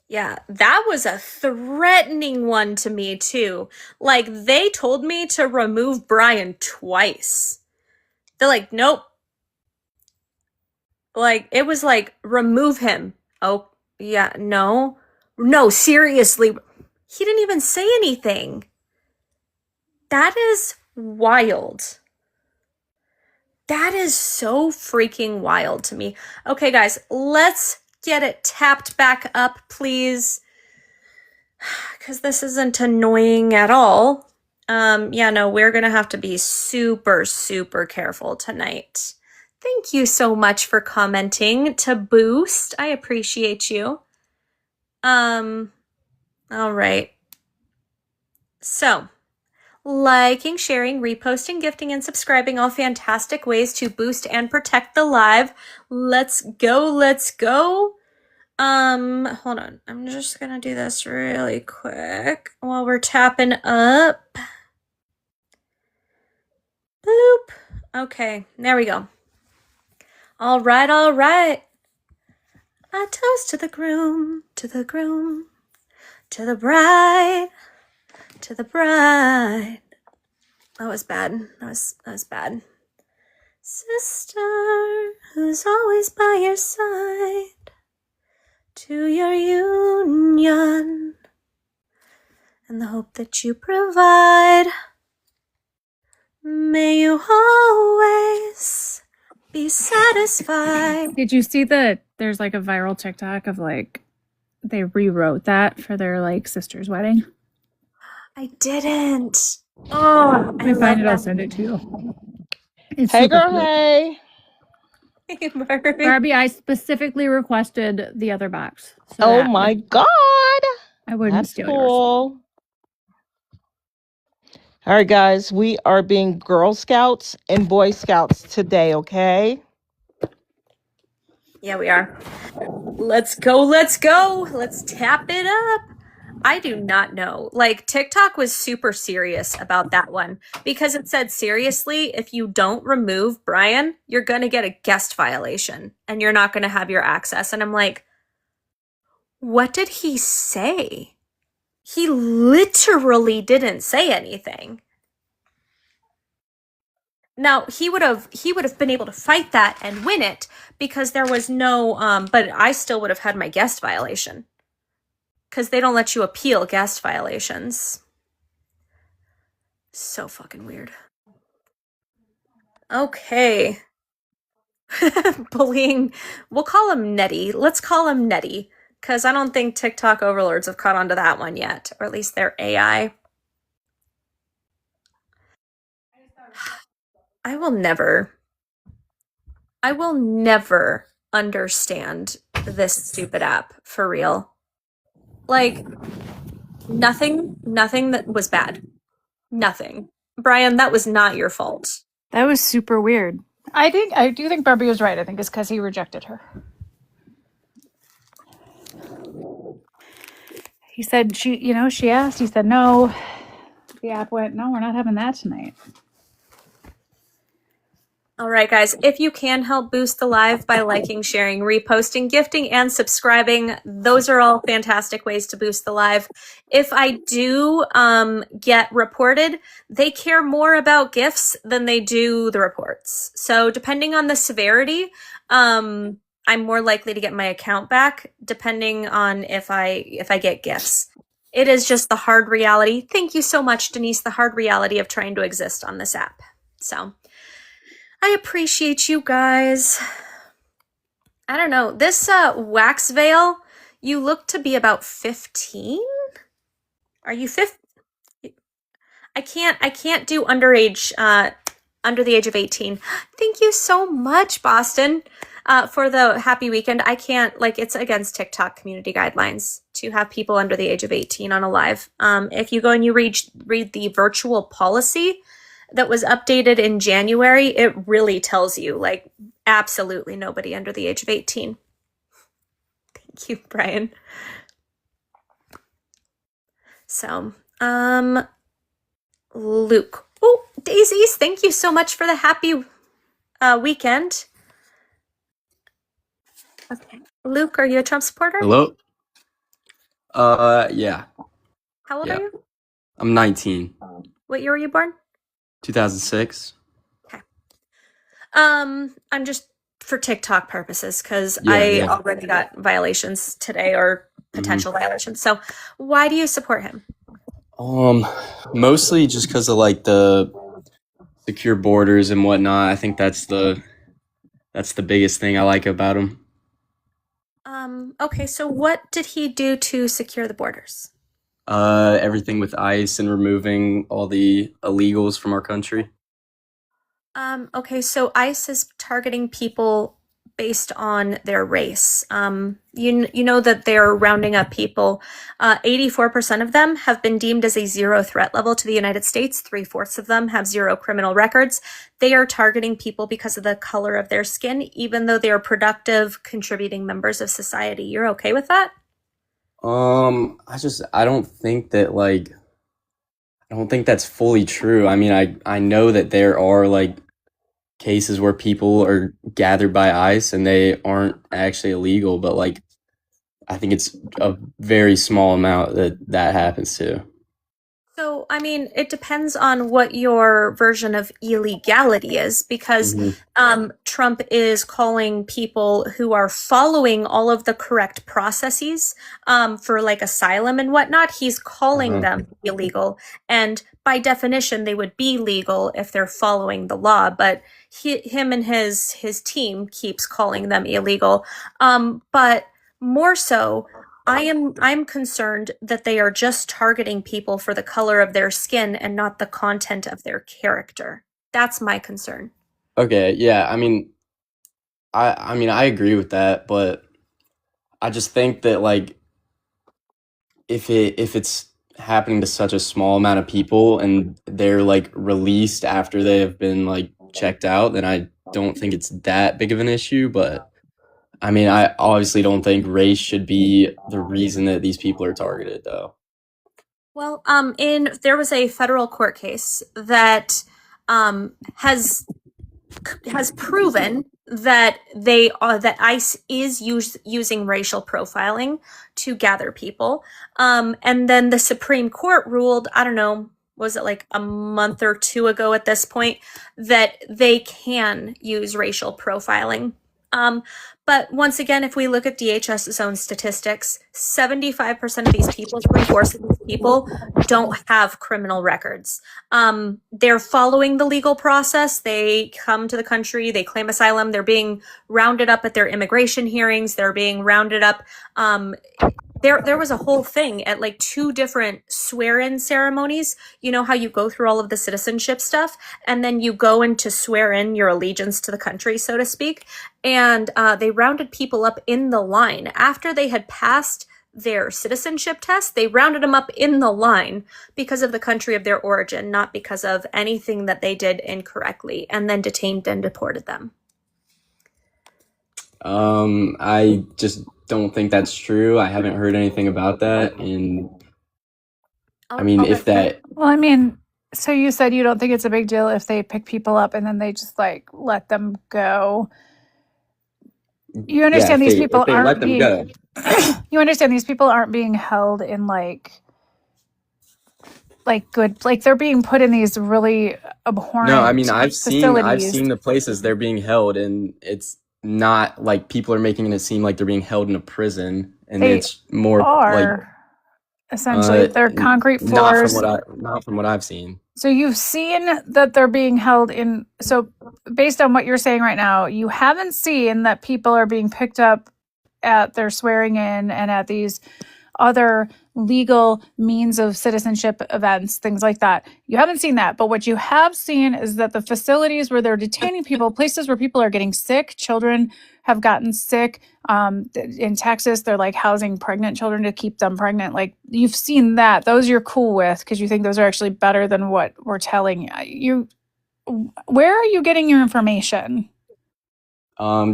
Yeah, that was a threatening one to me too. Like they told me to remove Brian twice. They're like, nope. Like it was like remove him. Oh, yeah, no. No, seriously. He didn't even say anything. That is wild. That is so freaking wild to me. Okay, guys, let's get it tapped back up, please. Because this isn't annoying at all. Yeah, no, we're gonna have to be super, super careful tonight. Thank you so much for commenting to boost. I appreciate you. All right. So, liking, sharing, reposting, gifting, and subscribing, all fantastic ways to boost and protect the live. Let's go, let's go. Hold on. I'm just gonna do this really quick while we're tapping up. Bloop. Okay, there we go. All right, all right. A toast to the groom, to the groom, to the bride, to the bride. That was bad. That was bad. Sister, who's always by your side, to your union, and the hope that you provide. May you always be satisfied. Did you see there's like a viral TikTok of like they rewrote that for their like sister's wedding? I didn't. Oh, I find it, I'll send it to you. It's hey super girl, cute. hey. Hey, Murray. Barbie, I specifically requested the other box. So Oh my God. I wouldn't That's steal yours. cool. All right, guys, we are being Girl Scouts and Boy Scouts today, okay? Yeah, we are. Let's go, let's go. Let's tap it up. I do not know. Like, TikTok was super serious about that one because it said, seriously, if you don't remove Brian, you're going to get a guest violation and you're not going to have your access. And I'm like, what did he say? He literally didn't say anything. Now, he would have been able to fight that and win it because there was no but I still would have had my guest violation. Cuz they don't let you appeal guest violations. So fucking weird. Okay. Bullying. We'll call him Nettie. Let's call him Nettie cuz I don't think TikTok overlords have caught on to that one yet, or at least their AI. I will never understand this stupid app for real. Like, nothing that was bad. Nothing. Brian, that was not your fault. That was super weird. I do think Barbie was right. I think it's because he rejected her. He said she asked, he said no. The app went, no, we're not having that tonight. All right, guys, if you can help boost the live by liking, sharing, reposting, gifting, and subscribing, those are all fantastic ways to boost the live. If I do get reported, they care more about gifts than they do the reports. So depending on the severity, I'm more likely to get my account back, depending on if I get gifts. It is just the hard reality. Thank you so much, Denise, the hard reality of trying to exist on this app. So I appreciate you guys. I don't know. This wax veil, you look to be about 15? Are you 15? I can't do underage, under the age of 18. Thank you so much, Boston, for the happy weekend. I can't, like, it's against TikTok community guidelines to have people under the age of 18 on a live. If you go and you read the virtual policy that was updated in January, it really tells you, like, absolutely nobody under the age of 18. Thank you, Brian. So, Luke. Oh, Daisies, thank you so much for the happy weekend. Okay. Luke, are you a Trump supporter? Hello? Yeah, How old are yeah. you? I'm 19. What year were you born? 2006. Okay. I'm just for TikTok purposes because Yeah, I yeah. already got violations today or hmm potential violations. So, why do you support him? Mostly just because of like the secure borders and whatnot. I think that's the biggest thing I like about him. Okay, so what did he do to secure the borders? Everything with ICE and removing all the illegals from our country. Okay, so ICE is targeting people based on their race. You know that they're rounding up people. 84% of them have been deemed as a zero threat level to the United States. 3/4 of them have zero criminal records. They are targeting people because of the color of their skin, even though they are productive, contributing members of society. You're okay with that? I don't think that like I don't think that's fully true. I mean, I know that there are like cases where people are gathered by ICE and they aren't actually illegal, but like I think it's a very small amount that happens to. So, I mean, it depends on what your version of illegality is, because hmm Trump is calling people who are following all of the correct processes for like asylum and whatnot, he's calling Uh-huh. them illegal. And by definition, they would be legal if they're following the law. But him and his team keeps calling them illegal. But more so, I'm concerned that they are just targeting people for the color of their skin and not the content of their character. That's my concern. Okay, yeah. I mean I agree with that, but I just think that like if it's happening to such a small amount of people and they're like released after they have been like checked out, then I don't think it's that big of an issue, but I mean, I obviously don't think race should be the reason that these people are targeted, though. Well, there was a federal court case that has proven that that ICE is using racial profiling to gather people. And then the Supreme Court ruled, I don't know, was it like a month or two ago at this point, that they can use racial profiling. Um, but once again, if we look at DHS's own statistics, 75% of these people, 3/4 of these people, don't have criminal records. They're following the legal process. They come to the country, they claim asylum, they're being rounded up at their immigration hearings, they're being rounded up. There was a whole thing at like two different swear-in ceremonies. You know how you go through all of the citizenship stuff and then you go in to swear in your allegiance to the country, so to speak. And they rounded people up in the line after they had passed their citizenship test. They rounded them up in the line because of the country of their origin, not because of anything that they did incorrectly, and then detained and deported them. I just don't think that's true. I haven't heard anything about that, and I mean, I'll if bet you. that, Well, I mean, so you said you don't think it's a big deal if they pick people up and then they just like let them go. You yeah, understand these people if they let aren't them go. you understand these people aren't being held in like good, like they're being put in these really abhorrent No, I mean, I've facilities. seen the places they're being held, and it's not like people are making it seem like they're being held in a prison, and They it's more like are essentially they're concrete floors. not from what I've seen. So you've seen that they're being held in. So based on what you're saying right now, you haven't seen that people are being picked up at their swearing in and at these other legal means of citizenship events, things like that. You haven't seen that. But what you have seen is that the facilities where they're detaining people, places where people are getting sick, children have gotten sick. In Texas, they're like housing pregnant children to keep them pregnant. Like you've seen that. Those you're cool with because you think those are actually better than what we're telling you. Where are you getting your information?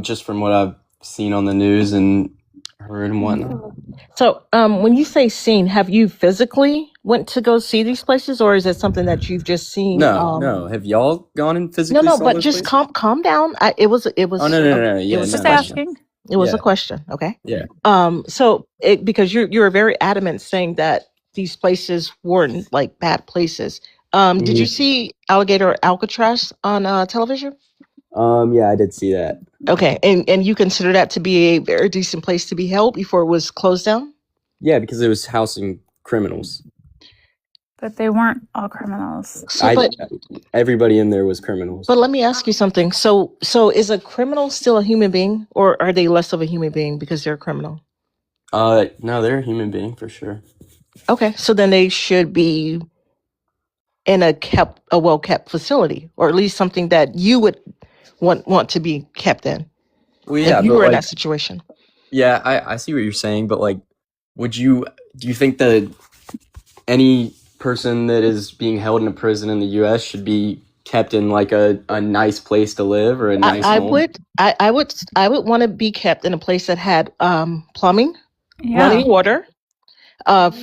Just from what I've seen on the news and heard and whatnot. So, when you say seen, have you physically went to go see these places, or is it something that you've just seen? No. Have y'all gone and physically No, saw but those just places? calm down. It was Oh no. it Yeah, was a Just no. question. asking. It was a Yeah. question. Okay. Yeah. So because you were very adamant saying that these places weren't like bad places. Did you Mhm. see Alligator Alcatraz on television? Yeah, I did see that. Okay, and you consider that to be a very decent place to be held before it was closed down? Yeah, because it was housing criminals. But they weren't all criminals. So, but Everybody in there was criminals. let me ask you something. So is a criminal still a human being, or are they less of a human being because they're a criminal? No, they're a human being for sure. Okay, so then they should be in a well kept facility, or at least something that you would want to be kept in Well, if yeah, you but were in like, that situation. yeah, I see what you're saying, but like, do you think that any person that is being held in a prison in the U.S. should be kept in like a nice place to live or a nice I home? would I would want to be kept in a place that had plumbing, Yeah. running water,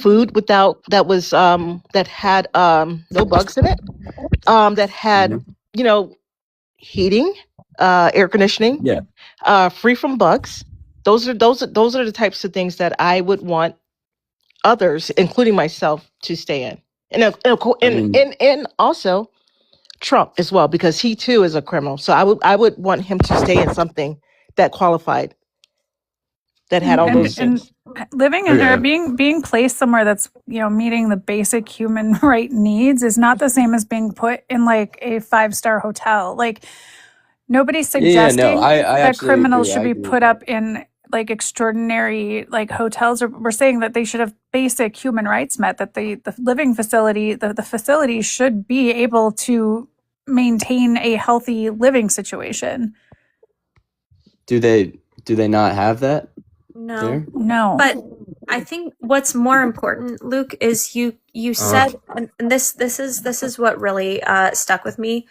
food without that was that had no bugs in it, that had Mhm. you know heating, air conditioning, Yeah. free from bugs. Those are the types of things that I would want others, including myself, to stay in. I mean, And also Trump as well, because he too is a criminal. So I would want him to stay in something that qualified, that had all And those and things. living in there, okay. being placed somewhere that's, meeting the basic human right needs is not the same as being put in like a 5-star hotel. Like, nobody's Yeah, no, suggesting I that actually criminals agree. should I be agree with put that. up in like extraordinary like hotels, or we're saying that they should have basic human rights met, that the living facility, the facility should be able to maintain a healthy living situation. Do they not have that No. there? No. But I think what's more important, Luke, is you said, and this is what really stuck with me.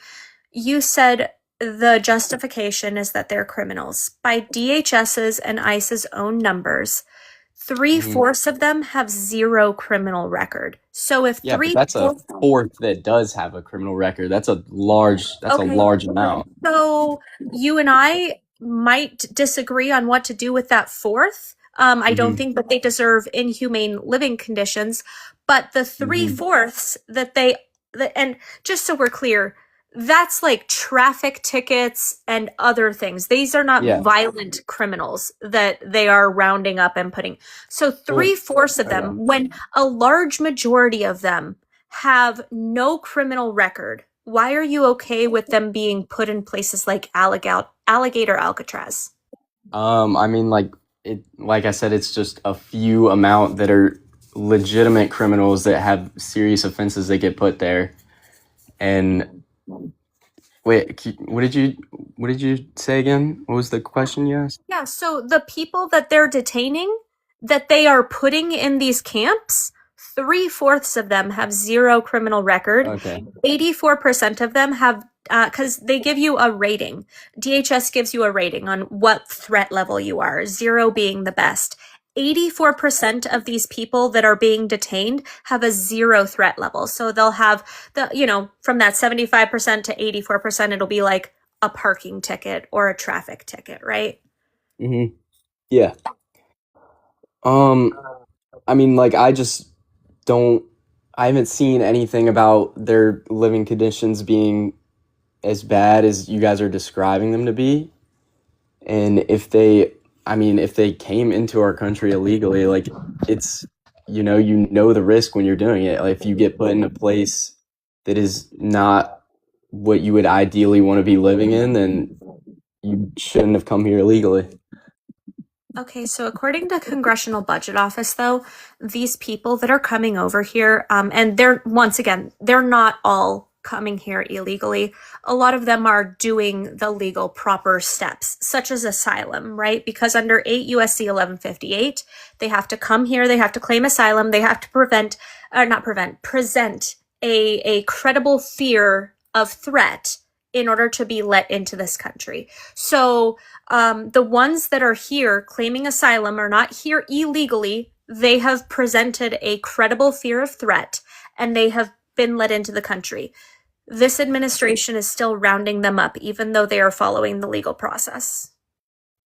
You said the justification is that they're criminals. By DHS's and ICE's own numbers, Mhm. 3/4 of them have zero criminal record. So if Yeah, but three that's a fourths, fourth that does have a criminal record. That's a okay, large amount. so you and I might disagree on what to do with that fourth. I don't Hmm. think that they deserve inhumane living conditions, but the Hmm. 3/4 and just so we're clear, that's like traffic tickets and other things. These are not Yeah. violent criminals that they are rounding up and putting. So Well, 3/4 of okay. them, when a large majority of them have no criminal record, why are you okay with them being put in places like Alligator Alcatraz? I mean, like I said, it's just a few amount that are legitimate criminals that have serious offenses that get put there. And wait, what did you say again? What was the question you asked? Yeah, so the people that they're detaining, that they are putting in these camps, 3/4 of them have zero criminal record. Okay. 84% of them have, because they give you a rating. DHS gives you a rating on what threat level you are, zero being the best. 84% of these people that are being detained have a zero threat level. So they'll have from that 75% to 84%, it'll be like a parking ticket or a traffic ticket, right? Mm-hmm. Yeah. I mean, like, don't, I haven't seen anything about their living conditions being as bad as you guys are describing them to be. And if they came into our country illegally, like, it's, you know the risk when you're doing it. Like, if you get put in a place that is not what you would ideally want to be living in, then you shouldn't have come here illegally. Okay, so according to Congressional Budget Office, though, these people that are coming over here, and once again, they're not all coming here illegally. A lot of them are doing the legal proper steps, such as asylum, right? Because under 8 USC 1158, they have to come here, they have to claim asylum, they have to present a credible fear of threat in order to be let into this country. So the ones that are here claiming asylum are not here illegally. They have presented a credible fear of threat and they have been let into the country. This administration is still rounding them up, even though they are following the legal process.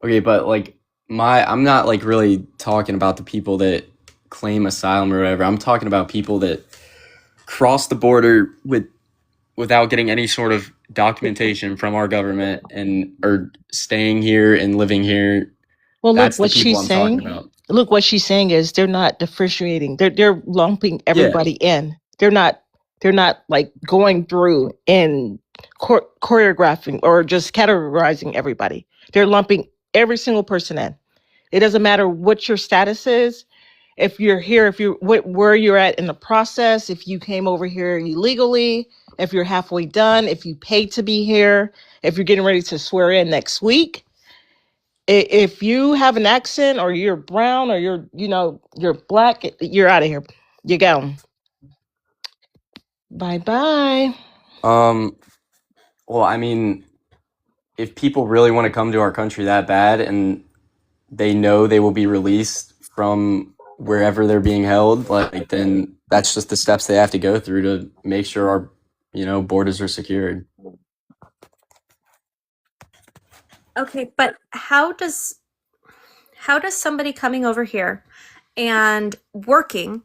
Okay, but like, I'm not like really talking about the people that claim asylum or whatever. I'm talking about people that cross the border without getting any sort of documentation from our government and are staying here and living here. Well, look That's the what people she's I'm talking saying. about. Look what she's saying is they're not differentiating. They're lumping Yeah. everybody in. They're not like going through and choreographing or just categorizing everybody. They're lumping every single person in. It doesn't matter what your status is. If you're here, if you where you're at in the process, if you came over here illegally, if you're halfway done, if you paid to be here, if you're getting ready to swear in next week, if you have an accent or you're brown or you're black, you're out of here. You go. Bye bye. Well, I mean, if people really want to come to our country that bad and they know they will be released from wherever they're being held, like then that's just the steps they have to go through to make sure our, borders are secured. Okay, but how does somebody coming over here and working,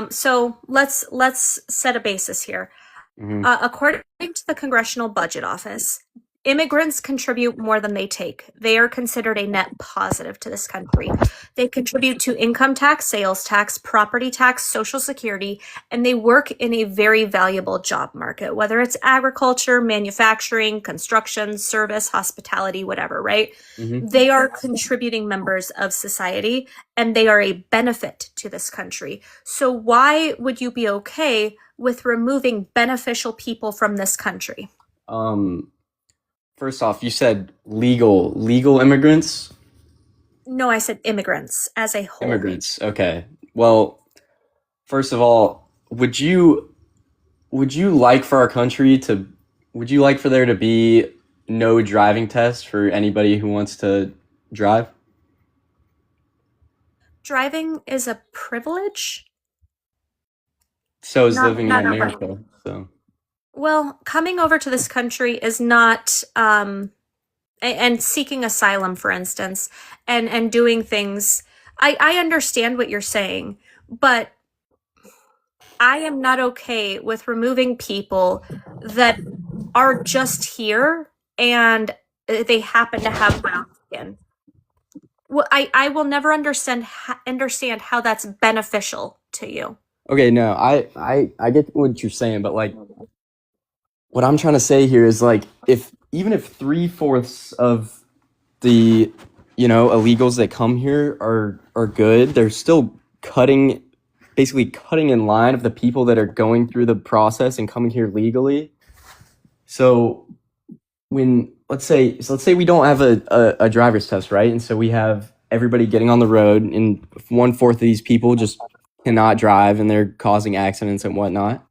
so let's set a basis here. Hmm. According to the Congressional Budget Office, immigrants contribute more than they take. They are considered a net positive to this country. They contribute to income tax, sales tax, property tax, Social Security, and they work in a very valuable job market, whether it's agriculture, manufacturing, construction, service, hospitality, whatever, right? Hmm. They are contributing members of society and they are a benefit to this country. So why would you be okay with removing beneficial people from this country? First off, you said legal immigrants? No, I said immigrants as a whole. Immigrants. Okay. Well, first of all, would you like for our country to would you like for there to be no driving test for anybody who wants to drive? Driving is a privilege. So is Not, living in not a right. America. So Well, coming over to this country is not, and seeking asylum, for instance, and doing things. I understand what you're saying, but I am not okay with removing people that are just here and they happen to have brown skin. Well, I will never understand how that's beneficial to you. okay, no, I get what you're saying, but like what I'm trying to say here is like if even if 3/4 of the illegals that come here are good, they're still basically cutting in line of the people that are going through the process and coming here legally. So when let's say we don't have a driver's test, right? And so we have everybody getting on the road, and 1/4 of these people just cannot drive and they're causing accidents and whatnot.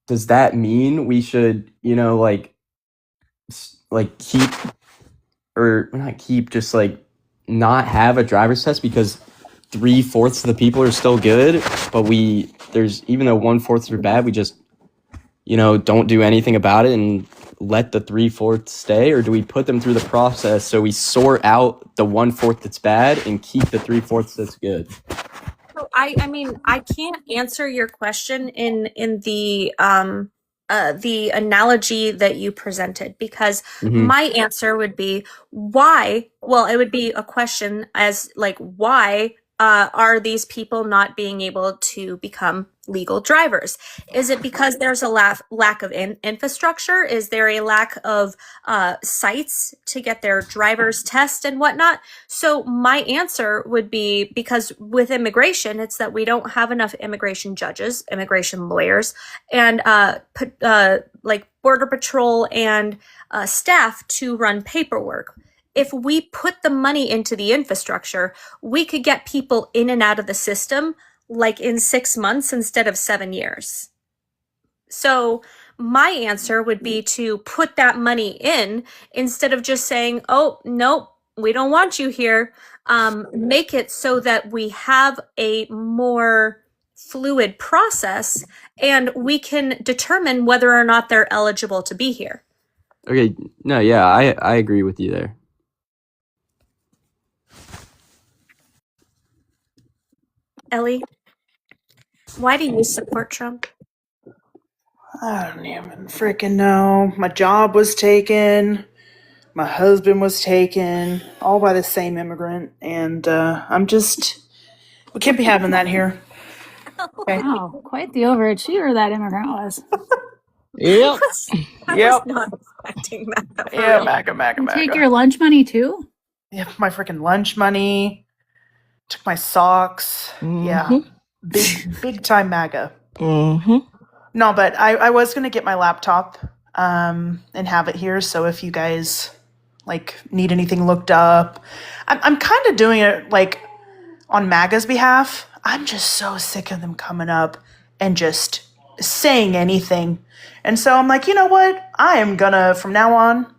Does that mean we should, like keep or not keep, just like not have a driver's test because 3/4 of the people are still good, but there's even though 1/4 are bad, we just don't do anything about it and let the 3/4 stay, or do we put them through the process so we sort out the 1/4 that's bad and keep the 3/4 that's good? So I mean, I can't answer your question in the analogy that you presented because Hmm. my answer would be why. Well, it would be a question as like why are these people not being able to become legal drivers? Is it because there's a lack of infrastructure? Is there a lack of sites to get their driver's test and whatnot? So my answer would be because with immigration, it's that we don't have enough immigration judges, immigration lawyers, and like border patrol and staff to run paperwork. If we put the money into the infrastructure, we could get people in and out of the system like in 6 months instead of 7 years. So my answer would be to put that money in instead of just saying, oh, nope, we don't want you here. Make it so that we have a more fluid process and we can determine whether or not they're eligible to be here. Okay, no, yeah, I agree with you there. Ellie, why do you support Trump? I don't even freaking know. My job was taken. My husband was taken, all by the same immigrant, and we can't be having that here. Okay. Wow, quite the overachiever that immigrant was. Yep. I Yep. was not expecting that. For Yeah, real. MAGA. Take your lunch money too? Yeah, my freaking lunch money. Took my socks. Yeah, big time MAGA. Mm-hmm. No, but I was gonna get my laptop and have it here. So if you guys like need anything looked up, I'm kind of doing it like on MAGA's behalf. I'm just so sick of them coming up and just saying anything. And so I'm like, you know what? I am gonna, from now on,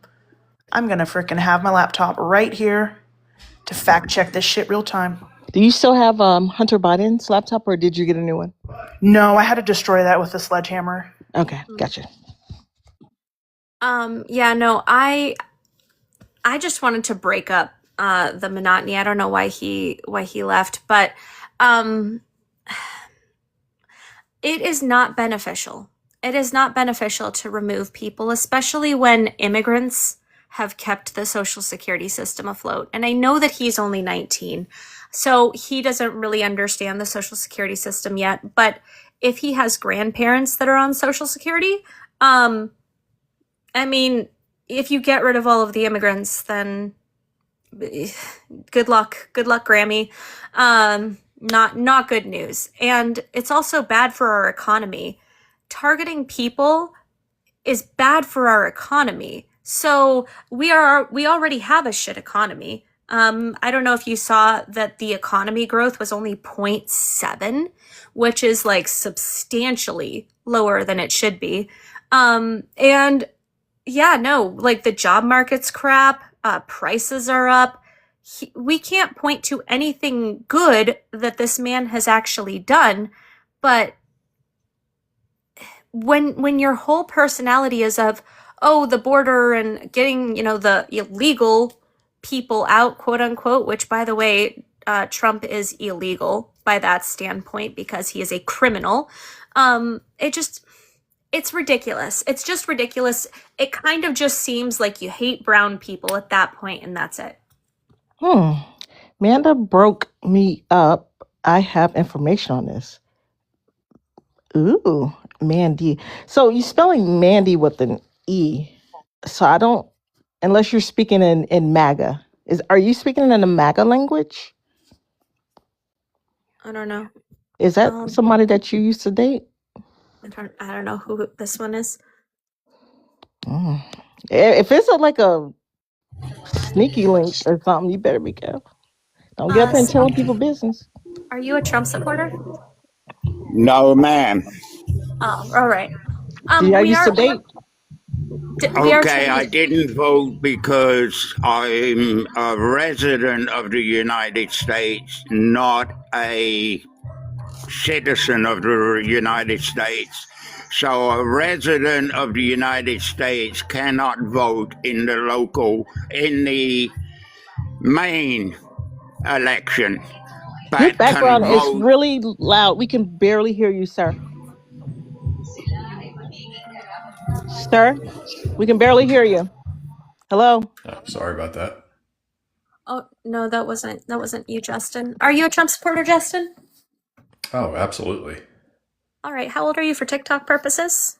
I'm gonna freaking have my laptop right here to fact check this shit real time. Do you still have Hunter Biden's laptop, or did you get a new one? No, I had to destroy that with a sledgehammer. Okay, gotcha. Yeah, no, I just wanted to break up the monotony. I don't know why he left, but it is not beneficial. It is not beneficial to remove people, especially when immigrants have kept the Social Security system afloat. And I know that he's only 19, so he doesn't really understand the Social Security system yet. But if he has grandparents that are on Social Security, I mean, if you get rid of all of the immigrants, then good luck, Grammy. Not good news. And it's also bad for our economy. Targeting people is bad for our economy. So we already have a shit economy. I don't know if you saw that the economy growth was only 0.7, which is like substantially lower than it should be. And yeah, no, like the job market's crap, prices are up. We can't point to anything good that this man has actually done, but when your whole personality is of, oh, the border and getting, the illegal people out, quote unquote, which by the way, Trump is illegal by that standpoint because he is a criminal. It's ridiculous. It's just ridiculous. It kind of just seems like you hate brown people at that point, and that's it. Amanda broke me up. I have information on this. Ooh, Mandy. So you're spelling Mandy with an E. So I don't, unless you're speaking in MAGA. Are you speaking in the MAGA language? I don't know. Is that somebody that you used to date? I don't know who this one is. If it's like a sneaky link or something, you better be careful. Don't get up and tell people business. Are you a Trump supporter? No, ma'am. Oh, all right. I used to date. Okay, I didn't vote because I'm a resident of the United States, not a citizen of the United States. So a resident of the United States cannot vote in the main election. Your background is really loud. We can barely hear you, sir. Sir, we can barely hear you. Hello? Oh, sorry about that. Oh, no, that wasn't you, Justin. Are you a Trump supporter, Justin? Oh, absolutely. All right. How old are you for TikTok purposes?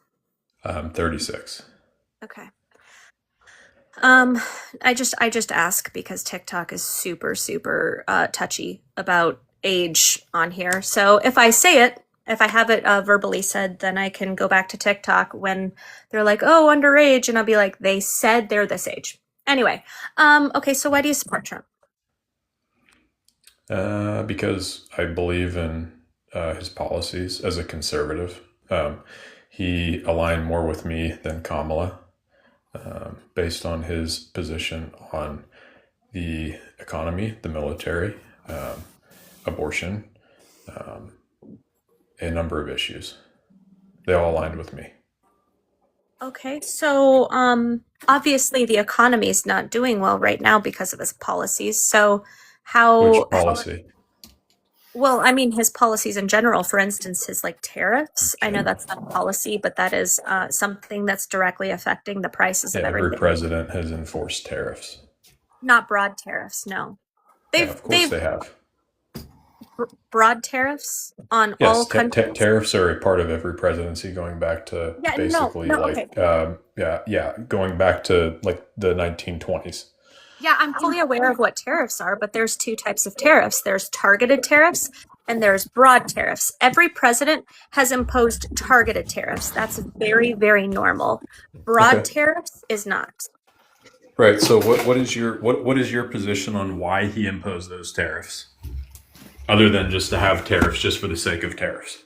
I'm 36. Okay. I just ask because TikTok is super, super touchy about age on here. So if I say it, if I have it verbally said, then I can go back to TikTok when they're like, oh, underage, and I'll be like, they said they're this age. Anyway, okay, so why do you support Trump? Because I believe in his policies as a conservative. He aligned more with me than Kamala, based on his position on the economy, the military, abortion, a number of issues. They all aligned with me. Okay, so obviously the economy is not doing well right now because of his policies. So how? Which policy? Well, I mean, his policies in general, for instance, his like tariffs. I know that's not a policy, but that is something that's directly affecting the prices of Every everything. president has enforced tariffs. Not broad tariffs, no. Of course they have. Broad tariffs on Yes, all countries. tariffs are a part of every presidency going back to basically going back to like the 1920s. Yeah, I'm fully aware of what tariffs are, but there's two types of tariffs. There's targeted tariffs and there's broad tariffs. Every president has imposed targeted tariffs. That's very, very normal. Broad tariffs is not. Right. So what is your position on why he imposed those tariffs? Other than just to have tariffs just for the sake of tariffs.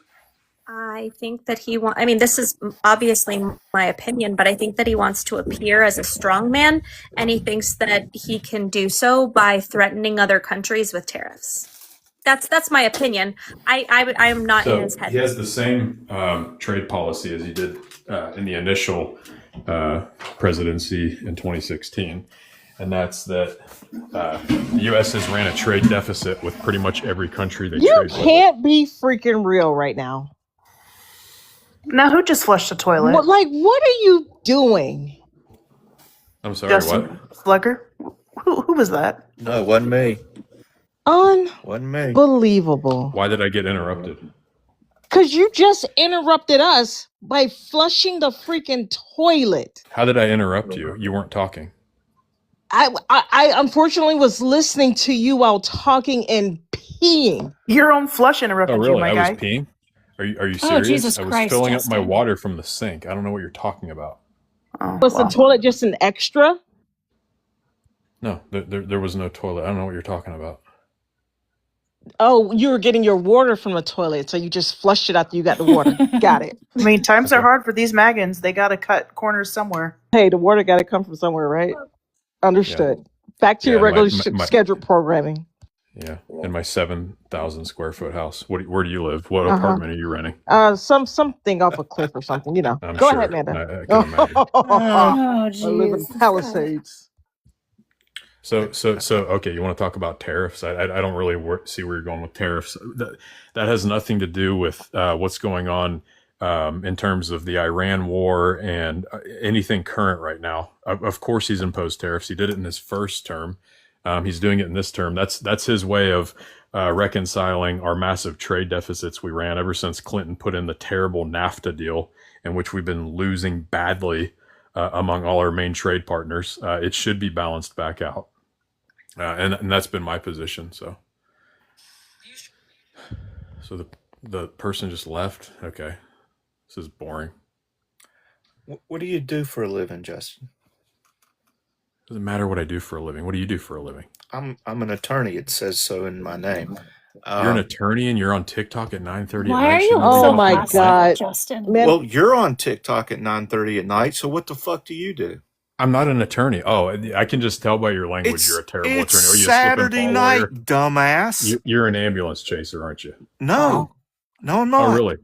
I think that I mean, this is obviously my opinion, but I think that he wants to appear as a strong man, and he thinks that he can do so by threatening other countries with tariffs. That's my opinion. I am not in his head. He has the same trade policy as he did in the initial presidency in 2016. And that's that the U.S. has ran a trade deficit with pretty much every country they trade with. You can't be freaking real right now. Now, who just flushed the toilet? What are you doing? I'm sorry, Justin what? Slugger? Who was that? No, it wasn't me. Wasn't me. Unbelievable. Why did I get interrupted? Because you just interrupted us by flushing the freaking toilet. How did I interrupt you? You weren't talking. I unfortunately was listening to you while talking and peeing. Your own flush interrupted Oh, really? you, my I guy. was peeing? Are you serious? Jesus I was Christ, filling Justin. up my water from the sink. I don't know what you're talking about. Oh, Was the toilet just an extra? No, there was no toilet. I don't know what you're talking about. Oh, you were getting your water from the toilet, so you just flushed it after you got the water. Got it. I mean, times are hard for these Magans. They got to cut corners somewhere. Hey, the water got to come from somewhere, right? Understood. Back to your regular scheduled programming. Yeah, in my 7,000 square foot house. Where do you live? What apartment are you renting? Something off a cliff or something. You know. I'm Go sure. ahead, Amanda. I can imagine. Oh, I live in jeez. Palisades. So okay, you want to talk about tariffs? I don't really see where you're going with tariffs. That has nothing to do with what's going on in terms of the Iran war and anything current right now. Of course, he's imposed tariffs. He did it in his first term. He's doing it in this term. That's his way of reconciling our massive trade deficits we ran ever since Clinton put in the terrible NAFTA deal, in which we've been losing badly among all our main trade partners. It should be balanced back out. And that's been my position. So the person just left. Okay, this is boring. What do you do for a living, Justin? Doesn't matter what I do for a living. What do you do for a living? I'm an attorney. It says so in my name. You're an attorney and you're on TikTok at 9:30 Why at night. are you shouldn't Oh so my hostile, God. Justin? Man, Well, you're on TikTok at 9:30 at night. So what the fuck do you do? I'm not an attorney. Oh, I can just tell by your language you're a terrible It's attorney. Are you a Saturday slip and fall night, lawyer? dumbass. You're an ambulance chaser, aren't you? No, I'm not. Oh, really?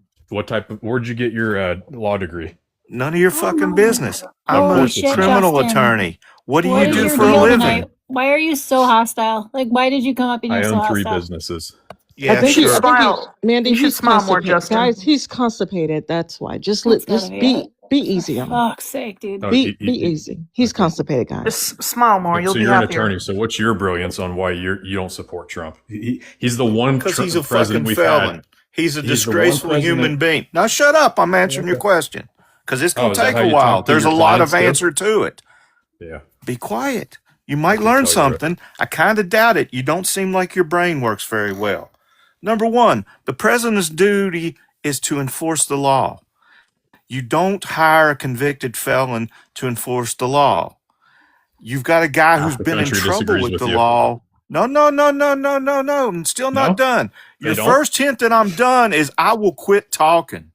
Where'd you get your law degree? None of your fucking business. I'm Holy a shit, criminal Justin. attorney. What do What you is do your for a deal living? tonight? Why are you so hostile? Like, why did you come up and I you're so own 3 hostile? businesses. Yeah, I think sure. Mandy, You should he's smile more, constipated. Justin. Guys, he's constipated. That's why. Just That's gotta be be easy on him. Fuck's sake, dude. Oh, Be easy. He's constipated, guys. Just smile more. You'll so be you're an happier. attorney. So what's your brilliance on why you don't support Trump? He's the one Because he's a president fucking we've felon. had. He's a He's the one disgraceful human president- being. Now shut up. I'm answering your question. Because it's going is to that take how a you while. talk to There's a your lot of clients, too? answer to it. Yeah. Be quiet. You might can learn tell you're- something. I kind of doubt it. You don't seem like your brain works very well. Number one, the president's duty is to enforce the law. You don't hire a convicted felon to enforce the law. You've got a guy who's The been in country trouble disagrees with with the you. law. No. I'm still not No? done. They Your don't? first hint that I'm done is I will quit talking.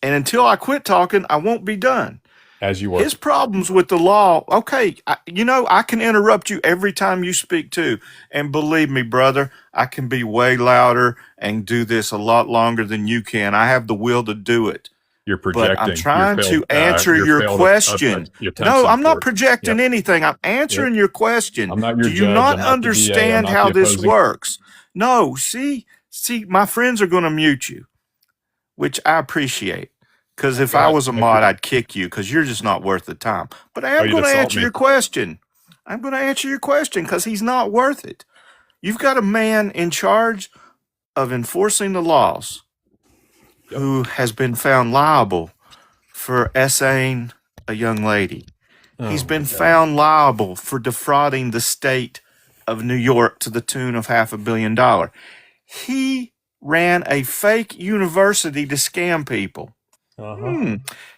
And until I quit talking, I won't be done. As you were. His problems with the law, okay, I can interrupt you every time you speak too. And believe me, brother, I can be way louder and do this a lot longer than you can. I have the will to do it. You're projecting. But I'm trying to answer your your failed question. attempts No, in I'm not court. projecting anything. I'm answering your question. I'm not your Do you judge. not I'm not the DA. I'm understand not how the this opposing- works? No, see, my friends are going to mute you, which I appreciate. Because if I was a mod, I'd kick you because you're just not worth the time. But I am going to answer your question. I'm going to answer your question because he's not worth it. You've got a man in charge of enforcing the laws who has been found liable for essaying a young lady. He's been found liable for defrauding the state of New York to the tune of $500 million. He ran a fake university to scam people.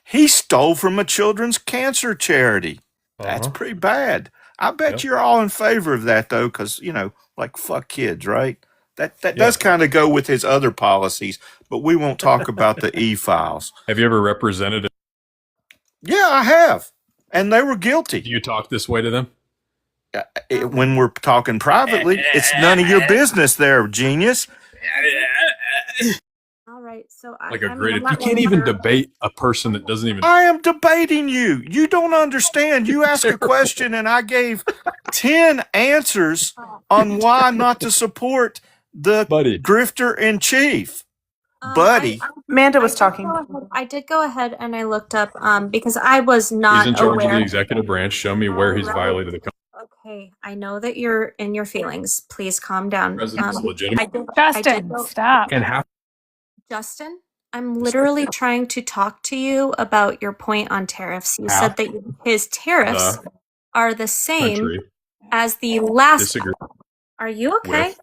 He stole from a children's cancer charity. That's pretty bad. I bet you're all in favor of that, though, because, like, fuck kids, right? That does kind of go with his other policies, but we won't talk about the e-files. Have you ever represented? Yeah, I have. And they were guilty. Do you talk this way to them? When we're talking privately, it's none of your business there, genius. All right, so you can't even debate a person that doesn't even. I am debating you. You don't understand. You ask a question, and I gave 10 answers on why not to support the grifter in chief. Buddy. Amanda was talking. I did go ahead and I looked up because I was not He's in charge aware. of the executive branch. Show me where he's violated the. Okay, I know that you're in your feelings. Please calm down. President's legitimate. Justin, stop. And half. Justin, I'm literally trying to talk to you about your point on tariffs. You said that his tariffs are the same as the last. Disagree. Are you okay?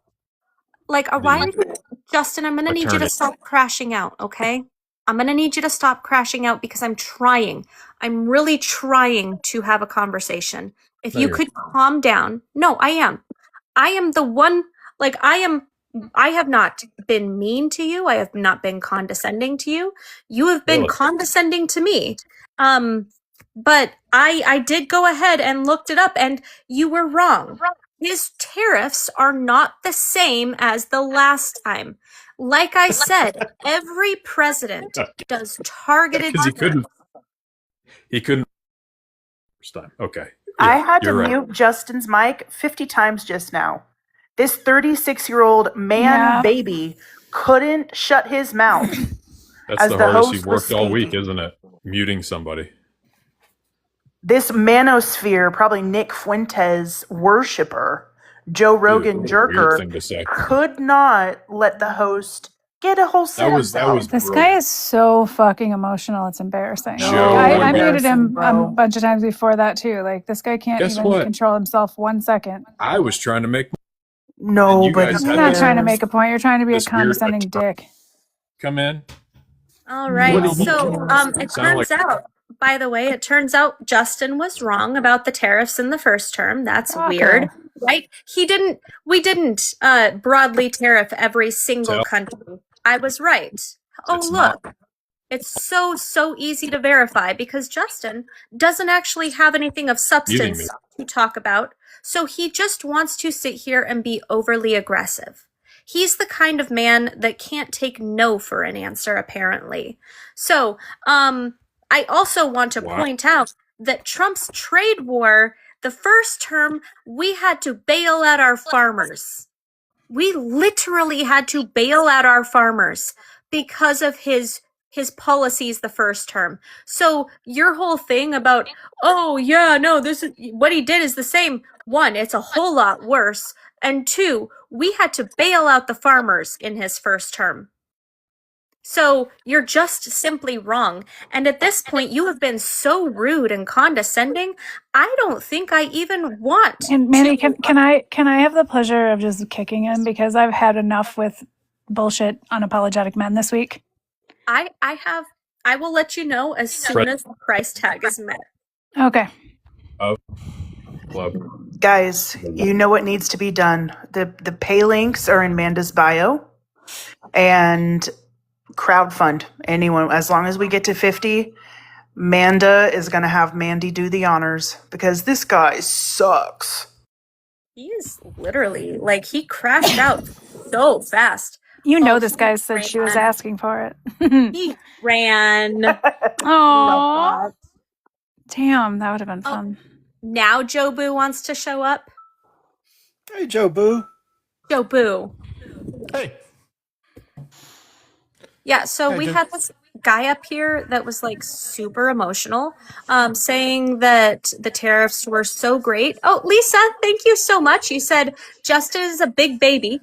Like, why are you, Justin? I'm gonna need you to stop crashing out, okay? I'm gonna need you to stop crashing out because I'm trying. I'm really trying to have a conversation. If you could calm down. No, I am. I am the one, like, I have not been mean to you. I have not been condescending to you. You have been condescending to me. But I did go ahead and looked it up and you were wrong. His tariffs are not the same as the last time. Like I said, every president does targeted. Because he couldn't. First time. Okay. Yeah, I had to mute Justin's mic 50 times just now. This 36-year-old man baby couldn't shut his mouth. That's as the the hardest host you've worked was all week, speaking. isn't it? Muting somebody. This manosphere, probably Nick Fuentes worshiper, Joe Rogan jerker, could not let the host get a whole sentence out. This guy is so fucking emotional. It's embarrassing. I muted him a bunch of times before that too. Like, this guy can't even control himself 1 second. I was trying to make. No, but you're not trying to make a point. You're trying to be a condescending dick. Come in. All right. So it turns out, by the way, it turns out Justin was wrong about the tariffs in the first term. That's weird, right? We didn't broadly tariff every single country. I was right. It's so easy to verify because Justin doesn't actually have anything of substance to talk about. So he just wants to sit here and be overly aggressive. He's the kind of man that can't take no for an answer, apparently. So, I also want to point out that Trump's trade war, the first term, we had to bail out our farmers. We literally had to bail out our farmers because of his policies the first term. So your whole thing about, this is what he did is the same. One, it's a whole lot worse. And two, we had to bail out the farmers in his first term. So you're just simply wrong. And at this point, you have been so rude and condescending. I don't think I even want. And Manny, can I have the pleasure of just kicking him because I've had enough with bullshit unapologetic men this week. I will let you know as soon as the price tag is met. Okay. Guys, you know what needs to be done. The pay links are in Manda's bio. And crowdfund anyone. As long as we get to 50, Manda is going to have Mandy do the honors because this guy sucks. He is literally, like, he crashed out so fast. You know this guy said she was asking for it. He ran. Aww. Damn, that would have been fun. Now Joe Boo wants to show up. Hey, Joe Boo. Joe Boo. Hey. Yeah, so Hi, we Jen. had this guy up here that was like super emotional, saying that the tariffs were so great. Oh, Lisa, thank you so much. You said Justin is a big baby.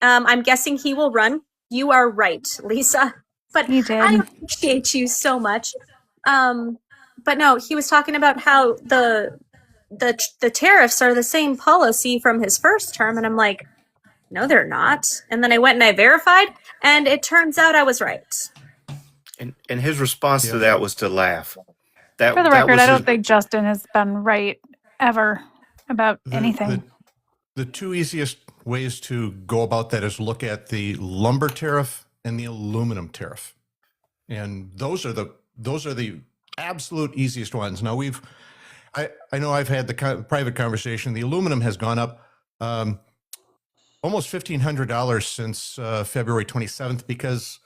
I'm guessing he will run. You are right, Lisa. But He did. I appreciate you so much. But no, he was talking about how the tariffs are the same policy from his first term, and I'm like, no, they're not. And then I went and I verified, and it turns out I was right. And his response to Yep. that was to laugh. For the That record, was I his, don't think Justin has been right ever about anything. The two easiest ways to go about that is look at the lumber tariff and the aluminum tariff. And those are the absolute easiest ones. Now I know I've had the private conversation. The aluminum has gone up almost $1,500 since February 27th because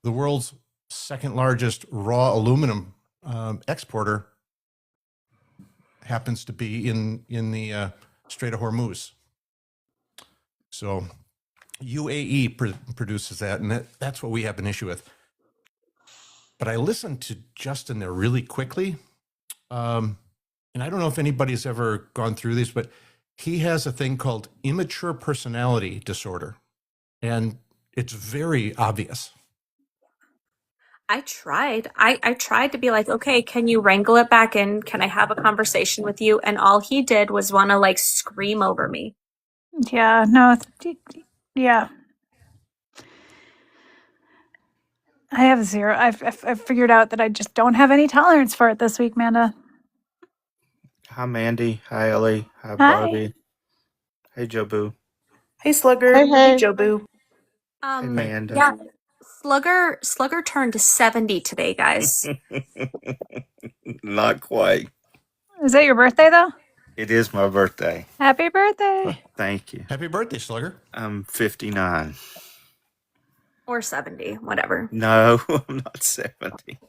the world's second largest raw aluminum exporter happens to be in the Strait of Hormuz. So UAE produces that, and that's what we have an issue with. But I listened to Justin there really quickly. And I don't know if anybody's ever gone through these, but he has a thing called immature personality disorder. And it's very obvious. I tried. I tried to be like, okay, can you wrangle it back in? Can I have a conversation with you? And all he did was want to like scream over me. Yeah, no, yeah. I have zero. I've figured out that I just don't have any tolerance for it this week, Manda. hi Mandy, hi Ellie, hi Hi. Barbie, hey Joe Boo, Hey, Slugger. Hey, hey. Hey, Joe Boo. hey Amanda. Yeah, Slugger turned 70 today, guys. Not quite. Is that your birthday, though? It is my birthday. Happy birthday. Thank you. Happy birthday, Slugger. I'm 59. Or 70, whatever. No, I'm not 70.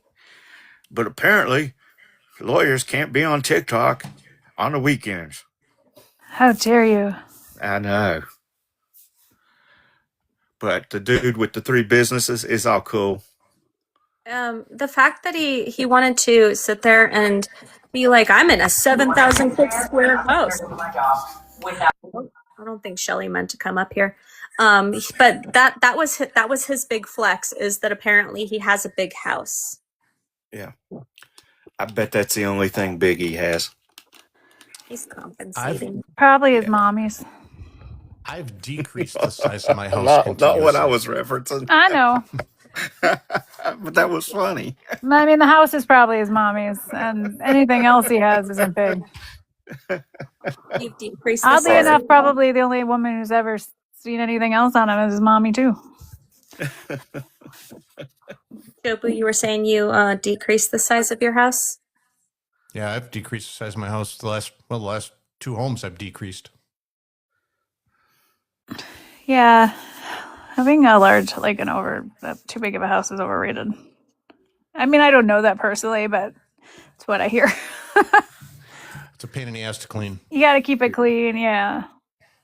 But apparently, lawyers can't be on TikTok on the weekends. How dare you? I know. But the dude with the 3 businesses is all cool. The fact that he wanted to sit there and be like, I'm in a 7,000 square house. I don't think Shelly meant to come up here. But that was his big flex, is that apparently he has a big house. Yeah. I bet that's the only thing Biggie has. He's compensating. Probably his mommy's. I've decreased the size of my house Not what I continuously. was referencing. I know. But that was funny. I mean, the house is probably his mommy's, and anything else he has isn't big. You've decreased the Oddly size. enough, probably the only woman who's ever seen anything else on him is his mommy, too. Jobu, you were saying you decreased the size of your house? Yeah, I've decreased the size of my house. The last 2 homes I've decreased. Yeah. Having a large, too big of a house is overrated. I mean, I don't know that personally, but it's what I hear. It's a pain in the ass to clean. You got to keep it clean, yeah.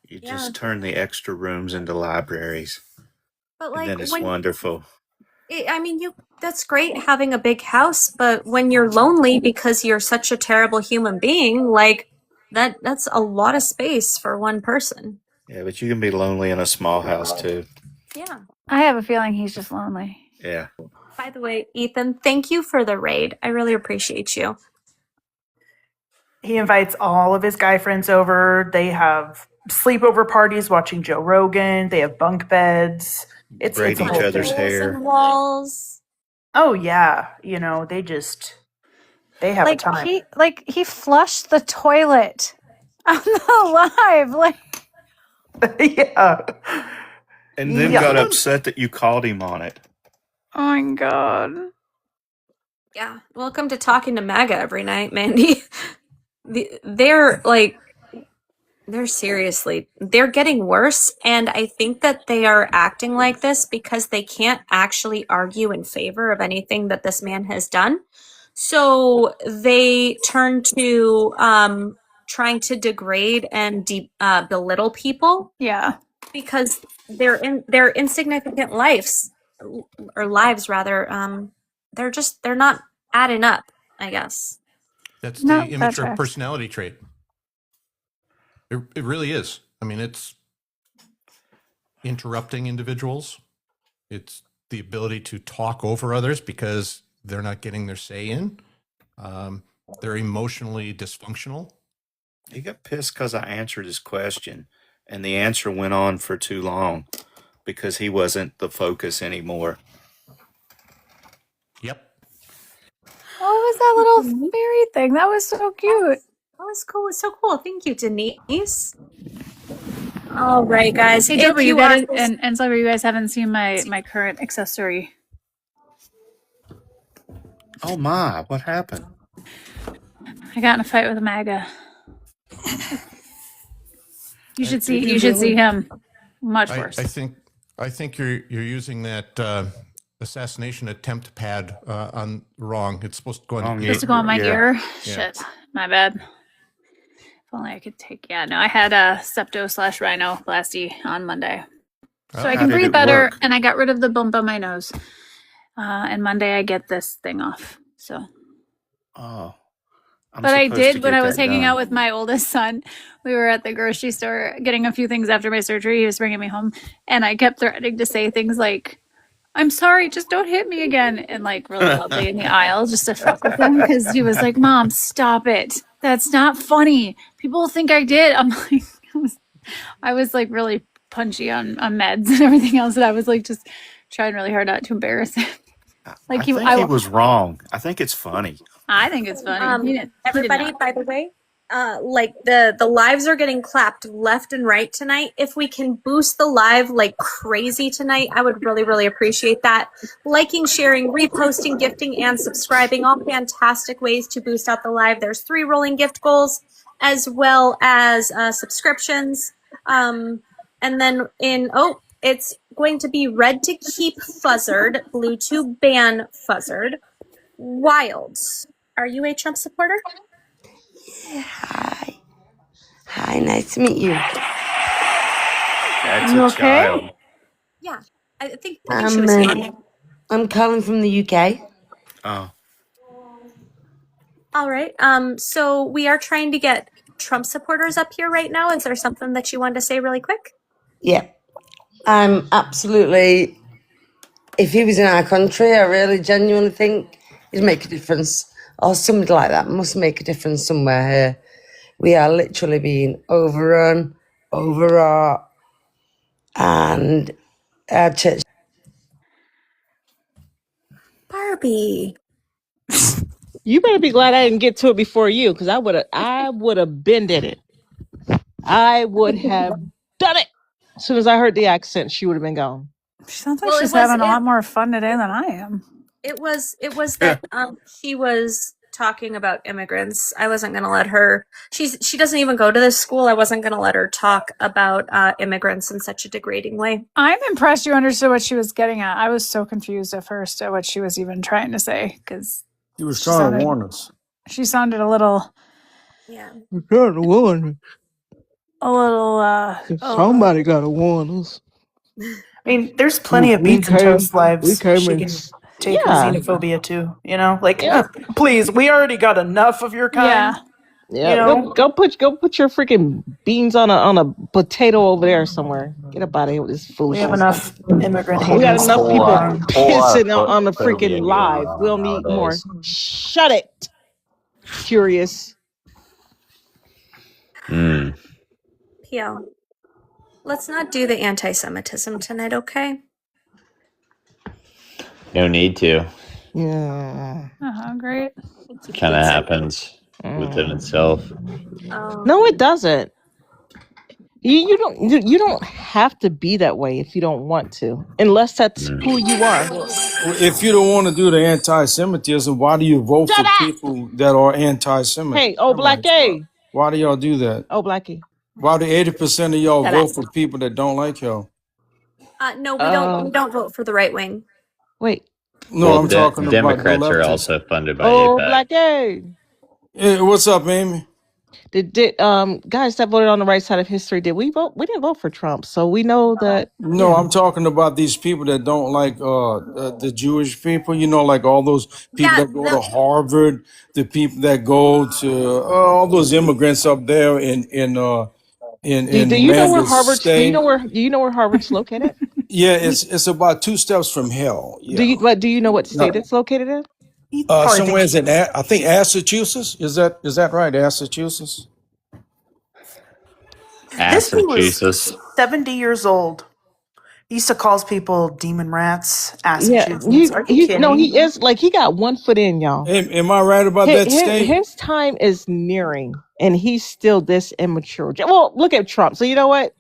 You just turn the extra rooms into libraries. But And like, then it's wonderful. I mean, that's great having a big house, but when you're lonely because you're such a terrible human being, like that's a lot of space for one person. Yeah, but you can be lonely in a small house too. Yeah. I have a feeling he's just lonely. Yeah. By the way, Ethan, thank you for the raid. I really appreciate you. He invites all of his guy friends over. They have sleepover parties watching Joe Rogan. They have bunk beds. It's Braid a each whole other's thing. hair. Walls. Oh yeah, they have a time. He flushed the toilet on the live. Yeah. And then got upset that you called him on it. Oh my god. Yeah. Welcome to Talking to MAGA every night, Mandy. They're getting worse, and I think that they are acting like this because they can't actually argue in favor of anything that this man has done. So they turn to trying to degrade and belittle people. Yeah. because they're insignificant lives, or lives rather. They're not adding up, I guess. That's No, the that immature tracks. personality trait. It really is. I mean, it's interrupting individuals. It's the ability to talk over others because they're not getting their say in. They're emotionally dysfunctional. He got pissed because I answered his question, and the answer went on for too long because he wasn't the focus anymore. Yep. What was that little fairy thing? That was so cute. That was cool. It's so cool. Thank you, Denise. All right, guys. Hey, if Joe, you got it. are- And Silver, you guys haven't seen my current accessory. Oh my, what happened? I got in a fight with a MAGA. You should see. Did you You should see really? him. Much I worse. think you're using that assassination attempt pad on wrong. It's supposed to go on. Supposed to go on my Yeah. ear. Yeah. Shit, my bad. If only I could take. Yeah, no, I had a septo/rhinoplasty on Monday, so I How can did breathe it better, work? and I got rid of the bump on my nose. And Monday I get this thing off. So. Oh, I'm But I supposed to did when get I was that hanging done. out with my oldest son. We were at the grocery store getting a few things after my surgery. He was bringing me home, and I kept threatening to say things like, "I'm sorry, just don't hit me again," and like really loudly in the aisle just to fuck with him because he was like, "Mom, stop it. That's not funny. People think I did." I'm like, I was like really punchy on meds and everything else, and I was like just trying really hard not to embarrass him. Like I think he was wrong. I think it's funny. I think it's funny. He did everybody, not. by the way, like the lives are getting clapped left and right tonight. If we can boost the live like crazy tonight, I would really, really appreciate that. Liking, sharing, reposting, gifting, and subscribing, all fantastic ways to boost out the live. There's 3 rolling gift goals as well as subscriptions. And then it's going to be red to keep fuzzard, blue to ban fuzzard. Wilds, are you a Trump supporter? Hi. Hi, nice to meet you. That's You a okay? child. Yeah, I think she was fine. I'm calling from the UK. Oh, All right. So we are trying to get Trump supporters up here right now. Is there something that you wanted to say really quick? Yeah, I'm absolutely. If he was in our country, I really genuinely think he'd make a difference. Or somebody like that must make a difference somewhere here. We are literally being overrun, overwrought, and our church. Barbie. You better be glad I didn't get to it before you, because I would have bended it. I would have done it. As soon as I heard the accent, she would have been gone. She sounds like she's having a lot more fun today than I am. It was that she was talking about immigrants. I wasn't going to let her. She doesn't even go to this school. I wasn't going to let her talk about immigrants in such a degrading way. I'm impressed you understood what she was getting at. I was so confused at first at what she was even trying to say because he was trying to warn us. She sounded a little. Yeah. We're trying to warn us. A little. Somebody got to warn us. I mean, there's plenty of beans and toast lives. We came She in. can take with Yeah. xenophobia too. You know, like Yeah. please, we already got enough of your kind. Yeah, You know? go put your freaking beans on a potato over there somewhere. Get up out of here with this We foolishness. have enough immigrant We got haters. enough people Fine. pissing on the freaking live. We'll need more. Shut it. Curious. PL. Let's not do the anti-Semitism tonight, okay? No need to. Yeah. Great. Kind of happens within itself. No, it doesn't. You don't have to be that way if you don't want to, unless that's who you are. If you don't want to do the anti-Semitism, why do you vote for people that are anti-Semitic? Hey, Black A. Why do y'all do that? Blackie. Why do 80% of y'all vote for people that don't like y'all? No, we don't vote for the right wing. Wait. No, Well, I'm talking Democrats about the are leftists. also funded by AIPAC. Black A. Hey, what's up, Amy? Did guys that voted on the right side of history, did we vote? We didn't vote for Trump, so we know that. No, Yeah. I'm talking about these people that don't like the Jewish people. You know, like all those people Yeah, that go to Harvard, the people that go to all those immigrants up there Do in you know where Manda's Harvard's? Do you know state. where Harvard's located? Yeah, it's about 2 steps from hell. Yeah, Do you know what state no, it's located in? He probably somewhere thinks in I think Massachusetts. Is that right? Massachusetts. this dude was Massachusetts. 70 years old. He used to call people demon rats, Yeah, Massachusetts. Are you he kidding? is like he got one foot in, y'all. Am I right about that state? His time is nearing, and he's still this immature. Well, look at Trump. So you know what?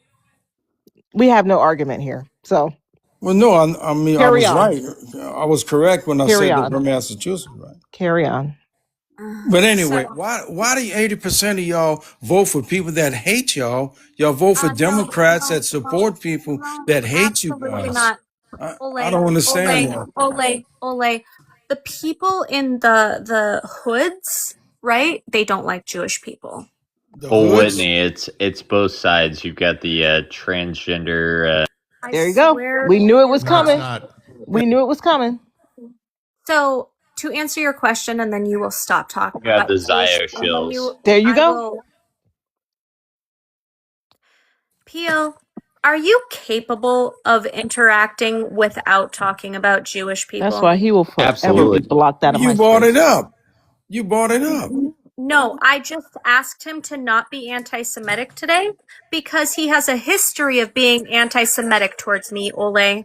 We have no argument here. So Well, no, I mean I carry was on, right. I was correct when I carry said that on, from Massachusetts, right? carry on. But So, anyway, why do 80% of y'all vote for people that hate y'all? Y'all vote for no, Democrats no, that no, support people no, that hate you absolutely guys. not. I Ole, don't understand Ole, that. Ole. The people in the hoods, right? They don't like Jewish people. The Oh, hoods. Whitney, it's both sides. You've got the transgender. I There you go. swear We knew it was No, it's coming. not. We knew it was coming. So to answer your question, and then you will stop You talking got about the Jewish, Zio and then shills. There you I go. will. Peel, are you capable of interacting without talking about Jewish That's people? why he will forever be Absolutely. blocked out of You my brought it space. up. You brought it up. No, I just asked him to not be anti-Semitic today because he has a history of being anti-Semitic towards me, Ole.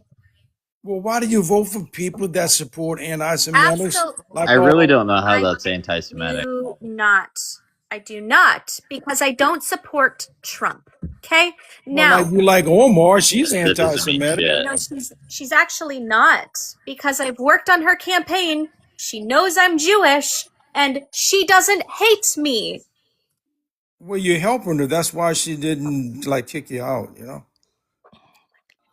Well, why do you vote for people that support anti-Semitics Absolutely. I like really all? don't know how I that's anti-Semitic. do not. I do not because I don't support Trump. Okay? Well, like Now, you like Omar, she's That doesn't mean anti-Semitic. shit. no, she's actually not because I've worked on her campaign. She knows I'm Jewish and she doesn't hate me. Well, you're helping her. That's why she didn't like kick you out. You know.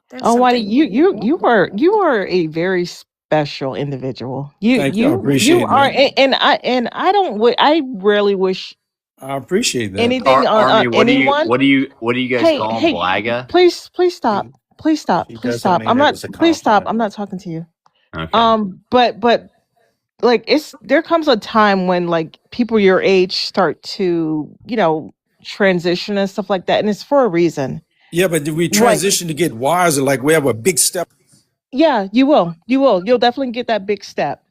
There's Oh, Whitey, something. you are a very special individual. Thank you. I You appreciate are, that. and I don't. I rarely wish I appreciate that. anything on Army, anyone. what do you guys Hey, call him? hey, Blaga? please stop, please stop, She please doesn't stop. mean it as a Please stop. compliment. I'm not talking to you. Okay. But like there comes a time when like people your age start to transition and stuff like that, and it's for a reason. Yeah, but did we Like, transition to get wiser? Like we have a big step, yeah, you'll definitely get that big step,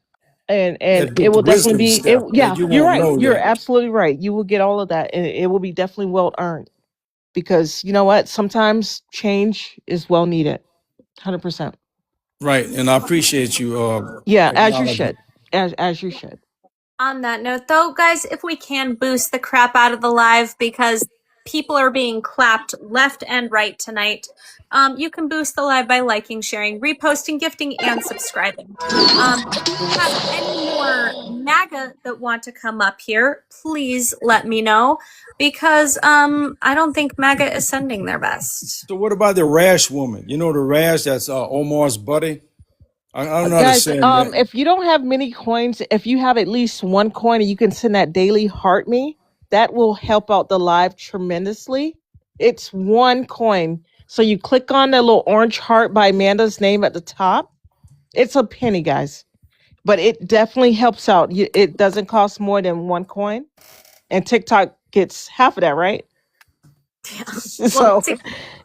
and that it big will definitely wisdom be it. step, Yeah, and you you're won't right. know You're that. absolutely right. You will get all of that, and it will be definitely well earned, because you know what, sometimes change is well needed. 100%. Right. And I appreciate you Yeah, as you acknowledging. should. As you should. On that note, though, guys, if we can boost the crap out of the live because people are being clapped left and right tonight, you can boost the live by liking, sharing, reposting, gifting, and subscribing. If you have any more MAGA that want to come up here, please let me know because I don't think MAGA is sending their best. So what about the rash woman? You know the rash that's Omar's buddy? I don't know how to Guys, say that. if you don't have many coins, if you have at least one coin and you can send that daily heart me, that will help out the live tremendously. It's one coin. So you click on the little orange heart by Amanda's name at the top. It's a penny, guys. But it definitely helps out. It doesn't cost more than one coin. And TikTok gets half of that, right? Well, So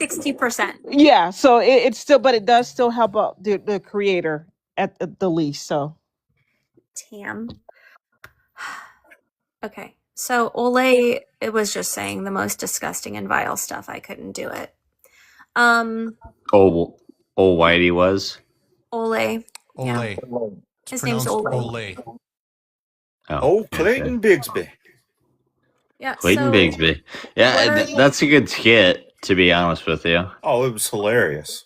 60%. yeah, so it's still, but it does still help out the creator at the least. So Tam. Okay. So Ole, it was just saying the most disgusting and vile stuff. I couldn't do it. Oh, Whitey was. Ole. Yeah. Olay. It's His name's pronounced Ole. Olay. Oh, Clayton Bigsby. Yeah. Clayton So Bigsby. Yeah, what are you? that's a good skit, to be honest with you. Oh, it was hilarious.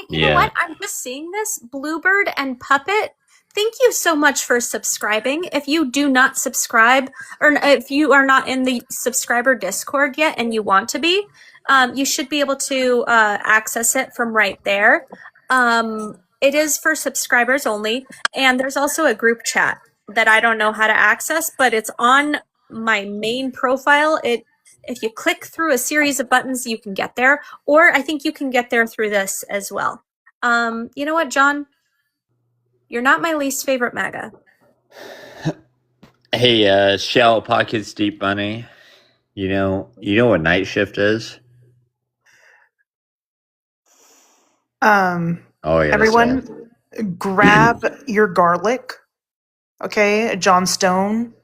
You know Yeah. what? I'm just seeing this. Bluebird and Puppet. Thank you so much for subscribing. If you do not subscribe, or if you are not in the subscriber Discord yet and you want to be, you should be able to access it from right there. It is for subscribers only, and there's also a group chat that I don't know how to access, but it's on my main profile, if you click through a series of buttons, you can get there, or I think you can get there through this as well. You know what, John? You're not my least favorite MAGA. Hey, Shell Pockets Deep Money. You know what night shift is? Oh yeah, Everyone, grab your garlic. Okay, John Stone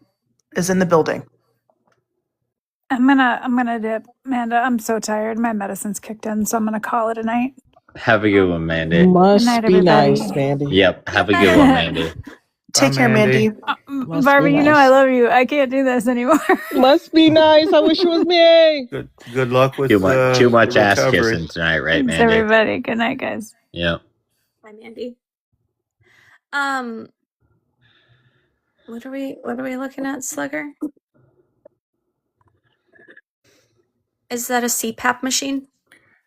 is in the building. I'm gonna dip, Amanda. I'm so tired. My medicine's kicked in, so I'm gonna call it a night. Have a good one, Mandy. Good Must night, be everybody. nice, Mandy. Yep, have a good one, Mandy. Take care, Mandy. Must Barbie, be you know nice. I love you. I can't do this anymore. Must be nice. I wish it was me. Good luck with Too much the ass recovery. kissing tonight, right, Thanks, Mandy? everybody. Good night, guys. Yep. Bye, Mandy. What are we looking at, Slugger? Is that a CPAP machine?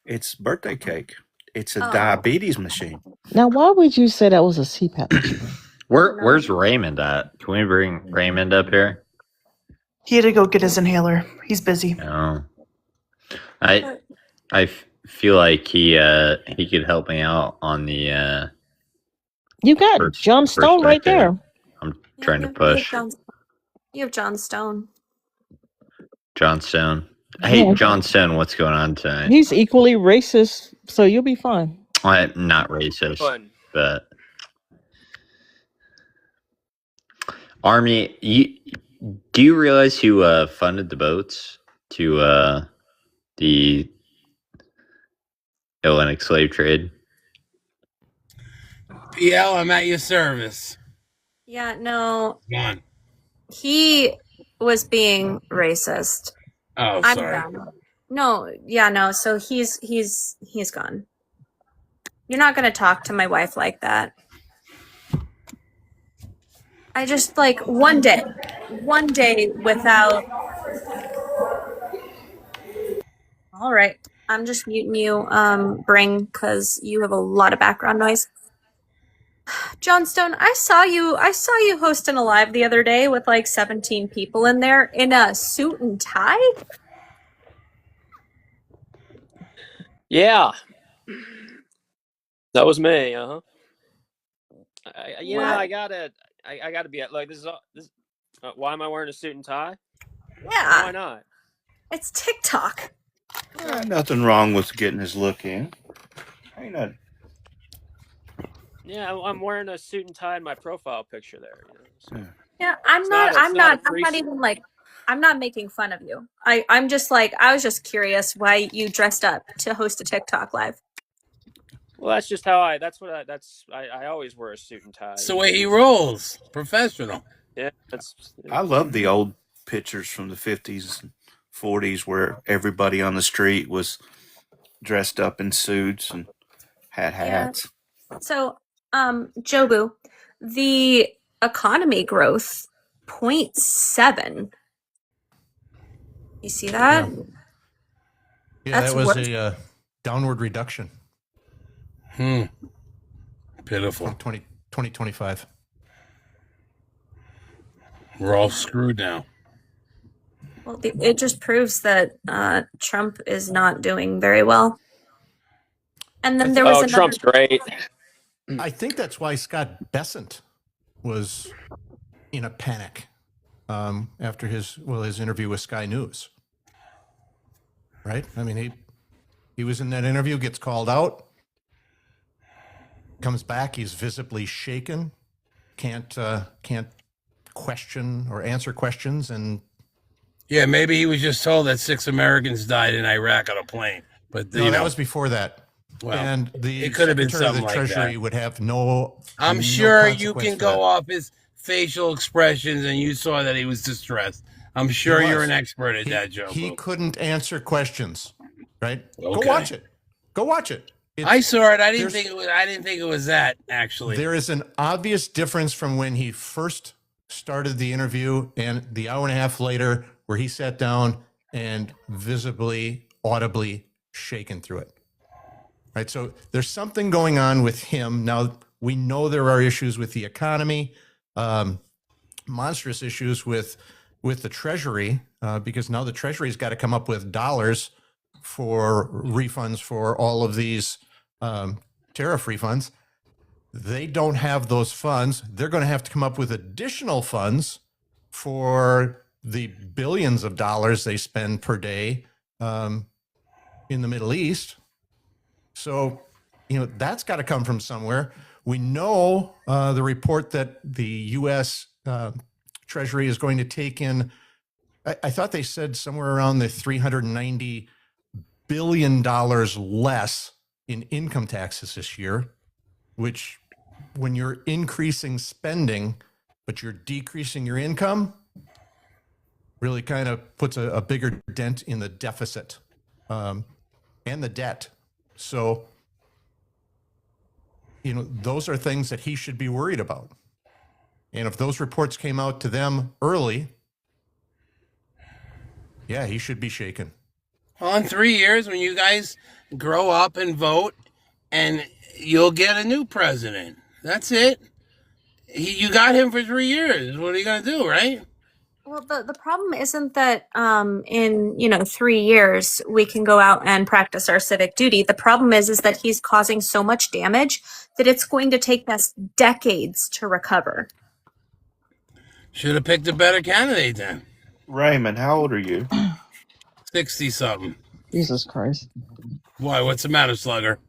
It's birthday cake. It's a Oh. diabetes machine. Now, why would you say that was a CPAP machine? Where's Raymond at? Can we bring Raymond up here? He had to go get his inhaler. He's busy. No. I feel like he could help me out on the You got John Stone right there. I'm trying to push You have John Stone. John Stone. Hey, Yeah. John Stone, what's going on tonight? He's equally racist, so you'll be fine. I'm not racist, but Army, do you realize who funded the boats to the Atlantic slave trade? PL, I'm at your service. Yeah, no. Come on. He was being racist. Oh, I'm sorry. done. No, yeah, no. So he's gone. You're not gonna talk to my wife like that. I just like one day without. All right, I'm just muting you, Bring, because you have a lot of background noise. Johnstone, I saw you hosting a live the other day with like 17 people in there in a suit and tie. Yeah, that was me. You know, I gotta be at like this. Why am I wearing a suit and tie? Yeah. Why not? It's TikTok. Nothing wrong with getting his look in. Ain't nothing. Yeah, I'm wearing a suit and tie in my profile picture there. You know, so. Yeah, I'm not even like, I'm not making fun of you. I'm just like, I was just curious why you dressed up to host a TikTok live. Well, that's just how I always wear a suit and tie. That's the way he rolls. Professional. Yeah, I love the old pictures from the 50s and 40s where everybody on the street was dressed up in suits and had hats. Yeah. So, Jobu, the economy growth 0.7. You see that? Yeah, that was a downward reduction. Pitiful. 2025. We're all screwed now. Well, it just proves that Trump is not doing very well. And then there was another. Trump's great. I think that's why Scott Bessent was in a panic after his interview with Sky News. Right? I mean, he was in that interview, gets called out, comes back, he's visibly shaken, can't question or answer questions, and yeah, maybe he was just told that 6 Americans died in Iraq on a plane. But no, that was before that. Well, and the it could have been Secretary of something the like Treasury that. would have no. I'm sure you consequence can for go that. off his facial expressions, and you saw that he was distressed. I'm sure you're an expert at that, Joe. He couldn't answer questions, right? Okay. Go watch it. Go watch it. I saw it. I didn't think it was that, actually. There is an obvious difference from when he first started the interview and the hour and a half later, where he sat down and visibly, audibly shaken through it. Right. So there's something going on with him. Now, we know there are issues with the economy, monstrous issues with with the Treasury, because now the Treasury's got to come up with dollars for refunds for all of these tariff refunds. They don't have those funds. They're going to have to come up with additional funds for the billions of dollars they spend per day in the Middle East. So, that's got to come from somewhere. We know the report that the U.S. Treasury is going to take in, I thought they said somewhere around the $390 billion less in income taxes this year, which when you're increasing spending, but you're decreasing your income, really kind of puts a bigger dent in the deficit and the debt. So, those are things that he should be worried about. And if those reports came out to them early, yeah, he should be shaken. Well, in 3 years, when you guys grow up and vote, and you'll get a new president. That's it. You got him for 3 years. What are you going to do, right? Well, the problem isn't that in 3 years we can go out and practice our civic duty. The problem is that he's causing so much damage that it's going to take us decades to recover. Should have picked a better candidate then. Raymond, how old are you? 60-something. Jesus Christ. Why? What's the matter, Slugger?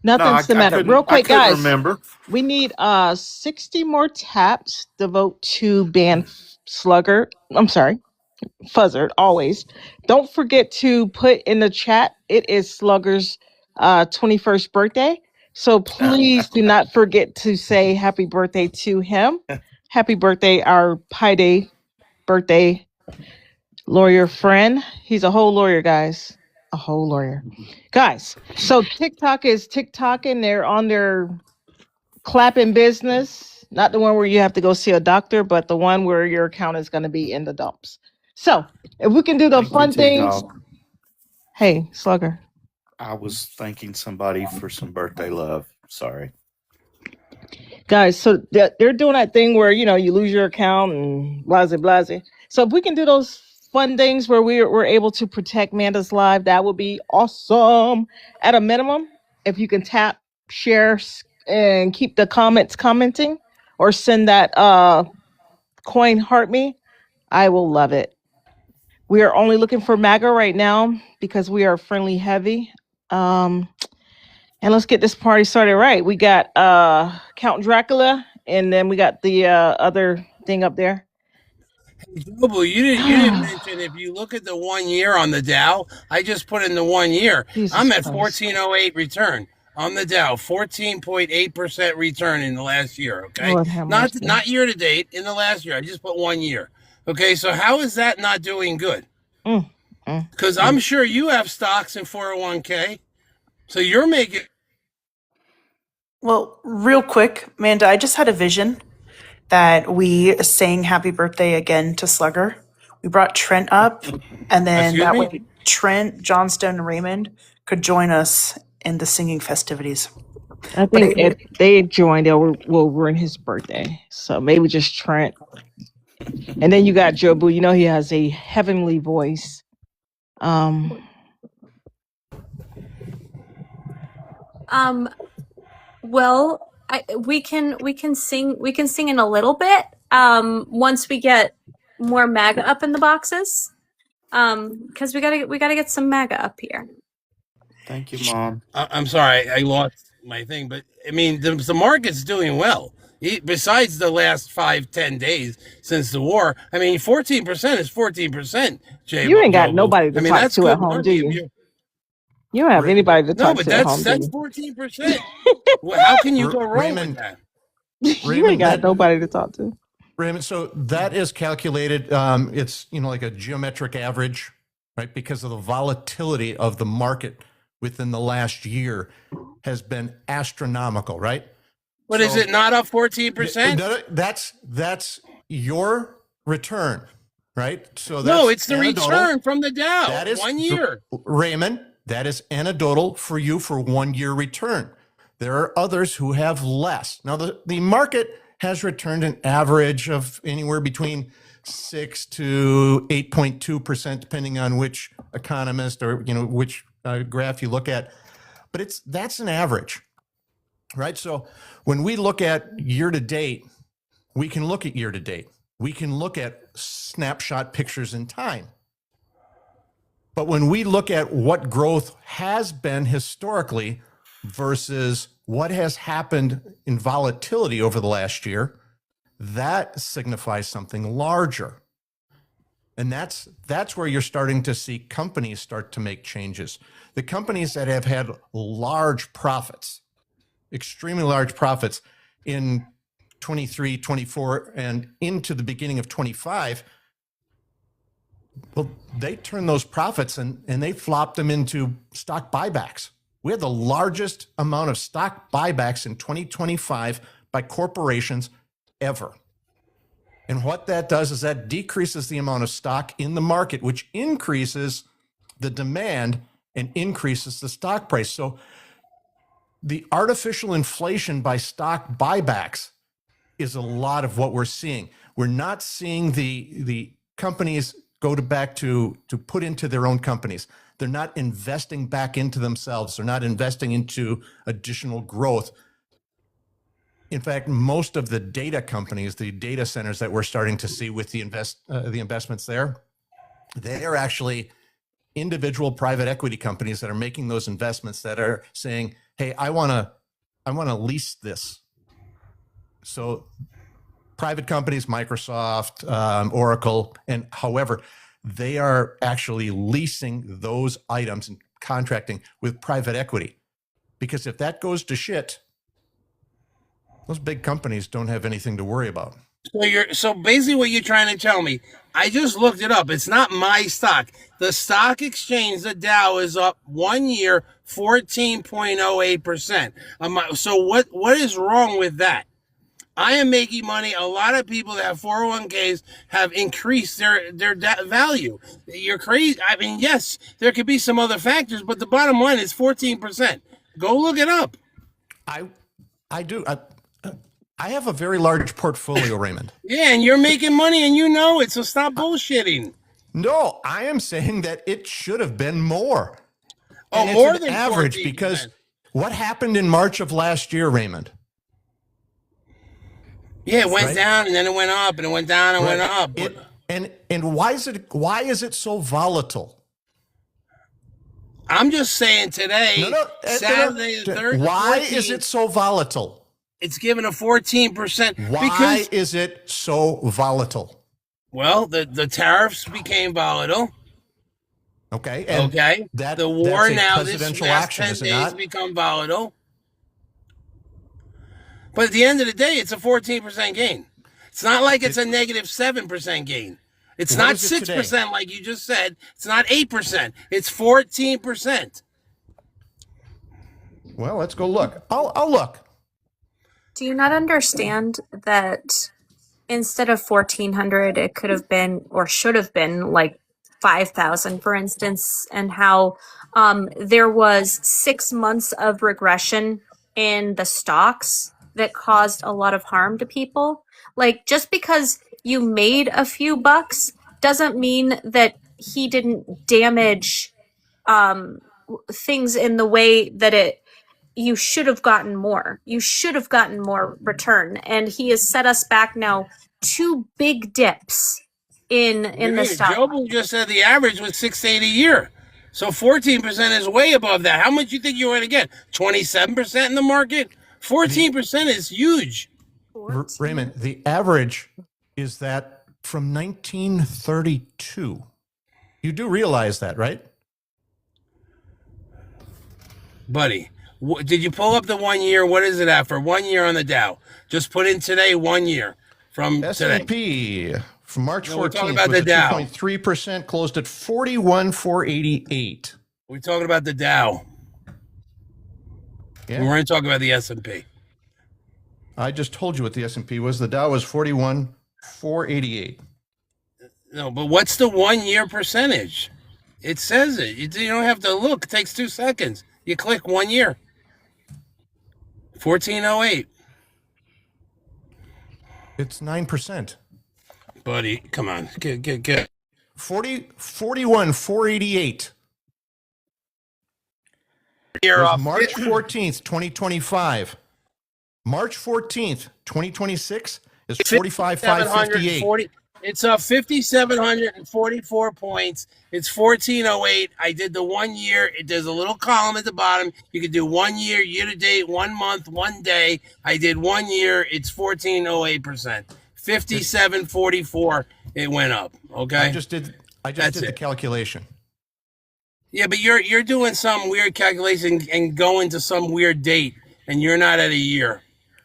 Nothing's the matter. Real quick, guys. Remember. We need 60 more taps to vote to ban Slugger. I'm sorry, Fuzzard, always. Don't forget to put in the chat, it is Slugger's 21st birthday. So please do not forget to say happy birthday to him. Happy birthday, our Pi Day birthday lawyer friend. He's a whole lawyer, guys. A whole lawyer. Guys, so TikTok is TikToking. They're on their clapping business. Not the one where you have to go see a doctor, but the one where your account is going to be in the dumps. So if we can do the fun things. Hey, Slugger. I was thanking somebody for some birthday love. Sorry. Guys, so they're doing that thing where, you lose your account and blase, blase. So if we can do those fun things where we're able to protect Manda's live, that would be awesome. At a minimum, if you can tap, share, and keep the comments commenting, or send that coin heart me, I will love it. We are only looking for MAGA right now because we are friendly heavy. And let's get this party started right. We got Count Dracula, and then we got the other thing up there. Jobu, you didn't mention, if you look at the 1 year on the Dow, I just put in the 1 year. Jesus I'm at Christ. 1408 return on the Dow, 14.8% return in the last year. Okay, Lord have mercy. not year to date, in the last year. I just put 1 year. Okay, so how is that not doing good? Because I'm sure you have stocks in 401k, so you're making. Well, real quick, Amanda, I just had a vision that we sang happy birthday again to Slugger. We brought Trent up, and then Excuse that me? way Trent, Johnstone, and Raymond could join us in the singing festivities. I think if they join, we'll ruin his birthday. So maybe just Trent. And then you got Jobu. He has a heavenly voice. Well, we can sing in a little bit. Once we get more MAGA up in the boxes. Because we gotta get some MAGA up here. Thank you, Mom. I'm sorry, I lost my thing, but I mean, the market's doing well. Besides the last 5-10 days since the war, I mean, 14% is 14%. You ain't got nobody to talk to at home, do you? You don't have anybody to talk to at home, do you? That's 14%. Well, how can you go wrong with that? You ain't got nobody to talk to. Raymond, so that is calculated. It's like a geometric average, right? Because of the volatility of the market within the last year has been astronomical, right? But is it not up 14%? That's your return, right? So no, it's the return from the Dow. That is 1 year. Raymond, that is anecdotal for you for 1 year return. There are others who have less. Now, the market has returned an average of anywhere between 6 to 8.2%, depending on which economist or which graph you look at. But that's an average, right? So when we look at year to date, we can look at year to date. We can look at snapshot pictures in time. But when we look at what growth has been historically versus what has happened in volatility over the last year, that signifies something larger. And that's where you're starting to see companies start to make changes. The companies that have had large profits, extremely large profits in 23, 24, and into the beginning of 25, well, they turn those profits and they flop them into stock buybacks. We had the largest amount of stock buybacks in 2025 by corporations ever. And what that does is that decreases the amount of stock in the market, which increases the demand and increases the stock price. So the artificial inflation by stock buybacks is a lot of what we're seeing. We're not seeing the companies go back to put into their own companies. They're not investing back into themselves. They're not investing into additional growth. In fact, most of the data companies, the data centers that we're starting to see with the investments there, they are actually individual private equity companies that are making those investments that are saying, "Hey, I want to lease this." So private companies, Microsoft, Oracle, and however, they are actually leasing those items and contracting with private equity. Because if that goes to shit, those big companies don't have anything to worry about. So basically what you're trying to tell me, I just looked it up. It's not my stock. The stock exchange, the Dow, is up 1 year 14.08%. So what is wrong with that? I am making money. A lot of people that have 401ks have increased their value. You're crazy. I mean, yes, there could be some other factors, but the bottom line is 14%. Go look it up. I do. I have a very large portfolio, Raymond. Yeah, and you're making money and you know it, so stop bullshitting. No, I am saying that it should have been more. Oh, and more it's an than average 14%. Because what happened in March of last year, Raymond? Yeah, it went down and then it went up and it went down and went up. And why is it so volatile? I'm just saying today, Saturday the 3rd. Why is it so volatile? It's given a 14%. Why is it so volatile? Well, the tariffs became volatile. Okay. The war now, this presidential last action, 10 is it days not? become volatile. But at the end of the day, it's a 14% gain. It's not like it's a negative 7% gain. It's not 6% like you just said. It's not 8%. It's 14%. Well, let's go look. I'll look. Do you not understand that instead of 1,400, it could have been or should have been like 5,000, for instance, and how there was 6 months of regression in the stocks that caused a lot of harm to people? Like, just because you made a few bucks doesn't mean that he didn't damage things in the way that you should have gotten more. You should have gotten more return. And he has set us back now 2 big dips in the stock. Joe just said the average was 6.8 a year. So 14% is way above that. How much do you think you're going to get? 27% in the market? 14% is huge. Raymond, the average is that from 1932. You do realize that, right? Buddy, did you pull up the 1 year? What is it at for 1 year on the Dow? Just put in today 1 year from S&P today. from March 14th talking about was the at Dow. 2.3%, closed at 41,488. We're talking about the Dow. Yeah. We weren't talking about the S&P. I just told you what the S&P was. The Dow was 41,488. No, but what's the 1 year percentage? It says it. You don't have to look. It takes 2 seconds. You click 1 year. 1408. It's 9%. buddy. Come on, get. 488 You're was off. March 14th, 2025. March 14th, 2026 is 45,558. It's 5,744 points. It's 1408. I did the 1 year. There's a little column at the bottom. You could do 1 year, year to date, 1 month, 1 day. I did 1 year. It's 1408%. 5744. It went up. Okay. I just did the calculation. Yeah, but you're doing some weird calculation and going to some weird date, and you're not at a year.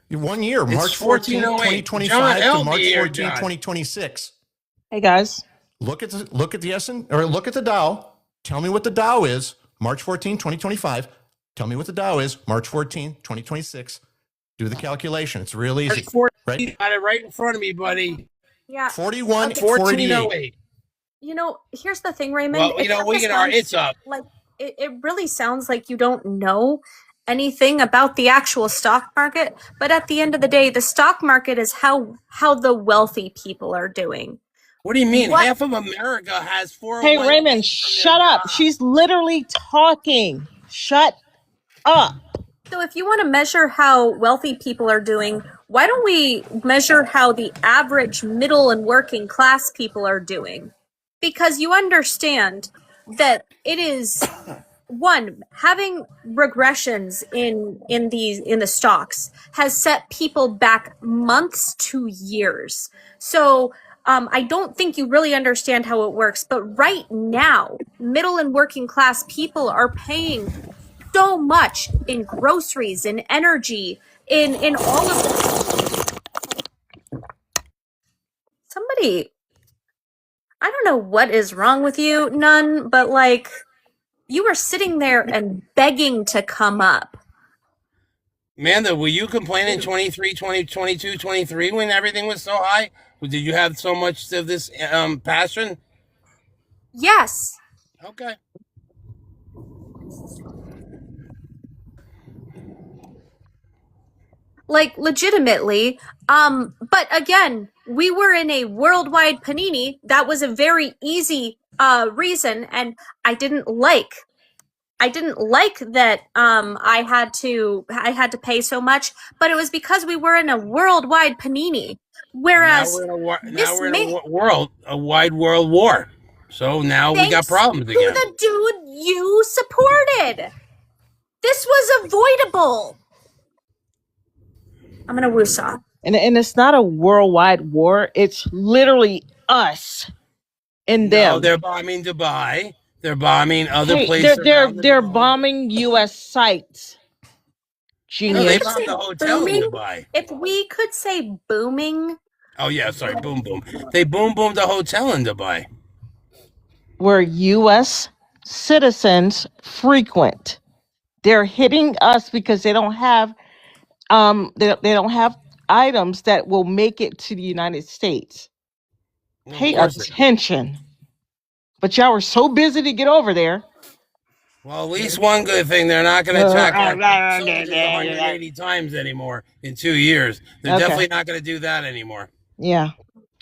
1 year, It's March 14th, 1408. 2025 John, to help March me here, 14th, John. 2026. Hey guys. Look at the or look at the Dow. Tell me what the Dow is. March 14, 2025. Tell me what the Dow is. March 14, 2026. Do the calculation. It's real easy. Right? Got it right in front of me, buddy. Yeah. 41,488. You know, here's the thing, Raymond. Well, it's up. Like it really sounds like you don't know anything about the actual stock market, but at the end of the day, the stock market is how the wealthy people are doing. What do you mean? Half of America has 401. Hey Raymond, shut up. She's literally talking. Shut up. So if you want to measure how wealthy people are doing, why don't we measure how the average middle and working class people are doing? Because you understand that it is one, having regressions in the stocks has set people back months to years. So I don't think you really understand how it works. But right now, middle and working class people are paying so much in groceries, in energy, in all of this. Somebody, I don't know what is wrong with you, None, but like, you were sitting there and begging to come up. Amanda, were you complaining 23, 20, 22, 23 when everything was so high? Did you have so much of this passion? Yes. Okay. Like, legitimately. But again, we were in a worldwide panini. That was a very easy reason, and I didn't like that I had to pay so much, but it was because we were in a worldwide panini. Whereas now we're in a wide world war. So now we got problems again. To the dude you supported. This was avoidable. I'm gonna woosah. And it's not a worldwide war. It's literally us and them. No, they're bombing Dubai. They're bombing other places. They're bombing U.S. sites. Genius. No, they bombed the hotel in Dubai. If we could say booming. Oh yeah, sorry, boom boom. They boomed the hotel in Dubai. Where U.S. citizens frequent. They're hitting us because they don't have they don't have items that will make it to the United States. Pay attention. But y'all were so busy to get over there. Well, at least one good thing, they're not going to attack our soldiers 180 times anymore in 2 years. They're definitely not going to do that anymore. Yeah.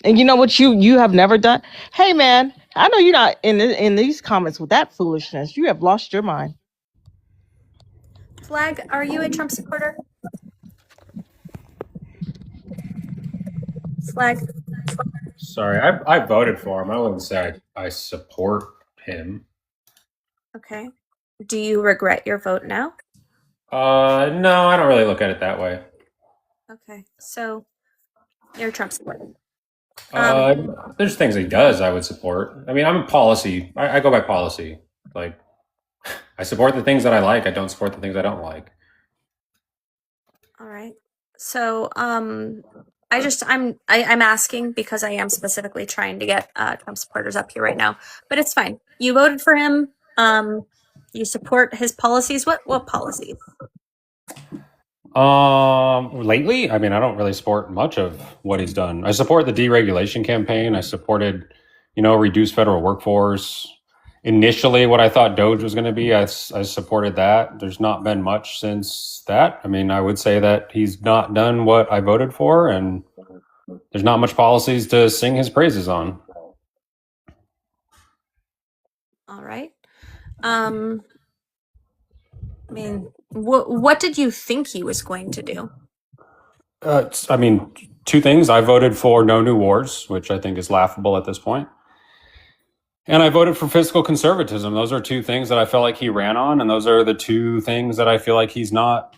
And you know what you have never done? Hey, man, I know you're not in these comments with that foolishness. You have lost your mind. Flag, are you a Trump supporter? Flag. Sorry, I voted for him. I wouldn't say I support him. Okay. Do you regret your vote now? No, I don't really look at it that way. Okay, so you're a Trump supporter. There's things he does I would support. I mean, I'm a policy. I go by policy. Like, I support the things that I like. I don't support the things I don't like. All right. So, I'm asking because I am specifically trying to get Trump supporters up here right now, but it's fine. You voted for him. You support his policies. What policies? Lately, I mean, I don't really support much of what he's done. I support the deregulation campaign. I supported, reduced federal workforce. Initially, what I thought Doge was going to be, I supported that. There's not been much since that. I mean, I would say that he's not done what I voted for, and there's not much policies to sing his praises on. All right. I mean, what did you think he was going to do? I mean, two things. I voted for no new wars, which I think is laughable at this point. And I voted for fiscal conservatism. Those are two things that I felt like he ran on, and those are the two things that I feel like he's not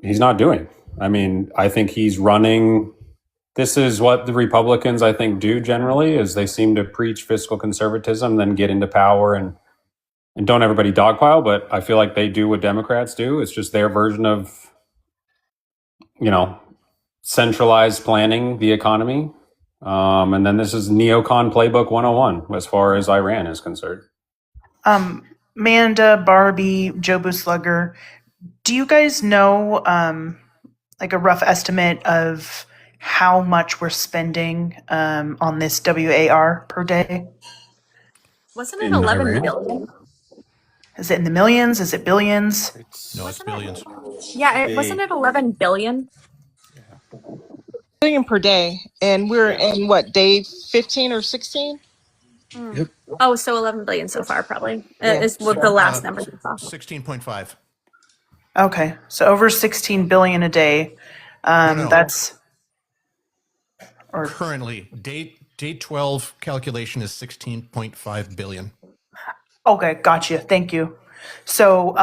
doing. I mean, I think he's running. This is what the Republicans, I think, do generally, is they seem to preach fiscal conservatism, then get into power and don't everybody dogpile, but I feel like they do what Democrats do. It's just their version of, centralized planning the economy. And then this is neocon playbook 101 as far as Iran is concerned. Amanda, Barbie, Jobu Slugger, do you guys know like a rough estimate of how much we're spending on this WAR per day? Wasn't it 11 billion? Is it in the millions? Is it billions? No, it's billions. Yeah, wasn't it 11 billion? Billion per day, and we're in what, day 15 or 16? Yep. Oh, so 11 billion so far, probably is what the last number we saw. 16.5. Okay, so over 16 billion a day. No. That's currently day 12 calculation is 16.5 billion. Okay, gotcha. Thank you. So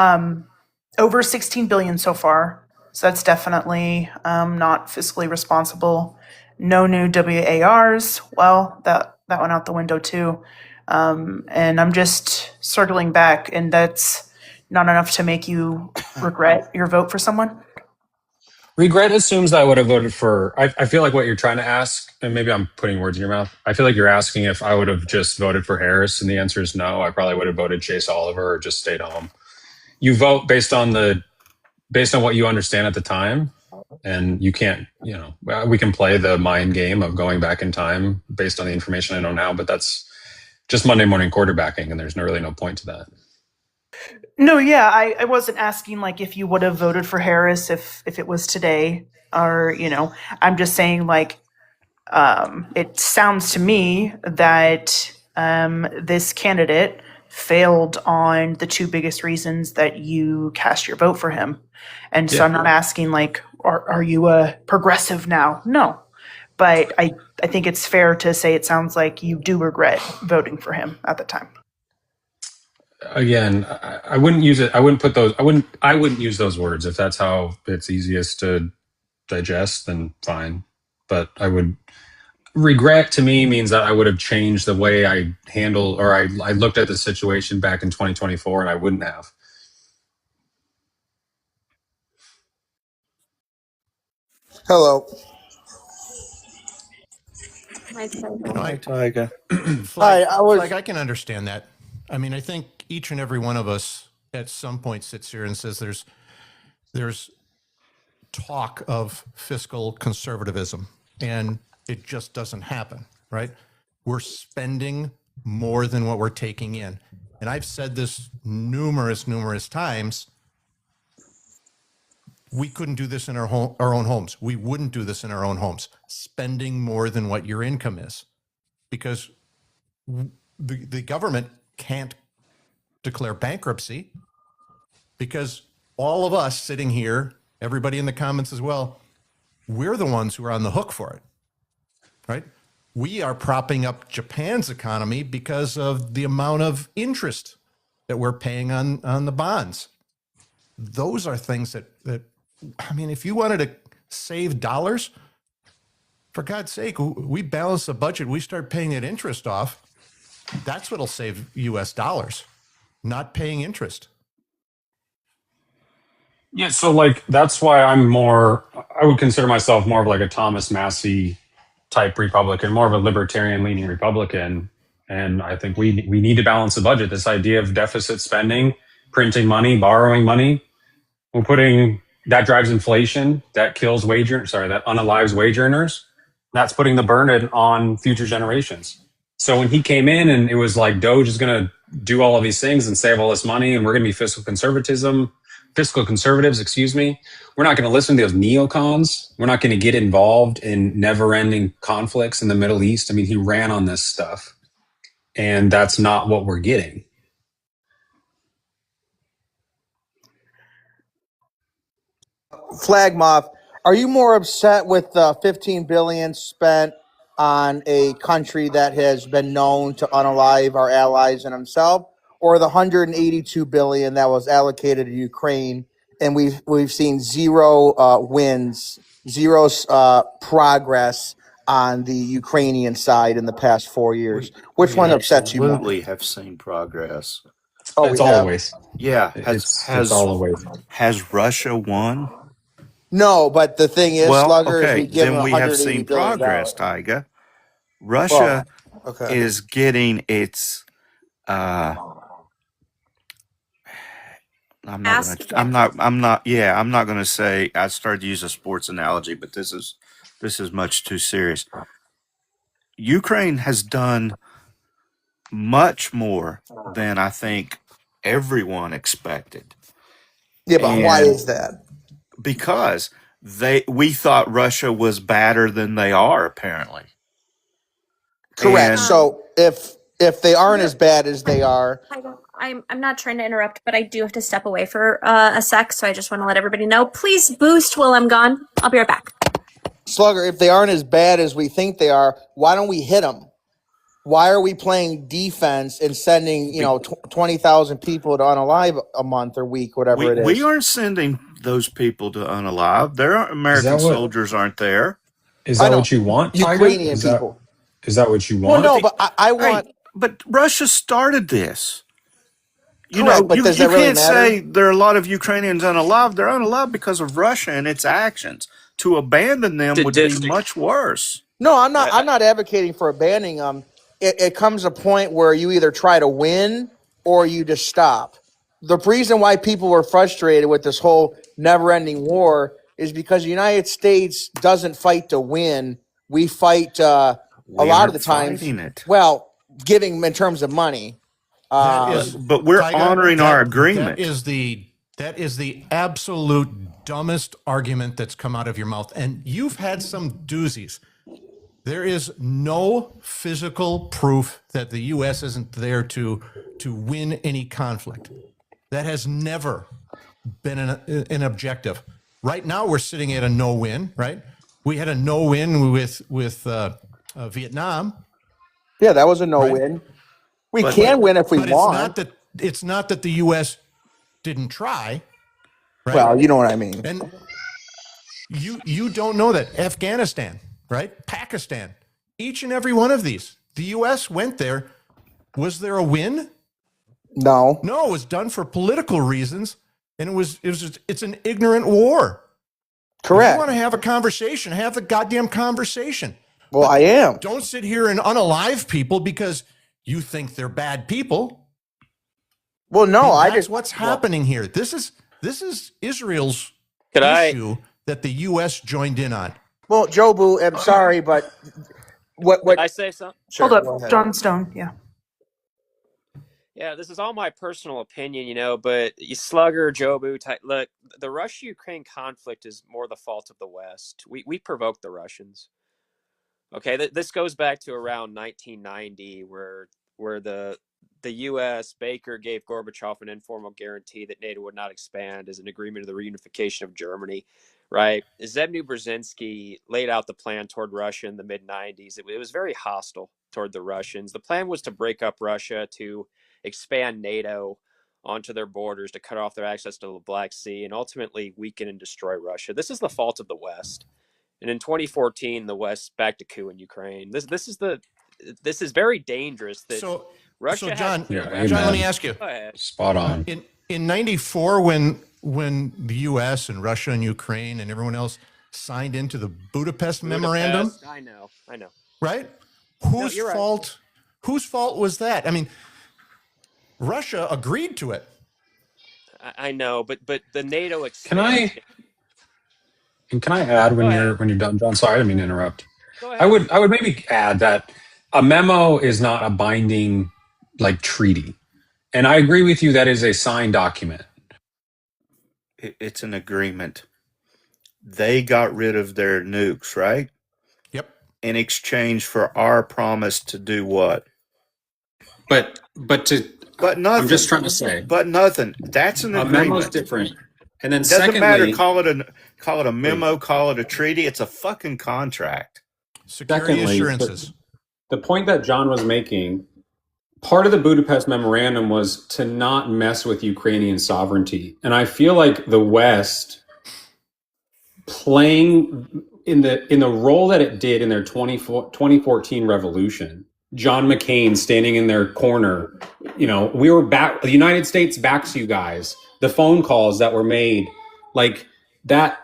over 16 billion so far. So that's definitely not fiscally responsible. No new WARs. Well, that went out the window too. And I'm just circling back, and that's not enough to make you regret your vote for someone? Regret assumes that I would have voted for. I feel like what you're trying to ask, and maybe I'm putting words in your mouth. I feel like you're asking if I would have just voted for Harris, and the answer is no. I probably would have voted Chase Oliver or just stayed home. You vote based on what you understand at the time, and you can't. We can play the mind game of going back in time based on the information I know now, but that's just Monday morning quarterbacking, and there's really no point to that. No, yeah, I wasn't asking like if you would have voted for Harris if it was today, or I'm just saying like it sounds to me that this candidate failed on the two biggest reasons that you cast your vote for him, and so I'm not asking like are you a progressive now? No, but I think it's fair to say it sounds like you do regret voting for him at the time. Again, I wouldn't use it. I wouldn't put those. I wouldn't use those words. If that's how it's easiest to digest, then fine. But I would. Regret to me means that I would have changed the way I handle or I looked at the situation back in 2024, and I wouldn't have. Hello. Hi, Tiger. Hi, I can understand that. I mean, I think each and every one of us at some point sits here and says there's talk of fiscal conservatism, and it just doesn't happen, right? We're spending more than what we're taking in. And I've said this numerous times. We couldn't do this in our own homes. We wouldn't do this in our own homes, spending more than what your income is, because the government can't declare bankruptcy, because all of us sitting here, everybody in the comments as well, we're the ones who are on the hook for it, right? We are propping up Japan's economy because of the amount of interest that we're paying on the bonds. Those are things that I mean, if you wanted to save dollars, for God's sake, we balance the budget, we start paying that interest off. That's what'll save US dollars, not paying interest. Yeah, so like that's why I would consider myself more of like a Thomas Massey type Republican, more of a libertarian leaning Republican. And I think we need to balance the budget. This idea of deficit spending, printing money, borrowing money, that drives inflation, that kills that unalives wage earners. That's putting the burden on future generations. So when he came in and it was like Doge is going to do all of these things and save all this money and we're going to be fiscal conservatism, fiscal conservatives, excuse me. We're not going to listen to those neocons. We're not going to get involved in never-ending conflicts in the Middle East. I mean, he ran on this stuff, and that's not what we're getting. Flag Moth, are you more upset with the $15 billion spent on a country that has been known to unalive our allies and himself, or the $182 billion that was allocated to Ukraine, and we've seen zero wins, zero progress on the Ukrainian side in the past 4 years? Which We one upsets you more? absolutely have seen progress. Oh, we It's have. always. Yeah. It's all a waste. Has Russia won? No, but the thing is, Well, Slugger, is we okay, give him then we have seen $180 billion. progress, Tyga. Russia Okay. is getting its I'm not gonna say. I started to use a sports analogy, but this is much too serious. Ukraine has done much more than I think everyone expected. Yeah, but why And is that? because we thought Russia was badder than they are, apparently. Correct. And So if they aren't as bad as they are, I'm not trying to interrupt, but I do have to step away for a sec, so I just want to let everybody know. Please boost while I'm gone. I'll be right back. Slugger, if they aren't as bad as we think they are, why don't we hit them? Why are we playing defense and sending 20,000 people to unalive a month or week, whatever it is? we aren't sending those people to unalive. There are American soldiers aren't there. Is that what you want, Tiger? Ukrainian people. Is that what you Well, want? no, but I want. But Russia started this. Correct, but does you that really can't matter? say there are a lot of Ukrainians unalive. They're unalive because of Russia and its actions. To abandon them would be much worse. No, I'm not. I'm not advocating for abandoning them. It comes a point where you either try to win or you just stop. The reason why people were frustrated with this whole never-ending war is because the United States doesn't fight to win. We fight a lot of the times. Fighting it. Well, giving in terms of money. But we're honoring our agreement. That is the absolute dumbest argument that's come out of your mouth. And you've had some doozies. There is no physical proof that the U.S. isn't there to win any conflict. That has never been an objective. Right now, we're sitting at a no-win, right? We had a no-win with Vietnam. Yeah, that was a no-win. We can win if we want. It's not that the U.S. didn't try. Right? Well, you know what I mean. And you don't know that. Afghanistan, right? Pakistan, each and every one of these. The U.S. went there. Was there a win? No. No, it was done for political reasons, and it's an ignorant war. Correct. If you want to have a conversation, have the goddamn conversation. Well, I am. Don't sit here and unalive people because you think they're bad people. Well, no, that's what's happening here. This is Israel's issue that the U.S. joined in on. Well, Jobu, I'm sorry, but what? Can I say something? Sure, hold up, John Stone. Yeah. Yeah, this is all my personal opinion, but you Slugger, Jobu, look, the Russia-Ukraine conflict is more the fault of the West. We provoked the Russians. Okay, this goes back to around 1990, where the U.S. Baker gave Gorbachev an informal guarantee that NATO would not expand as an agreement of the reunification of Germany. Right, Zbigniew Brzezinski laid out the plan toward Russia in the mid-90s. It was very hostile toward the Russians. The plan was to break up Russia, to expand NATO onto their borders, to cut off their access to the Black Sea, and ultimately weaken and destroy Russia. This is the fault of the West. And in 2014, the West backed a coup in Ukraine. This is very dangerous. That Russia. So John, John, let me ask you. Go ahead. Spot on. In '94, when the U.S. and Russia and Ukraine and everyone else signed into the Budapest Memorandum, I know. Right? Whose fault? Right. Whose fault was that? I mean, Russia agreed to it. I know, but the NATO expansion. Can I add when you're done, John? Sorry, I didn't mean to interrupt. Go ahead. I would maybe add that a memo is not a binding treaty, and I agree with you that is a signed document. It's an agreement. They got rid of their nukes, right? Yep. In exchange for our promise to do what? But nothing. I'm just trying to say. But nothing. That's an A memo's agreement. different. And then It doesn't matter. secondly, Call it a memo. Call it a treaty. It's a fucking contract. Security assurances. The point that John was making, part of the Budapest Memorandum was to not mess with Ukrainian sovereignty. And I feel like the West playing in the role that it did in their 2014 revolution, John McCain standing in their corner, we were back, the United States backs you guys. The phone calls that were made, like that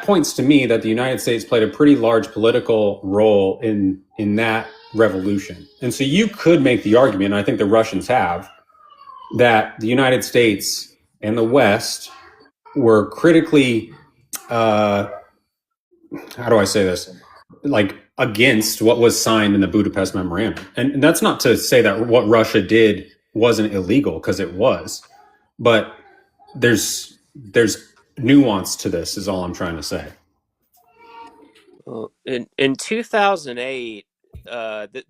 points to me that the United States played a pretty large political role in that revolution. And so you could make the argument, and I think the Russians have, that the United States and the West were critically, how do I say this? Like against what was signed in the Budapest Memorandum. And that's not to say that what Russia did wasn't illegal, because it was. But there's nuance to this, is all I'm trying to say. Well, in 2008,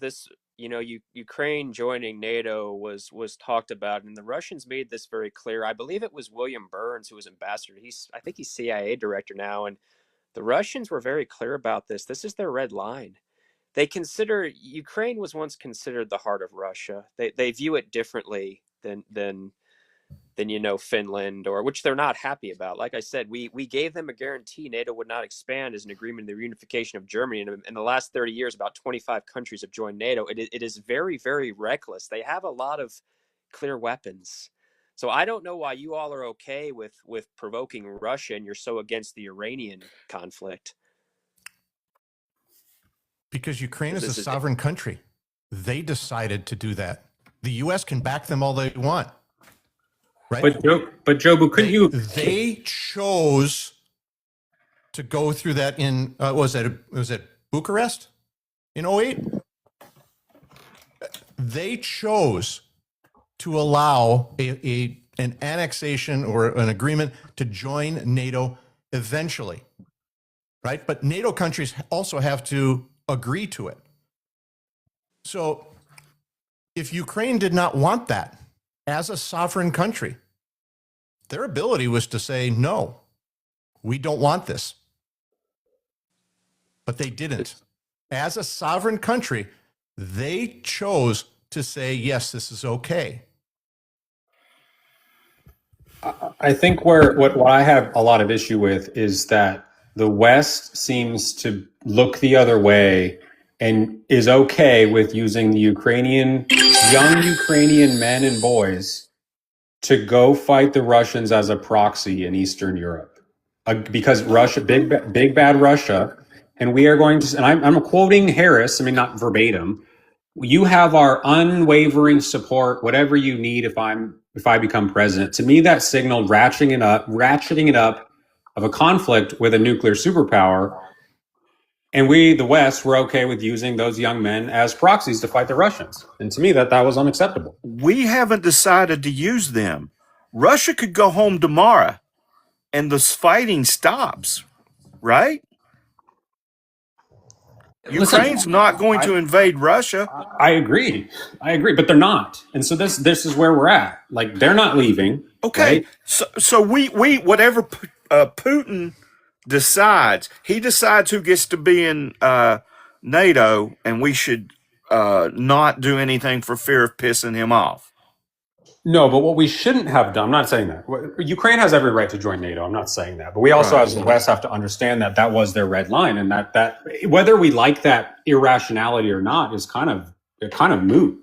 this Ukraine joining NATO was talked about, and the Russians made this very clear. I believe it was William Burns who was ambassador. I think he's CIA director now, and the Russians were very clear about this. This is their red line. They consider Ukraine was once considered the heart of Russia. They view it differently than Finland, or which they're not happy about. Like I said, we gave them a guarantee NATO would not expand as an agreement in the reunification of Germany. And in the last 30 years, about 25 countries have joined NATO. It is very, very reckless. They have a lot of clear weapons. So I don't know why you all are okay with provoking Russia and you're so against the Iranian conflict. Because Ukraine is a sovereign country. They decided to do that. The U.S. can back them all they want. Right? But Jobu, couldn't you? They chose to go through that in was it Bucharest in 2008? They chose to allow an annexation or an agreement to join NATO eventually, right? But NATO countries also have to agree to it. So if Ukraine did not want that as a sovereign country, their ability was to say, no, we don't want this. But they didn't. As a sovereign country, they chose to say, yes, this is okay. I think what I have a lot of issue with is that the West seems to look the other way and is okay with using the young Ukrainian men and boys to go fight the Russians as a proxy in Eastern Europe, because Russia, big bad Russia, and we are going to. And I'm quoting Harris. I mean, not verbatim. You have our unwavering support, whatever you need. If I become president, to me that signaled ratcheting it up of a conflict with a nuclear superpower. And we, the West, were okay with using those young men as proxies to fight the Russians. And to me, that was unacceptable. We haven't decided to use them. Russia could go home tomorrow and the fighting stops, right? Ukraine's not going to invade Russia. I agree, but they're not. And so this is where we're at. Like, they're not leaving. Okay, right? So we whatever Putin decides, he decides who gets to be in NATO, and we should not do anything for fear of pissing him off. No, but what we shouldn't have done, I'm not saying that. Ukraine has every right to join NATO. I'm not saying that. But we also, as the West, have to understand that was their red line, and that whether we like that irrationality or not is kind of moot.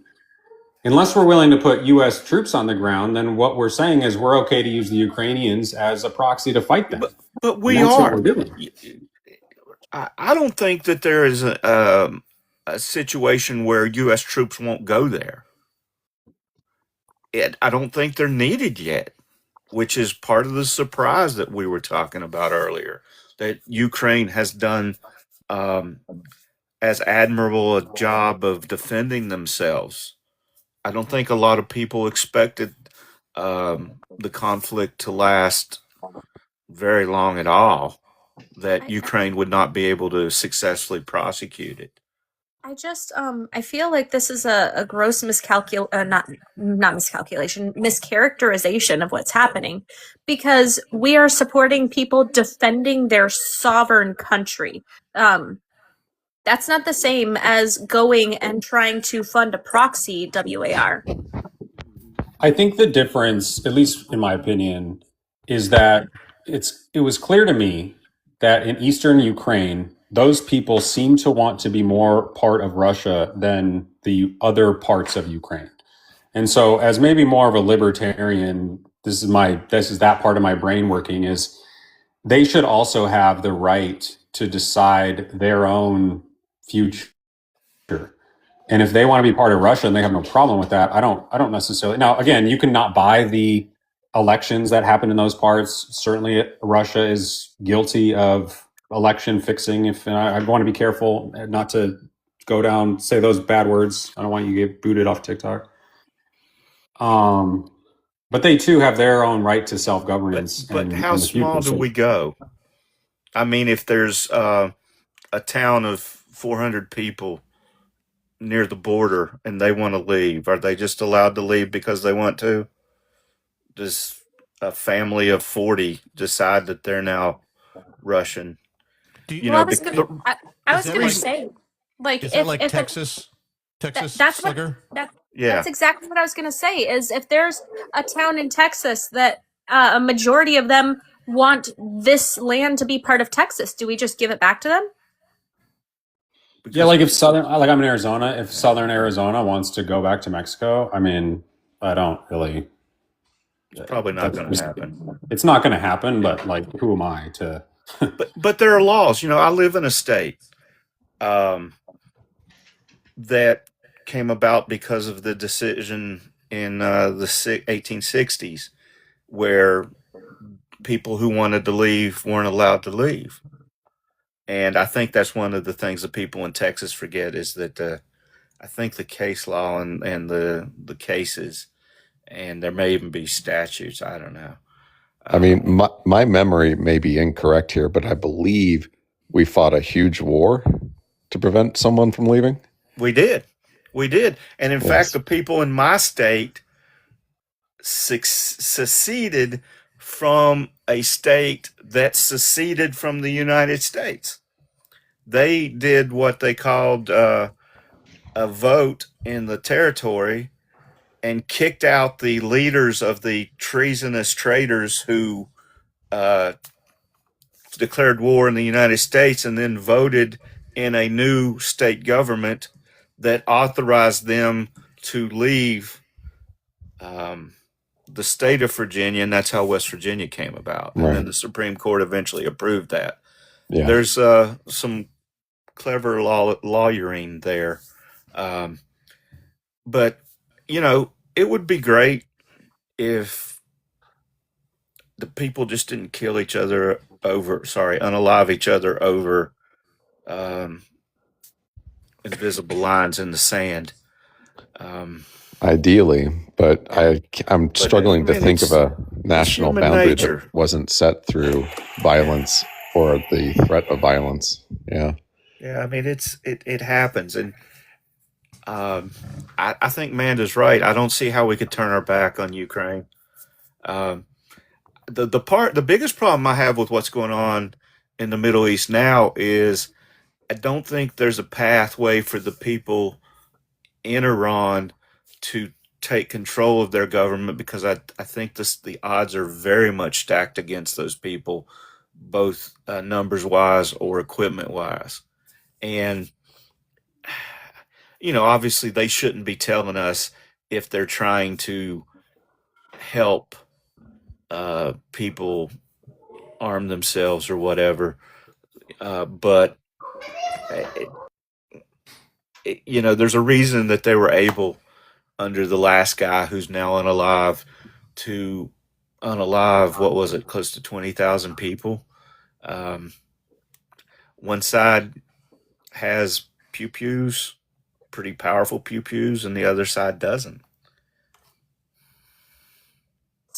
Unless we're willing to put U.S. troops on the ground, then what we're saying is we're okay to use the Ukrainians as a proxy to fight them. But we are. What we're doing. I don't think that there is a situation where U.S. troops won't go there. I don't think they're needed yet, which is part of the surprise that we were talking about earlier, that Ukraine has done as admirable a job of defending themselves. I don't think a lot of people expected the conflict to last very long at all that I, Ukraine would not be able to successfully prosecute it. I just I feel like this is a gross not miscalculation, mischaracterization of what's happening because we are supporting people defending their sovereign country. That's not the same as going and trying to fund a proxy WAR. I think the difference, at least in my opinion, is that it was clear to me that in eastern Ukraine, those people seem to want to be more part of Russia than the other parts of Ukraine. And so, as maybe more of a libertarian, this is that part of my brain working is they should also have the right to decide their own future. And if they want to be part of Russia and they have no problem with that, I don't necessarily. Now, again, you cannot buy the elections that happen in those parts. Certainly, Russia is guilty of election fixing. If and I want to be careful not to go down say those bad words. I don't want you to get booted off TikTok. But they too have their own right to self governance But how in the future. small do we go? I mean, if there's a town of 400 people near the border and they want to leave, are they just allowed to leave because they want to? Does a family of 40 decide that they're now Russian? Well, I was gonna say, like, Is if that like if Texas that's slugger? that's exactly what I was gonna say. Is if there's a town in Texas that a majority of them want this land to be part of Texas, do we just give it back to them? Yeah, like if I'm in Arizona, if Southern Arizona wants to go back to Mexico, I mean, I don't really. It's probably not going to happen. It's not going to happen, but like, who am I to? but there are laws. You know, I live in a state that came about because of the decision in the 1860s, where people who wanted to leave weren't allowed to leave. And I think that's one of the things that people in Texas forget is that I think the case law and the cases, and there may even be statutes. I don't know. I mean, my memory may be incorrect here, but I believe we fought a huge war to prevent someone from leaving. We did. And in fact, the people in my state seceded from a state that seceded from the United States. They did what they called a vote in the territory and kicked out the leaders of the treasonous traitors who declared war in the United States and then voted in a new state government that authorized them to leave the state of Virginia, and that's how West Virginia came about. And then the Supreme Court eventually approved that. Yeah. There's some clever lawyering there. But, you know, it would be great if the people just didn't kill each other unalive each other over invisible lines in the sand. Ideally, but I'm struggling to think of a national boundary that wasn't set through violence or the threat of violence. Yeah. Yeah, I mean, it happens. And I think Manda's right. I don't see how we could turn our back on Ukraine. The biggest problem I have with what's going on in the Middle East now is I don't think there's a pathway for the people in Iran to take control of their government, because I think the odds are very much stacked against those people, both numbers wise or equipment wise. And, you know, obviously they shouldn't be telling us if they're trying to help people arm themselves or whatever. But, you know, there's a reason that they were able, under the last guy who's now unalive, to unalive, what was it, close to 20,000 people. One side has pew-pews, pretty powerful pew-pews, and the other side doesn't.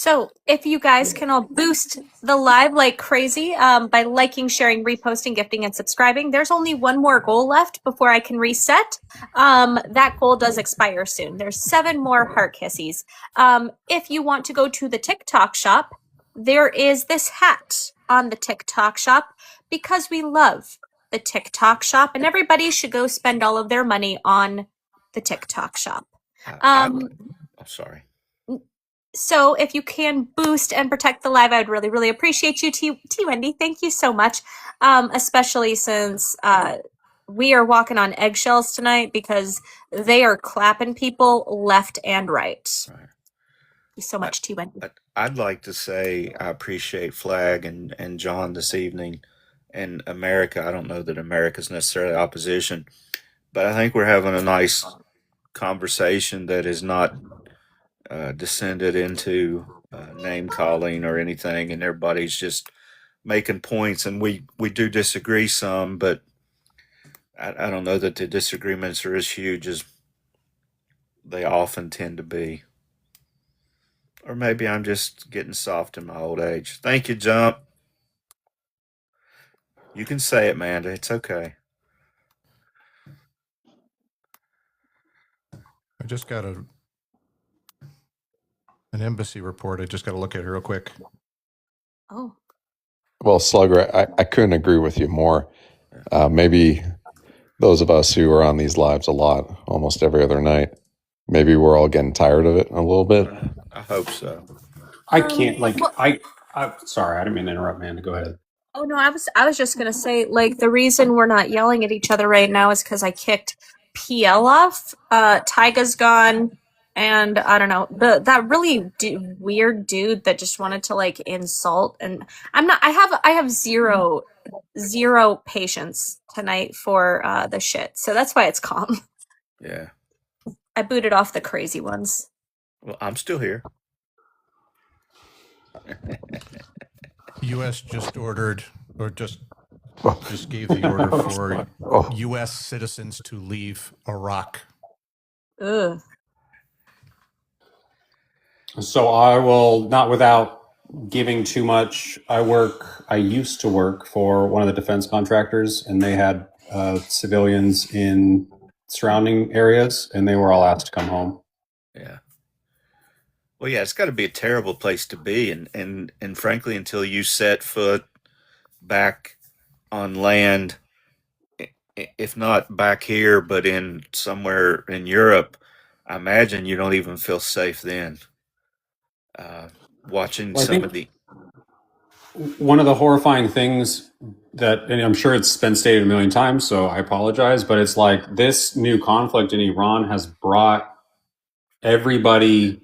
So if you guys can all boost the live like crazy by liking, sharing, reposting, gifting, and subscribing, there's only one more goal left before I can reset. That goal does expire soon. There's 7 more heart kissies. If you want to go to the TikTok shop, there is this hat on the TikTok shop because we love the TikTok shop, and everybody should go spend all of their money on the TikTok shop. I'm sorry. So if you can boost and protect the live, I would really, really appreciate you, T Wendy. Thank you so much, especially since we are walking on eggshells tonight because they are clapping people left and right. Thank you so much, T Wendy. I'd like to say I appreciate Flag and John this evening and America. I don't know that America's necessarily opposition, but I think we're having a nice conversation that is not descended into name calling or anything, and everybody's just making points. And we do disagree some, but I don't know that the disagreements are as huge as they often tend to be. Or maybe I'm just getting soft in my old age. Thank you, Jump. You can say it, Amanda. It's okay. I just got an embassy report. I just got to look at it real quick. Oh. Well, Slugger, I couldn't agree with you more. Maybe those of us who are on these lives a lot, almost every other night, maybe we're all getting tired of it a little bit. I hope so. I can't I'm sorry, I didn't mean to interrupt, man. Go ahead. Oh no, I was just gonna say, like, the reason we're not yelling at each other right now is because I kicked PL off. Tyga's gone, and I don't know, that really weird dude that just wanted to like insult, and I have zero patience tonight for the shit, so that's why it's calm. Yeah. I booted off the crazy ones. Well, I'm still here. U.S. just ordered, or just gave the order for U.S. citizens to leave Iraq. Ugh. So I will, not without giving too much, I used to work for one of the defense contractors, and they had civilians in surrounding areas, and they were all asked to come home. Yeah. Well, yeah, it's got to be a terrible place to be, and frankly, until you set foot back on land, if not back here, but in somewhere in Europe, I imagine you don't even feel safe then. Watching some of the one of the horrifying things that, and I'm sure it's been stated a million times, so I apologize, but it's like this new conflict in Iran has brought everybody's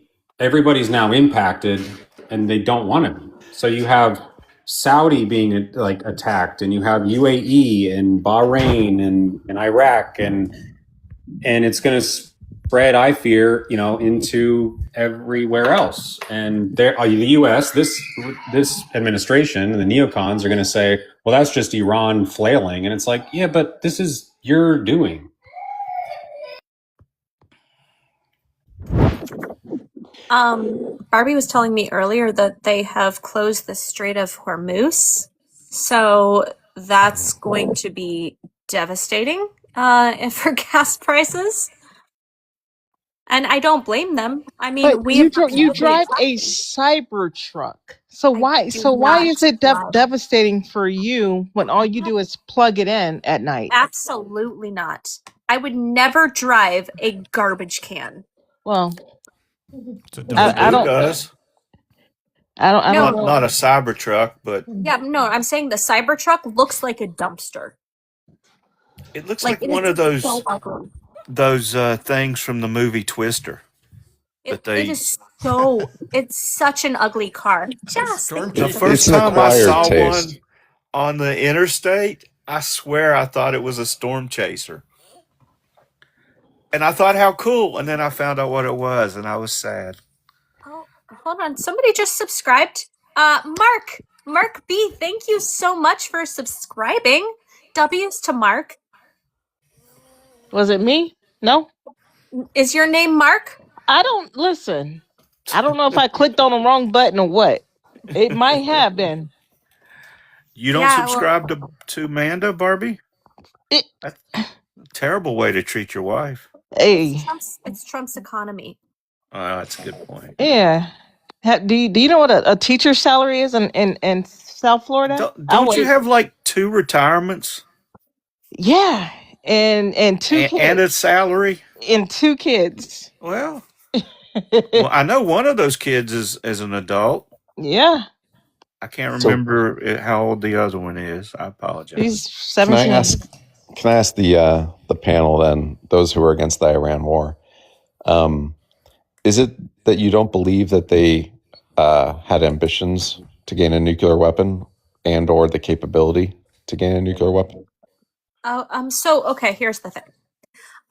now impacted, and they don't want to be. So you have Saudi being like attacked, and you have UAE and Bahrain and Iraq, and it's going to spread, I fear, into everywhere else. And the U.S., this administration and the neocons are going to say, well, that's just Iran flailing, and it's like, yeah, but this is your doing. Barbie was telling me earlier that they have closed the Strait of Hormuz, so that's going to be devastating for gas prices. And I don't blame them. I mean, But you drive a Cybertruck, so why is it devastating for you when all you do is plug it in at night? Absolutely not. I would never drive a garbage can. Well, I don't. Not a Cybertruck, but yeah, no, I'm saying the Cybertruck looks like a dumpster. It looks like one of those things from the movie Twister. It's such an ugly car. The first time I saw one on the interstate, I swear I thought it was a storm chaser. And I thought, how cool. And then I found out what it was, and I was sad. Oh, hold on. Somebody just subscribed. Mark B, thank you so much for subscribing. W's to Mark. Was it me? No. Is your name Mark? I don't listen. I don't know if I clicked on the wrong button or what. It might have been. You don't Yeah, well, subscribe to Manda, Barbie? It, That's a terrible way to treat your wife. hey, it's Trump's economy. That's a good point. yeah. Do you know what a teacher's salary is in South Florida? Don't you have like 2 retirements? Yeah, and two kids and a salary? and 2 kids. Well, I know one of those kids is an adult. Yeah, I can't So remember how old the other one is. I apologize. he's can I 17. ask the panel then, those who are against the Iran war, is it that you don't believe that they had ambitions to gain a nuclear weapon and or the capability to gain a nuclear weapon? So okay, here's the thing.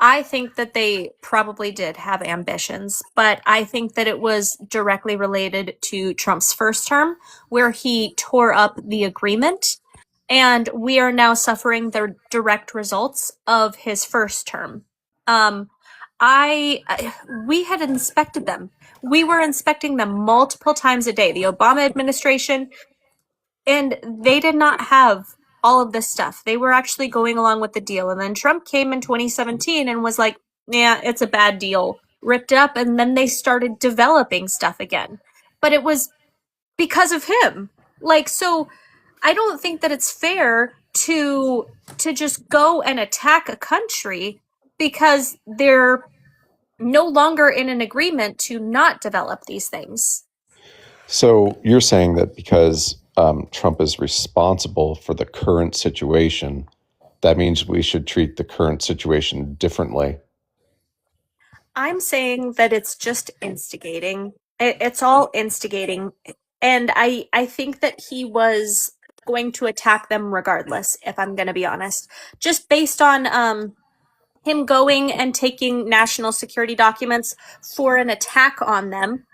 I think that they probably did have ambitions, but I think that it was directly related to Trump's first term, where he tore up the agreement, and we are now suffering the direct results of his first term. Um, we had inspected them. We were inspecting them multiple times a day. The Obama administration, and they did not have all of this stuff. They were actually going along with the deal. And then Trump came in 2017 and was like, yeah, it's a bad deal, ripped it up. And then they started developing stuff again. But it was because of him. Like, so I don't think that it's fair to just go and attack a country because they're no longer in an agreement to not develop these things. So you're saying that because Trump is responsible for the current situation, that means we should treat the current situation differently. I'm saying that it's just instigating. It's all instigating. And I think that he was going to attack them regardless, if I'm going to be honest. Just based on him going and taking national security documents for an attack on them.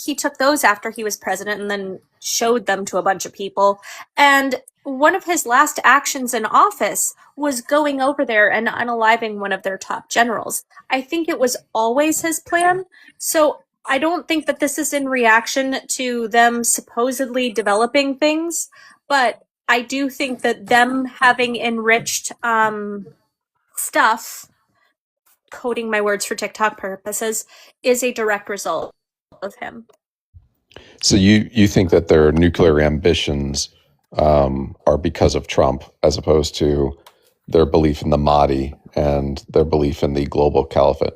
He took those after he was president and then showed them to a bunch of people. And one of his last actions in office was going over there and unaliving one of their top generals. I think it was always his plan. So I don't think that this is in reaction to them supposedly developing things, but I do think that them having enriched stuff, coding my words for TikTok purposes, is a direct result of him. So you think that their nuclear ambitions are because of Trump, as opposed to their belief in the Mahdi and their belief in the global caliphate?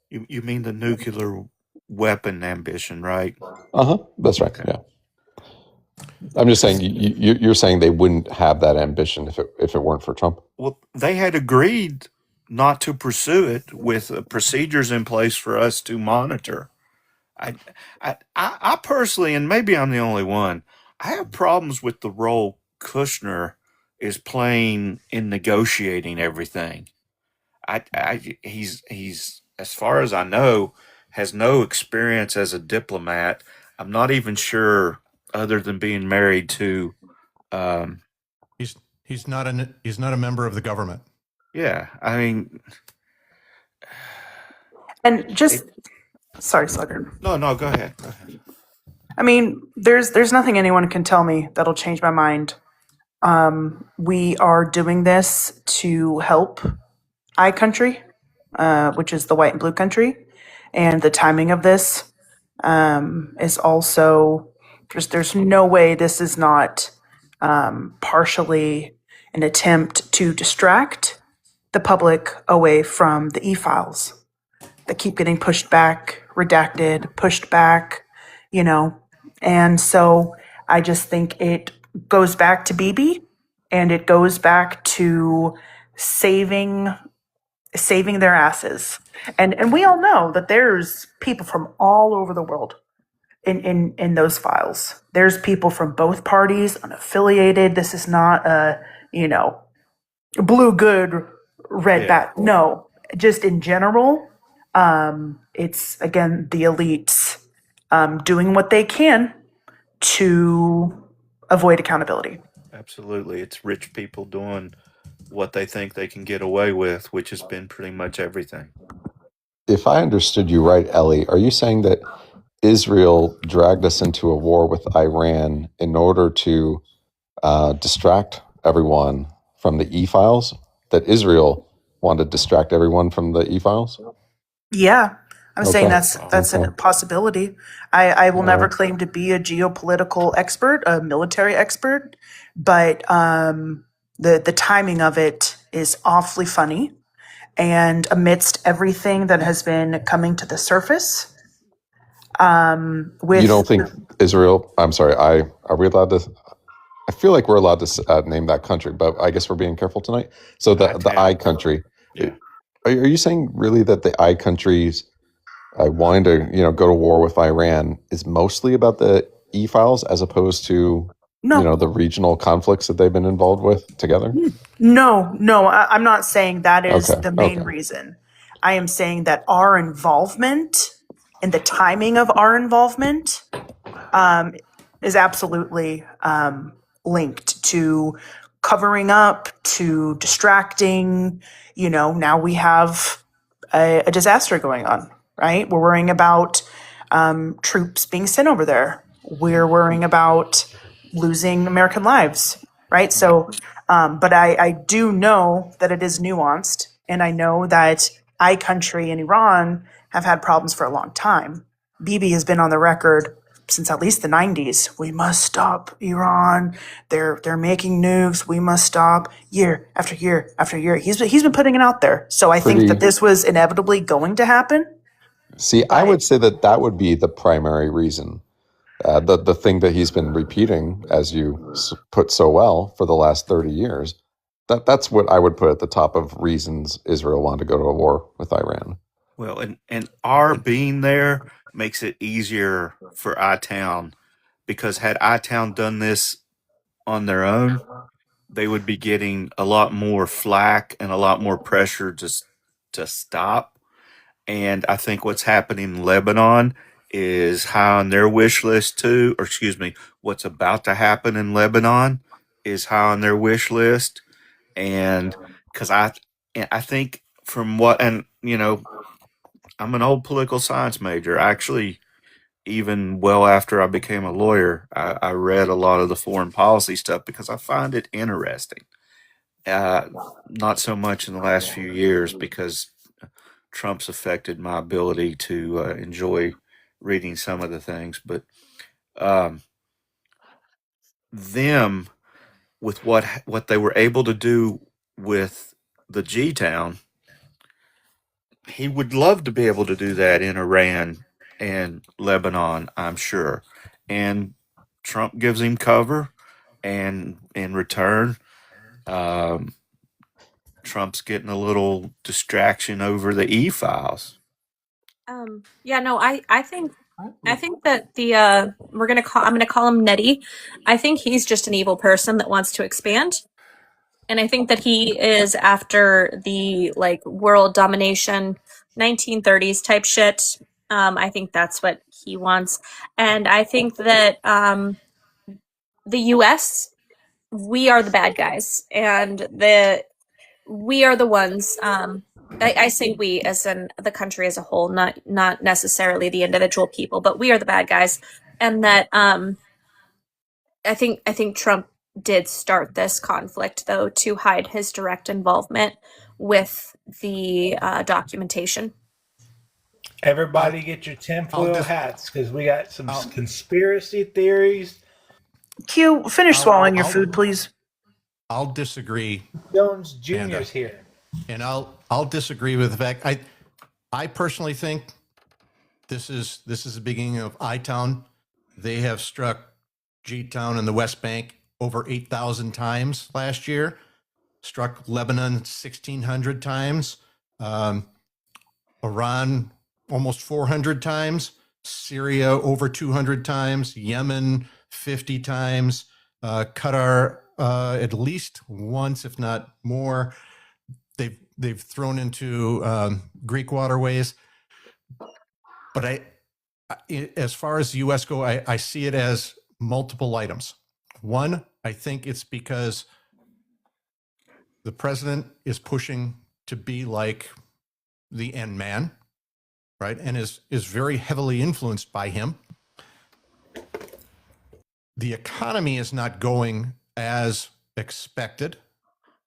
You mean the nuclear weapon ambition, right? That's right. Okay. Yeah. I'm just saying you're saying they wouldn't have that ambition if it weren't for Trump. Well, they had agreed not to pursue it with procedures in place for us to monitor. I personally, and maybe I'm the only one, I have problems with the role Kushner is playing in negotiating everything. He's as far as I know has no experience as a diplomat. I'm not even sure, other than being married to. He's not a member of the government. Yeah, I mean, And just sorry, Slugger. No, go ahead. Go ahead. I mean, there's nothing anyone can tell me that'll change my mind. We are doing this to help I country, which is the white and blue country, and the timing of this is also there's no way this is not partially an attempt to distract the public away from the e-files that keep getting pushed back, redacted, pushed back, and so I just think it goes back to Bibi, and it goes back to saving their asses. And we all know that there's people from all over the world in those files. There's people from both parties, unaffiliated. This is not a, blue good, red bad. No, just in general, it's, again, the elites doing what they can to avoid accountability. Absolutely. It's rich people doing what they think they can get away with, which has been pretty much everything. If I understood you right, Ellie, are you saying that Israel dragged us into a war with Iran in order to distract everyone from the e-files, that Israel wanted to distract everyone from the e-files? Yeah, I'm saying Okay. that's a possibility. I will never claim to be a geopolitical expert, a military expert, but the timing of it is awfully funny. And amidst everything that has been coming to the surface, You with don't think Israel, I'm sorry, are we allowed to, I feel like we're allowed to name that country, but I guess we're being careful tonight. So the I country, Yeah. are you saying really that the I countries wanting to, go to war with Iran is mostly about the e-files as opposed to, no, the regional conflicts that they've been involved with together? no, I'm not saying that is Okay. the main Okay. reason. I am saying that our involvement and the timing of our involvement is absolutely linked to covering up, to distracting. Now we have a disaster going on, right? We're worrying about troops being sent over there. We're worrying about losing American lives, right? So, but I do know that it is nuanced, and I know that I country and Iran have had problems for a long time. Bibi has been on the record since at least the 90s. We must stop Iran. They're making nukes. We must stop. Year after year after year. He's been putting it out there. So I think that this was inevitably going to happen. See, I would say that would be the primary reason. The thing that he's been repeating, as you put so well, for the last 30 years, that's what I would put at the top of reasons Israel wanted to go to a war with Iran. Well, and our being there makes it easier for I-Town, because had I-Town done this on their own, they would be getting a lot more flack and a lot more pressure just to stop. And I think what's happening in Lebanon is high on their wish list too, or excuse me, what's about to happen in Lebanon is high on their wish list. And because I think from what, and I'm an old political science major. Actually, even well after I became a lawyer, I read a lot of the foreign policy stuff because I find it interesting. Not so much in the last few years because Trump's affected my ability to enjoy reading some of the things, but um, them with what they were able to do with the G Town, he would love to be able to do that in Iran and Lebanon, I'm sure. And Trump gives him cover, and in return, um, Trump's getting a little distraction over the e-files. Yeah, no, I think that I'm gonna call him Nettie. I think he's just an evil person that wants to expand. And I think that he is after the like world domination 1930s type shit. I think that's what he wants. And I think that the US, we are the bad guys. And we are the ones I say we as in the country as a whole, not necessarily the individual people, but we are the bad guys. And that I think Trump did start this conflict though to hide his direct involvement with the documentation. Everybody get your tinfoil hats because we got some conspiracy theories. Q, finish swallowing your food, please. I'll disagree. Jones Jr.'s here. And I'll disagree with the fact I personally think this is the beginning of I-Town. They have struck G-Town in the West Bank over 8,000 times last year. Struck Lebanon 1,600 times. Iran almost 400 times. Syria over 200 times. Yemen 50 times. Qatar at least once, if not more. They've thrown into Greek waterways. But as far as the U.S. go, I see it as multiple items. One, I think it's because the president is pushing to be like the end man, right, and is very heavily influenced by him. The economy is not going as expected.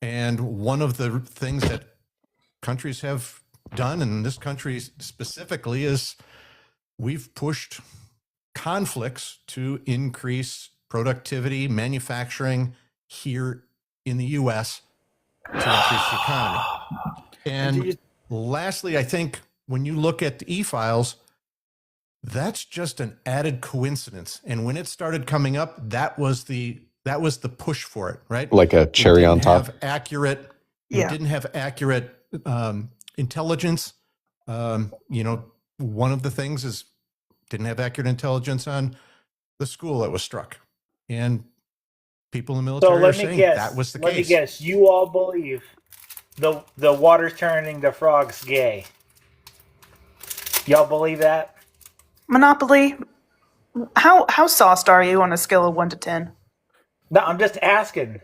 And one of the things that countries have done, and this country specifically, is we've pushed conflicts to increase productivity, manufacturing here in the U.S. to increase the economy. And lastly, I think when you look at the e-files, that's just an added coincidence. And when it started coming up, that was the push for it, right? Like a cherry on top. It didn't have accurate intelligence. One of the things is didn't have accurate intelligence on the school that was struck, and people in the military are saying that was the case. Let me guess. You all believe the water's turning the frogs gay. Y'all believe that? Monopoly, how sauced are you on a scale of 1 to 10? No, I'm just asking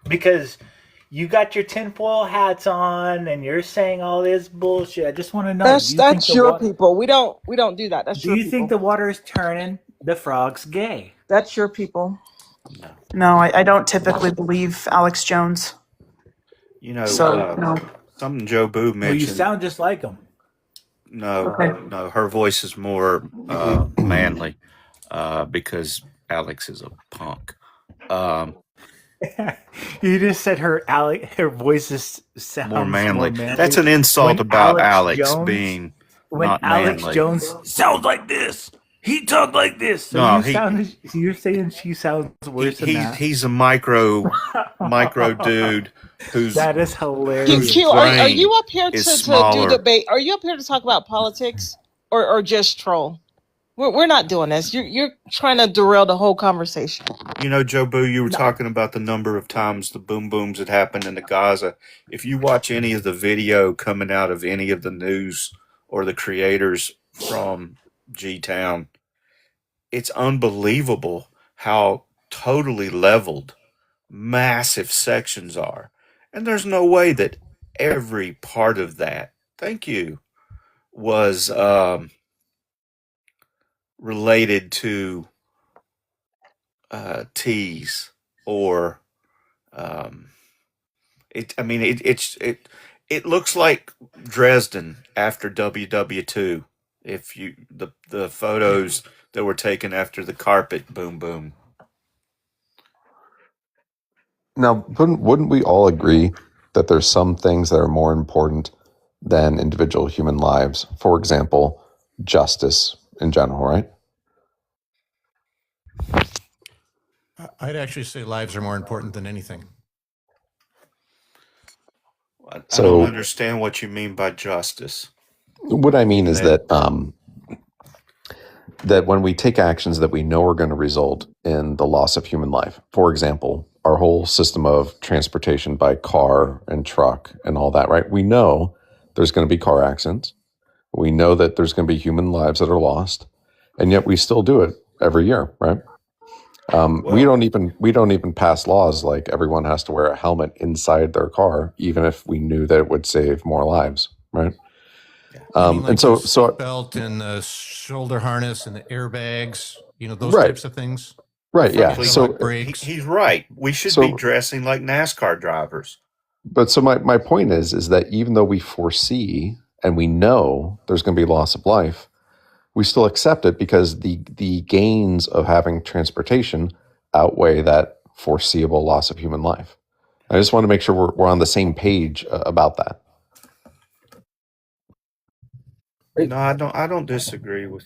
because you got your tinfoil hats on and you're saying all this bullshit. I just want to know. That's your people. We don't do that. That's do your you people. think the water is turning the frogs gay? That's your people. No, I don't typically believe Alex Jones. No. Something Joe Boo mentioned. Well, you sound just like him. No, her voice is more manly because Alex is a punk. You just said her voice sounds more manly. More manly. That's an insult when about Alex Alex Jones, being when not Alex manly. Jones sounds like this. He talked like this. So you're saying she sounds worse than that. He's a micro dude who's that is hilarious. Q, are you up here to smaller. do debate? Are you up here to talk about politics or just troll? We're not doing this. You're trying to derail the whole conversation. Joe Boo, you were talking about the number of times the boom booms that happened in the Gaza. If you watch any of the video coming out of any of the news or the creators from G-Town, it's unbelievable how totally leveled massive sections are. And there's no way that every part of that, was related to teas or it looks like Dresden after WW2 if the photos that were taken after the carpet boom. Now, wouldn't we all agree that there's some things that are more important than individual human lives? For example, justice in general, right? I'd actually say lives are more important than anything. I don't understand what you mean by justice. What I mean is that when we take actions that we know are going to result in the loss of human life, for example, our whole system of transportation by car and truck and all that, right? We know there's going to be car accidents. We know that there's going to be human lives that are lost, and yet we still do it every year, right? We don't even pass laws like everyone has to wear a helmet inside their car, even if we knew that it would save more lives, right? And so belt and the shoulder harness and the airbags, those right. types of things. Right. Yeah. So he's right. We should be dressing like NASCAR drivers. But so my point is that even though we foresee and we know there's going to be loss of life, we still accept it because the gains of having transportation outweigh that foreseeable loss of human life. I just want to make sure we're on the same page about that. No, I don't disagree with.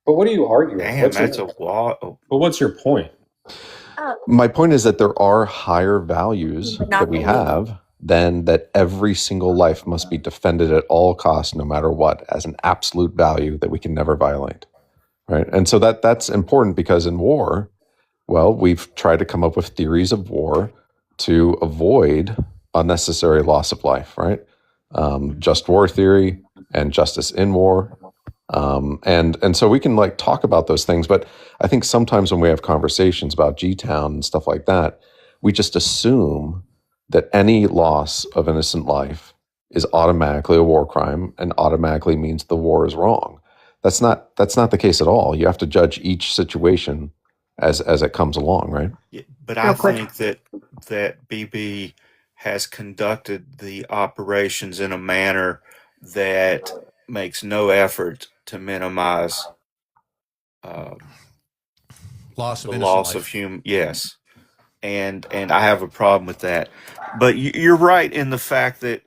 But what are you arguing? Damn, that's a lot. But what's your point? My point is that there are higher values that we have than that every single life must be defended at all costs, no matter what, as an absolute value that we can never violate, right? And so that's important because in war, well, we've tried to come up with theories of war to avoid unnecessary loss of life, right? Just war theory and justice in war. And so we can talk about those things, but I think sometimes when we have conversations about G-Town and stuff like that, we just assume that any loss of innocent life is automatically a war crime and automatically means the war is wrong. That's not the case at all. You have to judge each situation as it comes along, right? Yeah, but I think that BB has conducted the operations in a manner that makes no effort to minimize Loss of the innocent loss of life. human. Yes, and I have a problem with that. But you're right in the fact that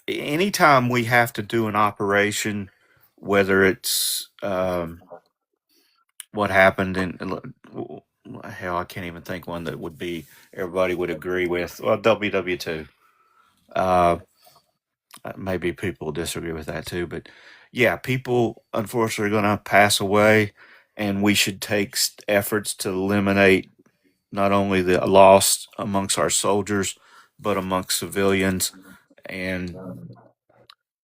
anytime we have to do an operation, whether it's what happened in hell, I can't even think one that would be everybody would agree with. Well, WW2. Maybe people disagree with that too, but yeah, people unfortunately are going to pass away, and we should take efforts to eliminate not only the loss amongst our soldiers, but amongst civilians. And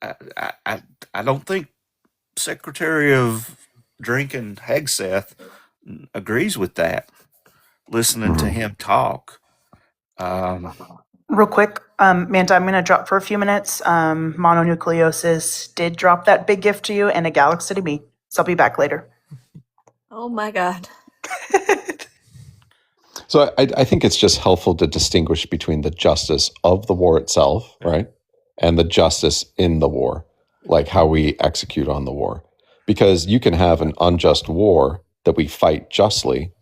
I don't think Secretary of Drinking Hegseth agrees with that. Listening to him talk. Real quick, Manta, I'm going to drop for a few minutes. Mononucleosis did drop that big gift to you and a galaxy to me. So I'll be back later. Oh my God. So I think it's just helpful to distinguish between the justice of the war itself, right, and the justice in the war, like how we execute on the war. Because you can have an unjust war that we fight justly,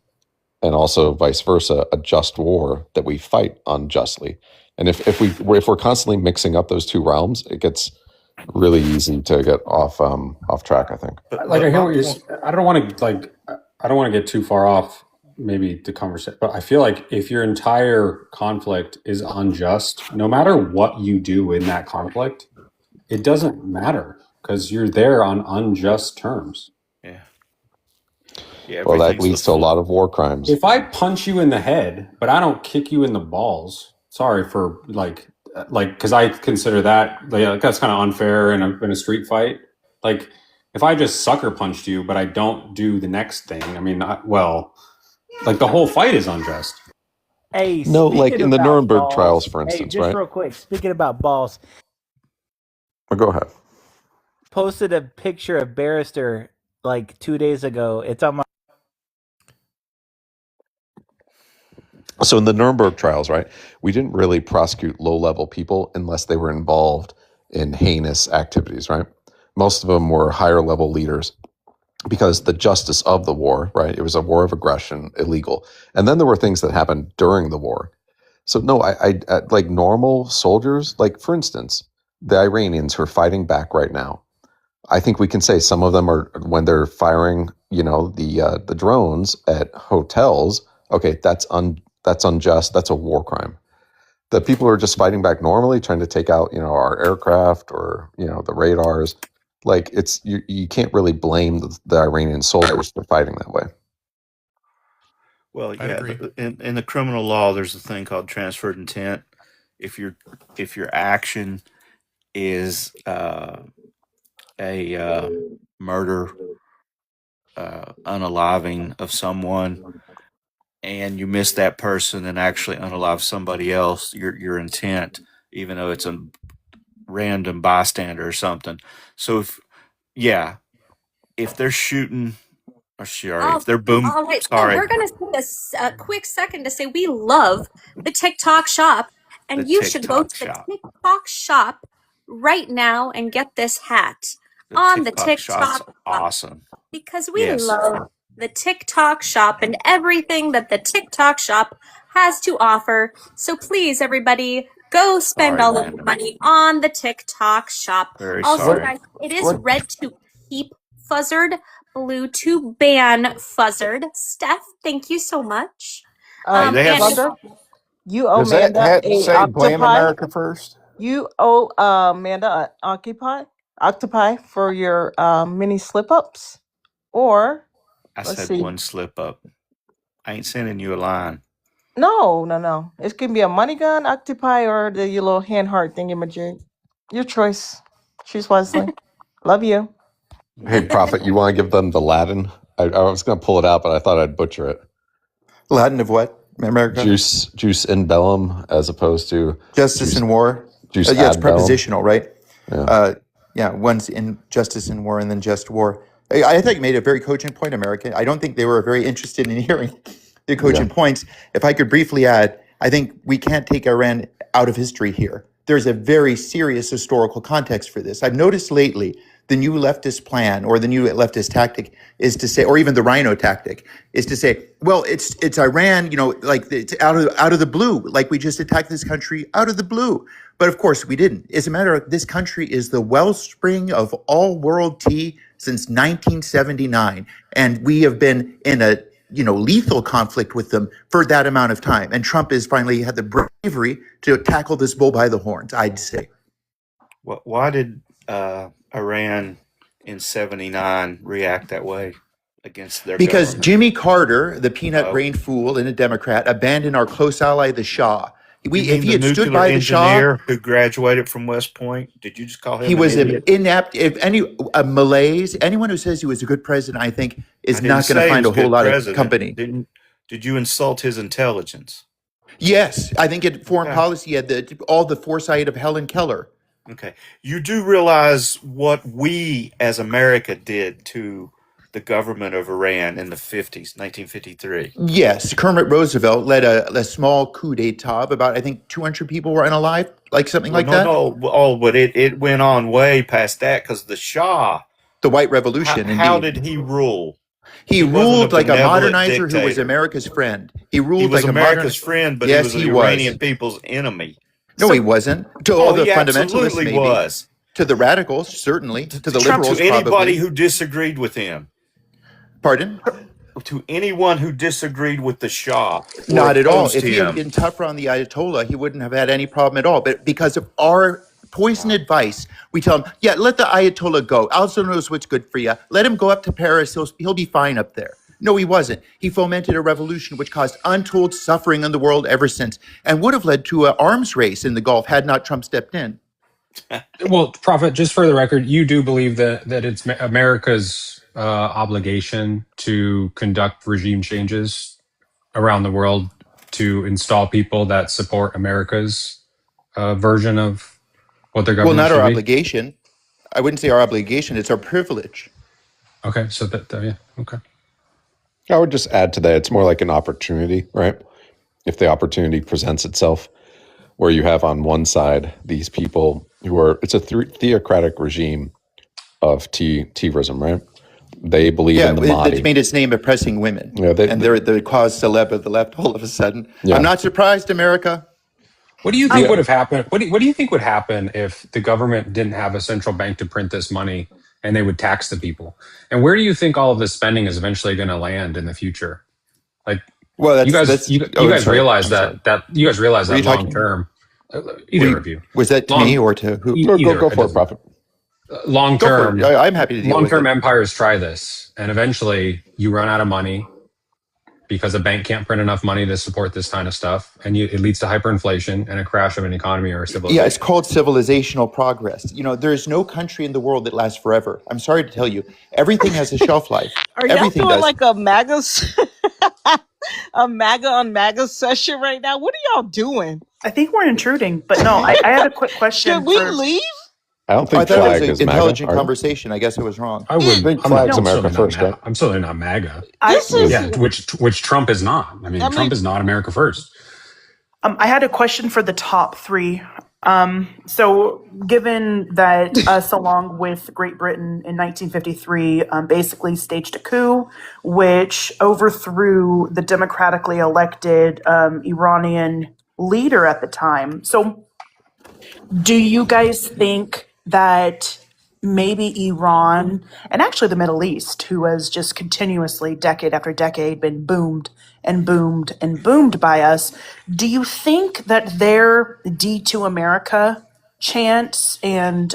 and also vice versa, a just war that we fight unjustly. And if we're constantly mixing up those two realms, it gets really easy to get off track, I think. Like I hear what you're. I don't want to get too far off maybe the conversation, but I feel like if your entire conflict is unjust, no matter what you do in that conflict, it doesn't matter because you're there on unjust terms. Yeah. Yeah. Well, that leads to a lot of war crimes. If I punch you in the head, but I don't kick you in the balls, sorry for because I consider that that's kind of unfair in a street fight. Like if I just sucker punched you, but I don't do the next thing, I mean, the whole fight is unjust. Hey, no, like in the Nuremberg balls, trials, for instance, just right? real quick, speaking about balls, Go ahead. posted a picture of Barrister like 2 days ago. It's on my. So in the Nuremberg trials, right, we didn't really prosecute low-level people unless they were involved in heinous activities, right? Most of them were higher-level leaders because the justice of the war, right, it was a war of aggression, illegal. And then there were things that happened during the war. So no, I like normal soldiers, like for instance, the Iranians who are fighting back right now, I think we can say some of them are, when they're firing, the drones at hotels, okay, that's unjust. That's a war crime. The people who are just fighting back normally, trying to take out, our aircraft or, the radars, like you can't really blame the Iranian soldiers for fighting that way. Well, yeah, in the criminal law, there's a thing called transferred intent. If your action is a murder, unaliving of someone, and you miss that person and actually unalive somebody else, your intent, even though it's a random bystander or something. So if they're shooting, or sorry, if they're boom, All right, so sorry, we're going to take a quick second to say we love the TikTok shop, and you should go to the TikTok shop right now and get this hat on the TikTok shop. Awesome. Because we love the TikTok shop and everything that the TikTok shop has to offer. So please, everybody, go spend all of the money on the TikTok shop. Also, guys, it is red to keep Fuzzard, blue to ban Fuzzard. Steph, thank you so much. Fuzzard, you owe Amanda a say blame octopi. America first? You owe Amanda an octopi for your mini slip-ups. Or I said one slip up. I ain't sending you a line. No. It can be a money gun, octopi, or your little hand heart thingamajig. Your choice. Choose wisely. Love you. Hey, Prophet, you want to give them the Latin? I was going to pull it out, but I thought I'd butcher it. Latin of what? America? Jus in bellum, as opposed to justice in war. Jus It's ad prepositional, right? Yeah, one's injustice in war and then just war. I think you made a very cogent point, America. I don't think they were very interested in hearing the cogent points. If I could briefly add, I think we can't take Iran out of history here. There's a very serious historical context for this. I've noticed lately the new leftist plan or the new leftist tactic is to say, or even the rhino tactic, is to say, well, it's Iran, like it's out of the blue, like we just attacked this country out of the blue. But of course we didn't. As a matter of, this country is the wellspring of all world tea since 1979, and we have been in a lethal conflict with them for that amount of time. And Trump has finally had the bravery to tackle this bull by the horns, I'd say. Why did Iran in '79 react that way against their Because government? Jimmy Carter, the peanut-brained fool and a Democrat, abandoned our close ally, the Shah. If he had stood by the Shah, engineer who graduated from West Point, did you just call him? He was an an idiot? inept. If Malays, anyone who says he was a good president, I think, is not going to find a whole lot of company. Did you insult his intelligence? Yes, I think in foreign policy he had all the foresight of Helen Keller. Okay, you do realize what we as America did to the government of Iran in the 50s, 1953. Yes, Kermit Roosevelt led a small coup d'état. About, I think, 200 people were unalive, like something like that. But it went on way past that because the Shah, the White Revolution. How did he rule? He ruled like a modernizer who was America's friend. He ruled like America's friend, but yes, he was the Iranian people's enemy. No, he wasn't. To all the fundamentalists, absolutely maybe. Was. To the radicals, certainly. To the Trump, liberals, to anybody probably. who disagreed with him. Pardon? To anyone who disagreed with the Shah. Not at all. If he had been tougher on the Ayatollah, he wouldn't have had any problem at all. But because of our poison advice, we tell him, yeah, let the Ayatollah go. Also knows what's good for you. Let him go up to Paris. He'll be fine up there. No, he wasn't. He fomented a revolution which caused untold suffering in the world ever since, and would have led to an arms race in the Gulf had not Trump stepped in. Well, Prophet, just for the record, you do believe that it's America's obligation to conduct regime changes around the world to install people that support America's version of what their government should be? Well, not our obligation. I wouldn't say our obligation. It's our privilege. Okay, so yeah, okay. I would just add to that, it's more like an opportunity, right? If the opportunity presents itself, where you have on one side these people who are, it's a theocratic regime of Tigrism, right? They believe in the Mahdi. It's made its name oppressing women. Yeah, they're the cause celeb of the left all of a sudden. Yeah. I'm not surprised, America. What do you think would have happened? What do you think would happen if the government didn't have a central bank to print this money and they would tax the people? And where do you think all of this spending is eventually going to land in the future? Like, well, you guys realize that you guys realize that long term. Either of you. Was that to me or to who? Go for it, Prophet. Long term, I'm happy to deal with it. Long term empires try this, and eventually you run out of money because a bank can't print enough money to support this kind of stuff, and it leads to hyperinflation and a crash of an economy or a civilization. Yeah, it's called civilizational progress. There's no country in the world that lasts forever. I'm sorry to tell you, everything has a shelf life. Are y'all doing like a MAGA, a MAGA on MAGA session right now? What are y'all doing? I think we're intruding, but no, I had a quick question. Should we leave? I don't think I thought flag it was is an MAGA. intelligent conversation. I guess it was wrong. I would think flag's America first, right? I'm certainly not MAGA. Yeah, which Trump is not. I mean, Trump is not America first. I had a question for the top three. So given that us, along with Great Britain in 1953, basically staged a coup, which overthrew the democratically elected Iranian leader at the time. So do you guys think that maybe Iran, and actually the Middle East, who has just continuously, decade after decade, been boomed and boomed and boomed by us, do you think that their D2 America chants and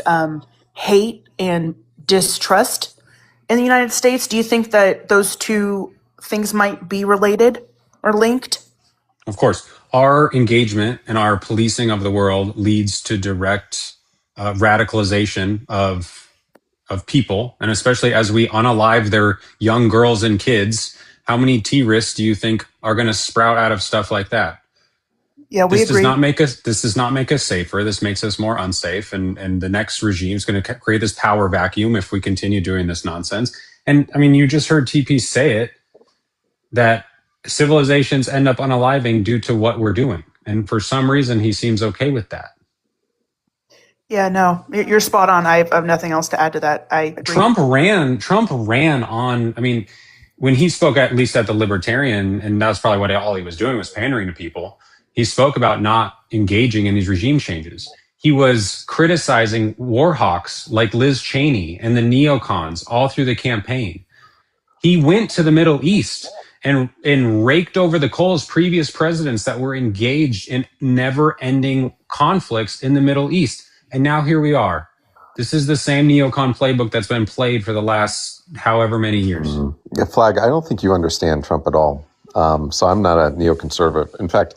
hate and distrust in the United States, do you think that those two things might be related or linked? Of course. Our engagement and our policing of the world leads to direct radicalization of people, and especially as we unalive their young girls and kids, how many terrorists do you think are going to sprout out of stuff like that? Yeah, we This does agree. not make us. This does not make us safer. This makes us more unsafe. And the next regime is going to create this power vacuum if we continue doing this nonsense. And I mean, you just heard TP say it, that civilizations end up unaliving due to what we're doing. And for some reason, he seems okay with that. Yeah, no, you're spot on. I have nothing else to add to that. I agree. Trump ran on, I mean, when he spoke, at least at the Libertarian, and that's probably what all he was doing, was pandering to people. He spoke about not engaging in these regime changes. He was criticizing war hawks like Liz Cheney and the neocons all through the campaign. He went to the Middle East and raked over the coals previous presidents that were engaged in never-ending conflicts in the Middle East. And now here we are. This is the same neocon playbook that's been played for the last however many years. Yeah, Flag, I don't think you understand Trump at all. So I'm not a neoconservative. In fact,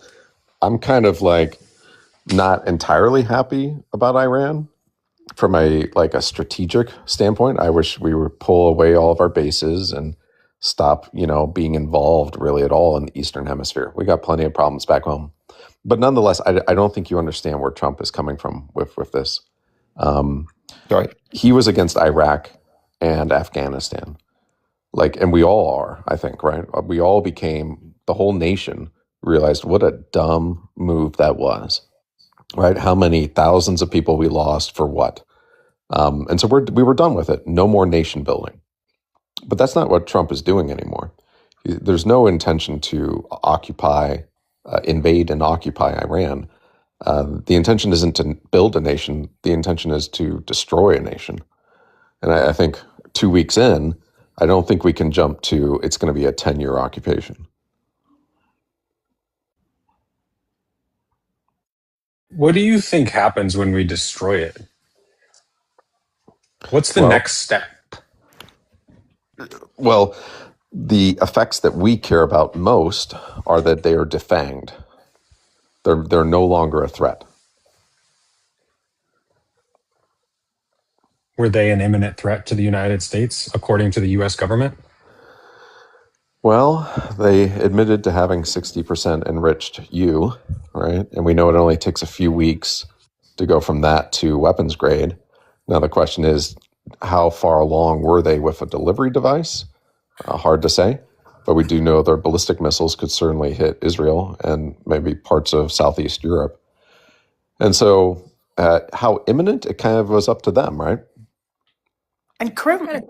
I'm kind of like not entirely happy about Iran from a strategic standpoint. I wish we would pull away all of our bases and stop, being involved really at all in the Eastern Hemisphere. We got plenty of problems back home. But nonetheless, I don't think you understand where Trump is coming from with this. Right. He was against Iraq and Afghanistan. And we all are, I think, right? We all became, the whole nation realized what a dumb move that was, right? How many thousands of people we lost for what? And so we were done with it. No more nation building. But that's not what Trump is doing anymore. There's no intention to invade and occupy Iran. The intention isn't to build a nation. The intention is to destroy a nation. And I think 2 weeks in, I don't think we can jump to it's going to be a 10-year occupation. What do you think happens when we destroy it? What's the next step? Well, the effects that we care about most are that they are defanged. They're no longer a threat. Were they an imminent threat to the United States, according to the U.S. government? Well, they admitted to having 60% enriched right? And we know it only takes a few weeks to go from that to weapons grade. Now, the question is, how far along were they with a delivery device? Hard to say, but we do know their ballistic missiles could certainly hit Israel and maybe parts of Southeast Europe. And so how imminent, it kind of was up to them, right? And correct me.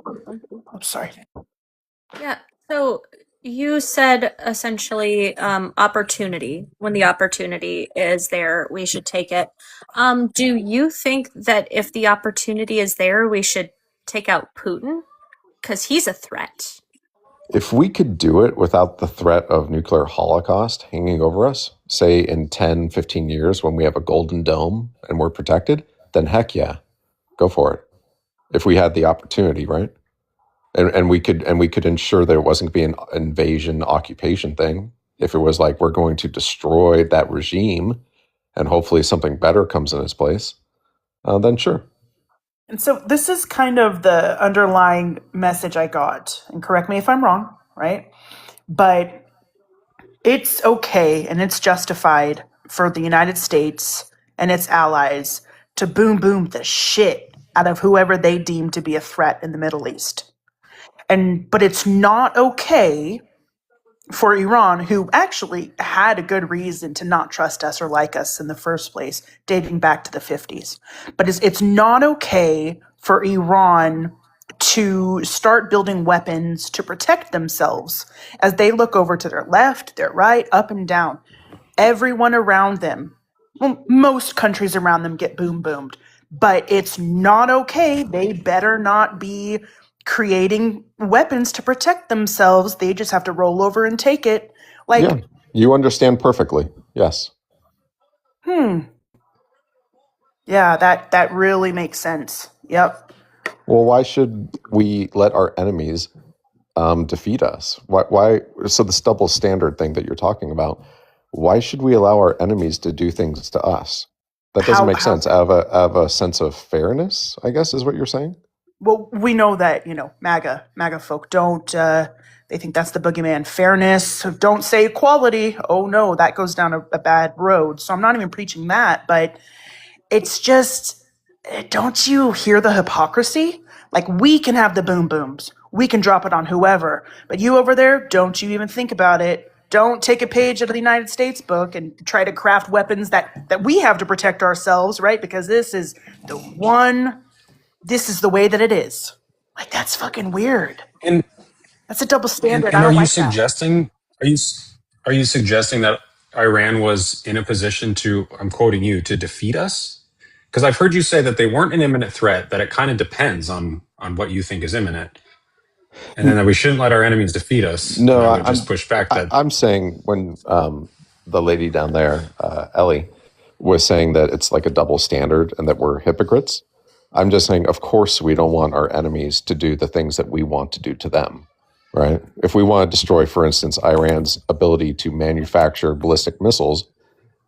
I'm sorry. Yeah. So you said essentially opportunity. When the opportunity is there, we should take it. Do you think that if the opportunity is there, we should take out Putin? Because he's a threat. If we could do it without the threat of nuclear holocaust hanging over us, say in 10, 15 years when we have a golden dome and we're protected, then heck yeah, go for it. If we had the opportunity, right? And we could ensure that it wasn't going to be an invasion occupation thing. If it was like we're going to destroy that regime and hopefully something better comes in its place, then sure. And so this is kind of the underlying message I got. And correct me if I'm wrong, right? But it's okay and it's justified for the United States and its allies to boom the shit out of whoever they deem to be a threat in the Middle East. But it's not okay for Iran, who actually had a good reason to not trust us or like us in the first place, dating back to the 50s. But it's not okay for Iran to start building weapons to protect themselves as they look over to their left, their right, up and down. Everyone around them, well, most countries around them get boomed. But it's not okay. They better not be creating weapons to protect themselves. They just have to roll over and take it. Yeah, you understand perfectly. Yes. Yeah, that really makes sense. Yep. Well, why should we let our enemies defeat us? Why? So the double standard thing that you're talking about, why should we allow our enemies to do things to us? That doesn't make sense. Out of a sense of fairness, I guess, is what you're saying? Well, we know that, MAGA folk don't, They think that's the boogeyman. Fairness, don't say equality. Oh no, that goes down a bad road. So I'm not even preaching that, but it's just, don't you hear the hypocrisy? Like, we can have the boom booms. We can drop it on whoever. But you over there, don't you even think about it. Don't take a page out of the United States book and try to craft weapons that we have to protect ourselves, right? Because this is the way that it is. Like, that's fucking weird. And That's a double standard. I and don't like that. are you suggesting that Iran was in a position to, I'm quoting you, to defeat us? Because I've heard you say that they weren't an imminent threat, that it kind of depends on what you think is imminent. And then that we shouldn't let our enemies defeat us. No, And I would just push back that I'm saying when the lady down there, Ellie, was saying that it's like a double standard and that we're hypocrites. I'm just saying, of course, we don't want our enemies to do the things that we want to do to them, right? If we want to destroy, for instance, Iran's ability to manufacture ballistic missiles,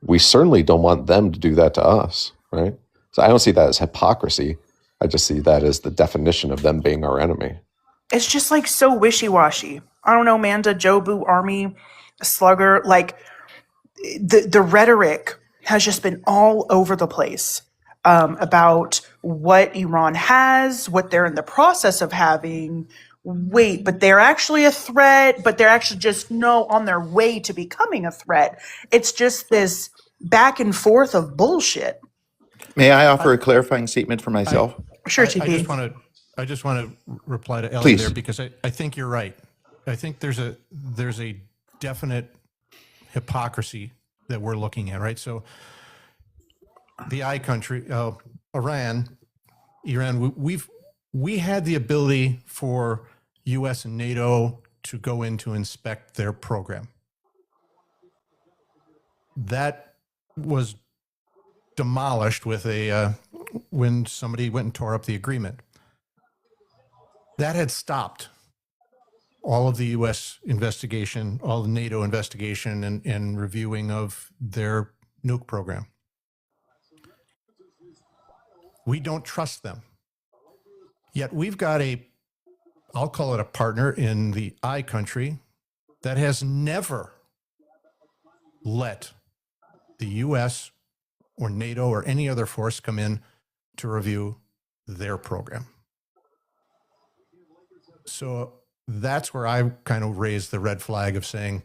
we certainly don't want them to do that to us, right? So I don't see that as hypocrisy. I just see that as the definition of them being our enemy. It's just like so wishy-washy. I don't know, Manda, Jobu, Army, Slugger, like the rhetoric has just been all over the place about what Iran has, what they're in the process of having. Wait, but they're actually a threat, but they're actually just on their way to becoming a threat. It's just this back and forth of bullshit. May I offer a clarifying statement for myself? Sure, I TP. just want to reply to Ellie Please. there, because I think you're right. I think there's a definite hypocrisy that we're looking at, right? So the I country, Iran, we had the ability for U.S. and NATO to go in to inspect their program. That was demolished with when somebody went and tore up the agreement. That had stopped all of the U.S. investigation, all the NATO investigation and reviewing of their nuke program. We don't trust them. Yet we've got I'll call it a partner in the I country that has never let the U.S. or NATO or any other force come in to review their program. So that's where I kind of raised the red flag of saying,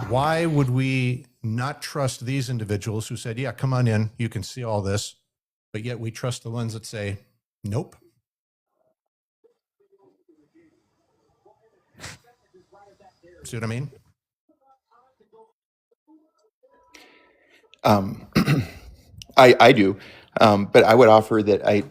why would we not trust these individuals who said, yeah, come on in, you can see all this, but yet we trust the ones that say, nope. See what I mean? I do, but I would offer that I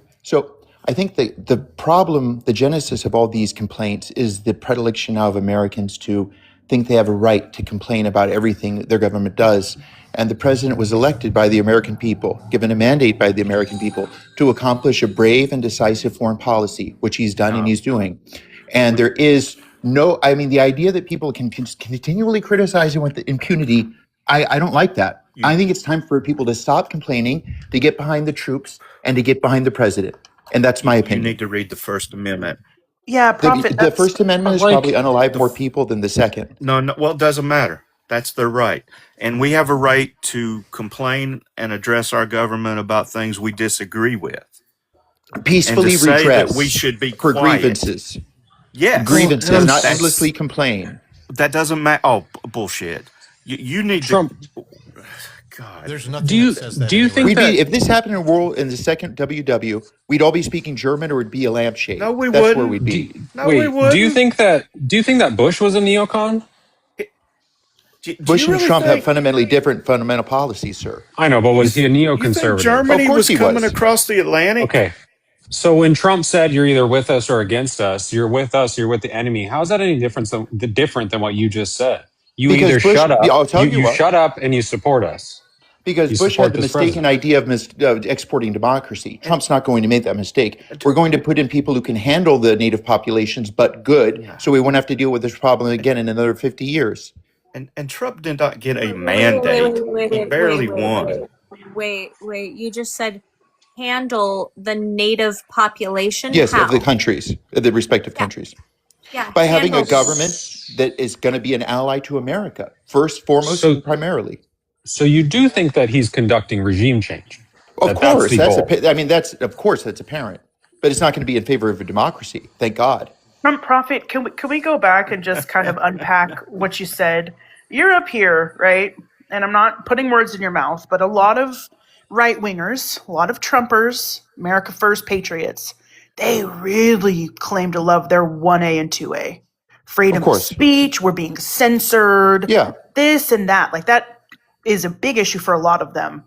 think the problem, the genesis of all these complaints is the predilection of Americans to think they have a right to complain about everything that their government does. And the president was elected by the American people, given a mandate by the American people to accomplish a brave and decisive foreign policy, which he's done and he's doing. And there is the idea that people can continually criticize him with impunity, I don't like that. I think it's time for people to stop complaining, to get behind the troops, and to get behind the president. And that's my opinion. You need to read the First Amendment. Yeah, Prophet. The First Amendment is probably unalive more people than the Second. No, well, it doesn't matter. That's their right. And we have a right to complain and address our government about things we disagree with. Peacefully and to say redress that we should be for quiet. grievances. Yes. Grievances, not endlessly complain. That doesn't matter. Oh, bullshit. You need Trump. God. There's nothing that says that. Do you think that if this happened in the second WW, we'd all be speaking German or it'd be a lampshade? No, we That's wouldn't. where we'd be. We wouldn't. Do you think that Bush was a neocon? Bush and Trump have fundamentally different fundamental policies, sir. I know, but was he a neoconservative? You think Germany was coming across the Atlantic? Okay. So when Trump said you're either with us or against us, you're with us, you're with the enemy. How is that any different than what you just said? You Because either Bush, shut up, I'll tell you what. shut up and you support us. Because Bush had the mistaken idea of exporting democracy. Trump's not going to make that mistake. We're going to put in people who can handle the native populations, but good, so we won't have to deal with this problem again in another 50 years. And Trump did not get a mandate. He barely won. Wait. You just said handle the native population? Yes, How? of the countries, of the respective countries. Yeah, by having a handle government that is going to be an ally to America, first, foremost, and primarily. So you do think that he's conducting regime change? Of That's course, the goal. that's apparent, but it's not going to be in favor of a democracy. Thank God. Prophet, can we go back and just kind of unpack what you said? You're up here, right? And I'm not putting words in your mouth, but a lot of right wingers, a lot of Trumpers, America First patriots, they really claim to love their 1A and 2A. Freedom of speech, we're being censored, this and that. Like, that is a big issue for a lot of them.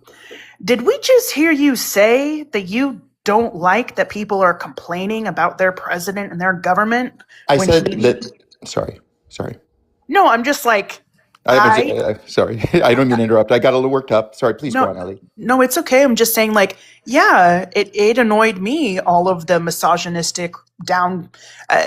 Did we just hear you say that you don't like that people are complaining about their president and their government? I said that. Sorry. No, I'm just like, sorry. I don't mean to interrupt. I got a little worked up. Sorry. Please go on, Ellie. No, it's okay. I'm just saying, like, yeah, it annoyed me, all of the misogynistic,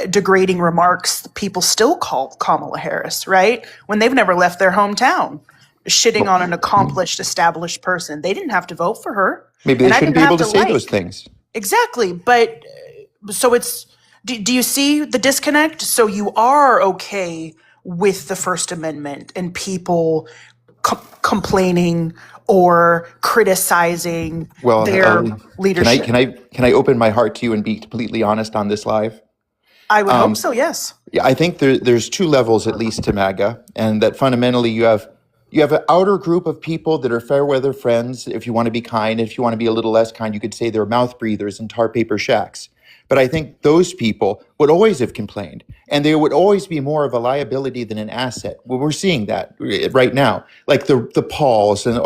degrading remarks people still call Kamala Harris, right? When they've never left their hometown, shitting on an accomplished, established person. They didn't have to vote for her. Maybe they shouldn't be able to say those things. Exactly. But so it's, do you see the disconnect? So you are okay with the First Amendment and people complaining or criticizing their leadership. Can I open my heart to you and be completely honest on this live? I would hope so, yes. Yeah, I think there's two levels at least to MAGA, and that fundamentally you have an outer group of people that are fair weather friends. If you want to be kind, if you want to be a little less kind, you could say they're mouth breathers and tar paper shacks. But I think those people would always have complained, and they would always be more of a liability than an asset. Well, we're seeing that right now, like the Pauls and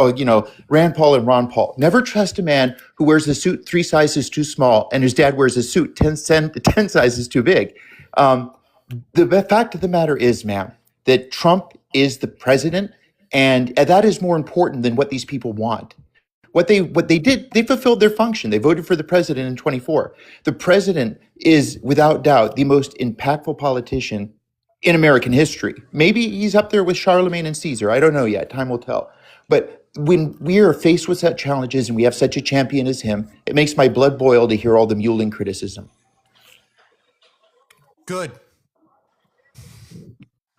Rand Paul and Ron Paul. Never trust a man who wears a suit 3 sizes too small, and his dad wears a suit 10 sizes too big. The fact of the matter is, ma'am, that Trump is the president, and that is more important than what these people want. What they did, they fulfilled their function. They voted for the president in 24. The president is, without doubt, the most impactful politician in American history. Maybe he's up there with Charlemagne and Caesar. I don't know yet. Time will tell. But when we are faced with such challenges and we have such a champion as him, it makes my blood boil to hear all the mewling criticism. Good.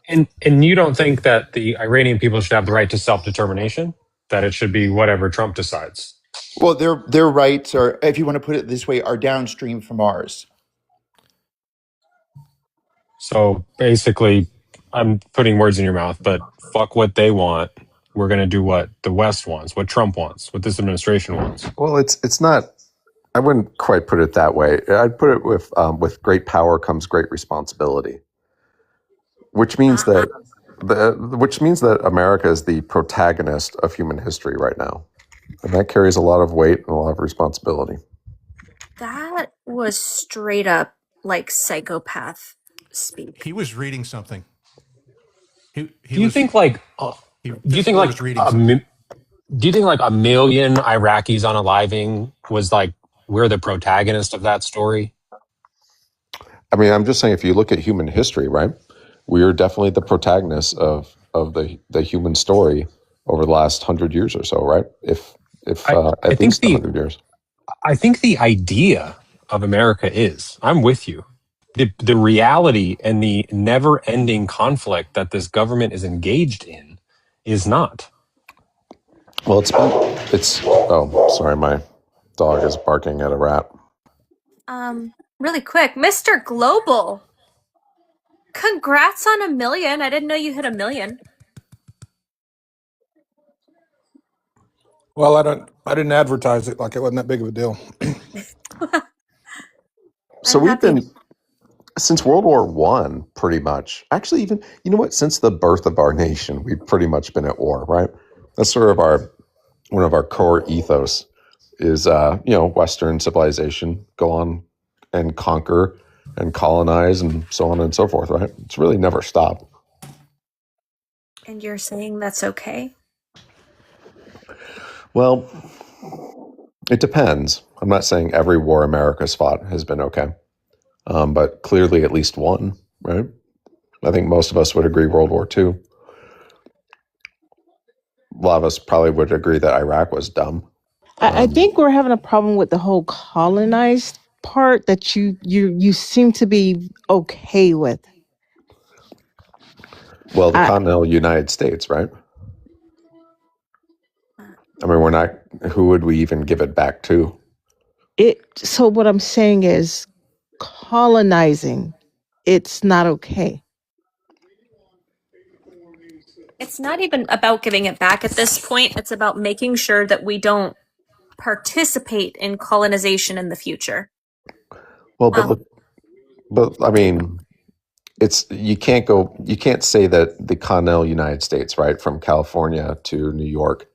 And you don't think that the Iranian people should have the right to self-determination? That it should be whatever Trump decides? Well, their rights are, if you want to put it this way, are downstream from ours. So basically, I'm putting words in your mouth, but fuck what they want. We're going to do what the West wants, what Trump wants, what this administration wants. Well, it's not. I wouldn't quite put it that way. I'd put it with great power comes great responsibility, which means that America is the protagonist of human history right now, and that carries a lot of weight and a lot of responsibility. That was straight up like psychopath speak. He was reading something. Do you think like a million Iraqis unaliving was like we're the protagonist of that story? I mean, I'm just saying, if you look at human history, right, we are definitely the protagonists of the human story over the last 100 years or so, right? If at least 100 years. I think the idea of America is, I'm with you. The reality and the never-ending conflict that this government is engaged in is not. Well, oh, sorry, my dog is barking at a rat. Really quick, Mr. Global. Congrats on 1 million. I didn't know you hit 1 million. Well, I didn't advertise it, like it wasn't that big of a deal. So we've been, since World War I, pretty much. Actually, even, you know what? Since the birth of our nation, we've pretty much been at war, right? That's sort of one of our core ethos is, Western civilization, go on and conquer and colonize and so on and so forth, right? It's really never stopped. And you're saying that's okay? Well, it depends. I'm not saying every war America's fought has been okay. But clearly at least one, right? I think most of us would agree World War II. A lot of us probably would agree that Iraq was dumb. I think we're having a problem with the whole colonized part that you seem to be okay with. Well, the I, continental United States, right? I mean, we're not. Who would we even give it back to? so what I'm saying is colonizing. It's not okay. It's not even about giving it back at this point. It's about making sure that we don't participate in colonization in the future. Well, but I mean, you can't say that the continental United States, right, from California to New York,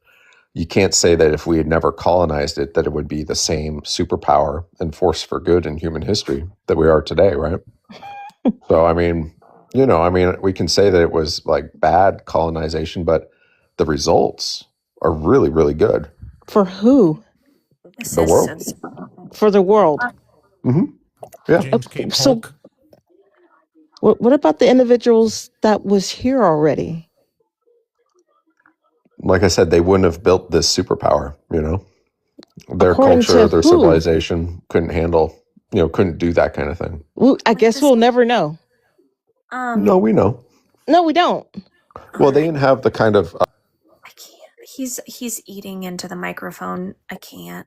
you can't say that if we had never colonized it, that it would be the same superpower and force for good in human history that we are today, right? So, I mean, we can say that it was like bad colonization, but the results are really, really good. For who? This The is world. For the world. Mm-hmm. Yeah. James K. So Polk. what about the individuals that was here already? Like I said, they wouldn't have built this superpower, Their According culture, to their who? civilization couldn't do that kind of thing. Well, I guess we'll never know. No, we know. No, we don't. Well, they didn't have the kind of. I can't. He's eating into the microphone. I can't.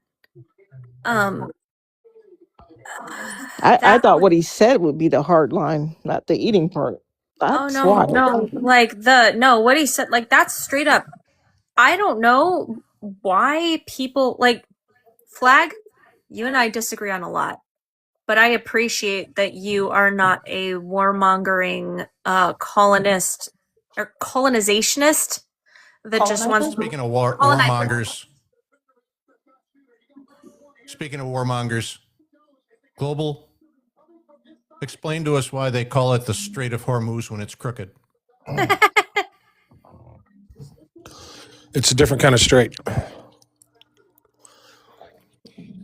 I thought what he said would be the hard line, not the eating part. That's why. What he said, like, that's straight up. I don't know why people like Flag. You and I disagree on a lot, but I appreciate that you are not a warmongering colonist or colonizationist that just wants to Speaking of colonize. warmongers, Global, explain to us why they call it the Strait of Hormuz when it's crooked. It's a different kind of strait.